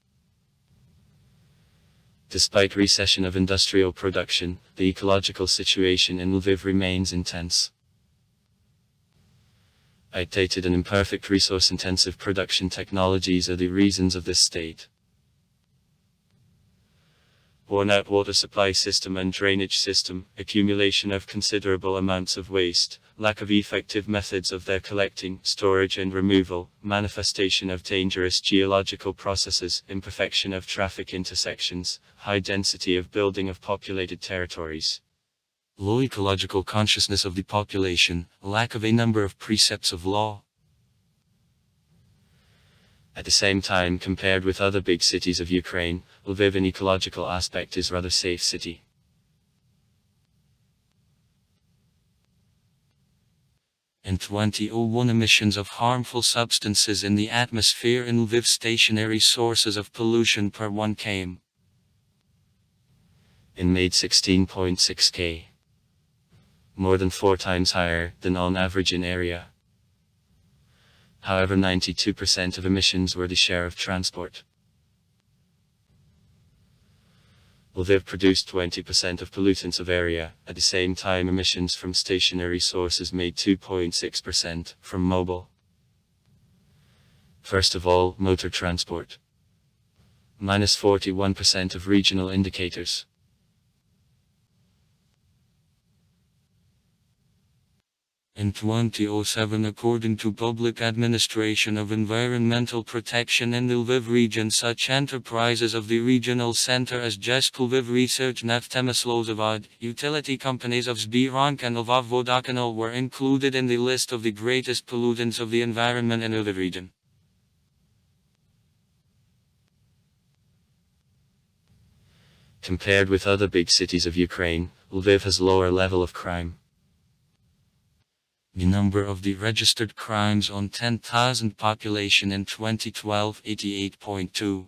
Despite recession of industrial production, the ecological situation in Lviv remains intense. Outdated and imperfect resource-intensive production technologies are the reasons of this state. Worn-out water supply system and drainage system, accumulation of considerable amounts of waste, lack of effective methods of their collecting, storage and removal, manifestation of dangerous geological processes, imperfection of traffic intersections, high density of building of populated territories. Low ecological consciousness of the population, lack of a number of precepts of law. At the same time, compared with other big cities of Ukraine, Lviv in ecological aspect is rather safe city. In 2001, emissions of harmful substances in the atmosphere in Lviv, stationary sources of pollution per 1 km. In made 16.6 K. More than 4 times higher than on average in area. However, 92% of emissions were the share of transport. Lviv produced 20% of pollutants of area. At the same time, emissions from stationary sources made 2.6% from mobile. First of all, motor transport. Minus 41% of regional indicators. In 2007, according to Public Administration of Environmental Protection in the Lviv region, such enterprises of the regional center as JESC Lviv Research Neftemyslovzavod, utility companies of Zbirank and Lviv Vodokanal were included in the list of the greatest pollutants of the environment in Lviv region. Compared with other big cities of Ukraine, Lviv has lower level of crime. The number of the registered crimes on 10,000 population in 2012, 88.2.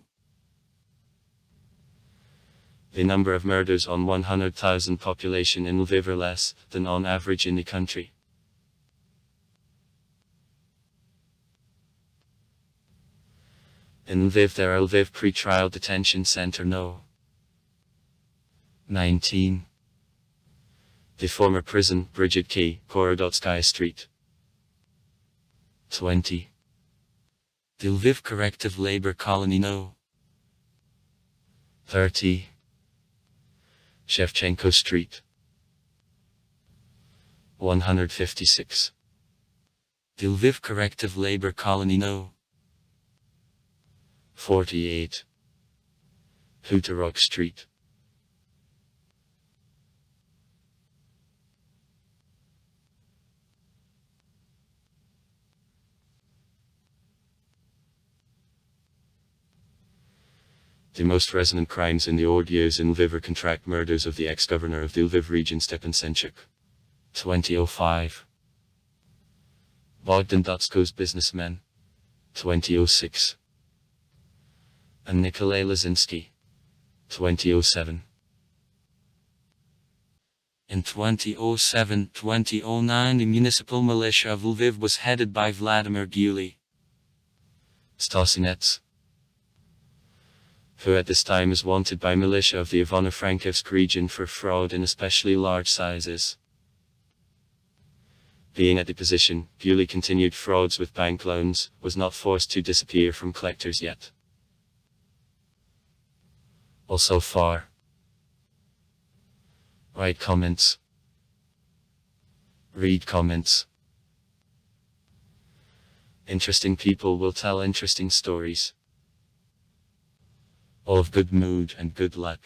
The number of murders on 100,000 population in Lviv are less than on average in the country. In Lviv there are Lviv Pre-Trial Detention Center No. 19. The former prison, Brigid Key, Korodotskaya Street. 20. The Lviv Corrective Labor Colony No. 30. Shevchenko Street. 156. The Lviv Corrective Labor Colony No. 48. Hutorok Street. The most resonant crimes in the old years in Lviv are contract murders of the ex-governor of the Lviv region Stepan Senchuk. 2005. Bogdan Dotsko's businessmen. 2006. And Nikolay Lazinski. 2007. In 2007-2009, the municipal militia of Lviv was headed by Vladimir Guli Stasinets, who at this time is wanted by militia of the Ivano-Frankivsk region for fraud in especially large sizes. Being at the position, Guli continued frauds with bank loans, was not forced to disappear from collectors yet. Also far. Write comments. Read comments. Interesting people will tell interesting stories. All of good mood and good luck.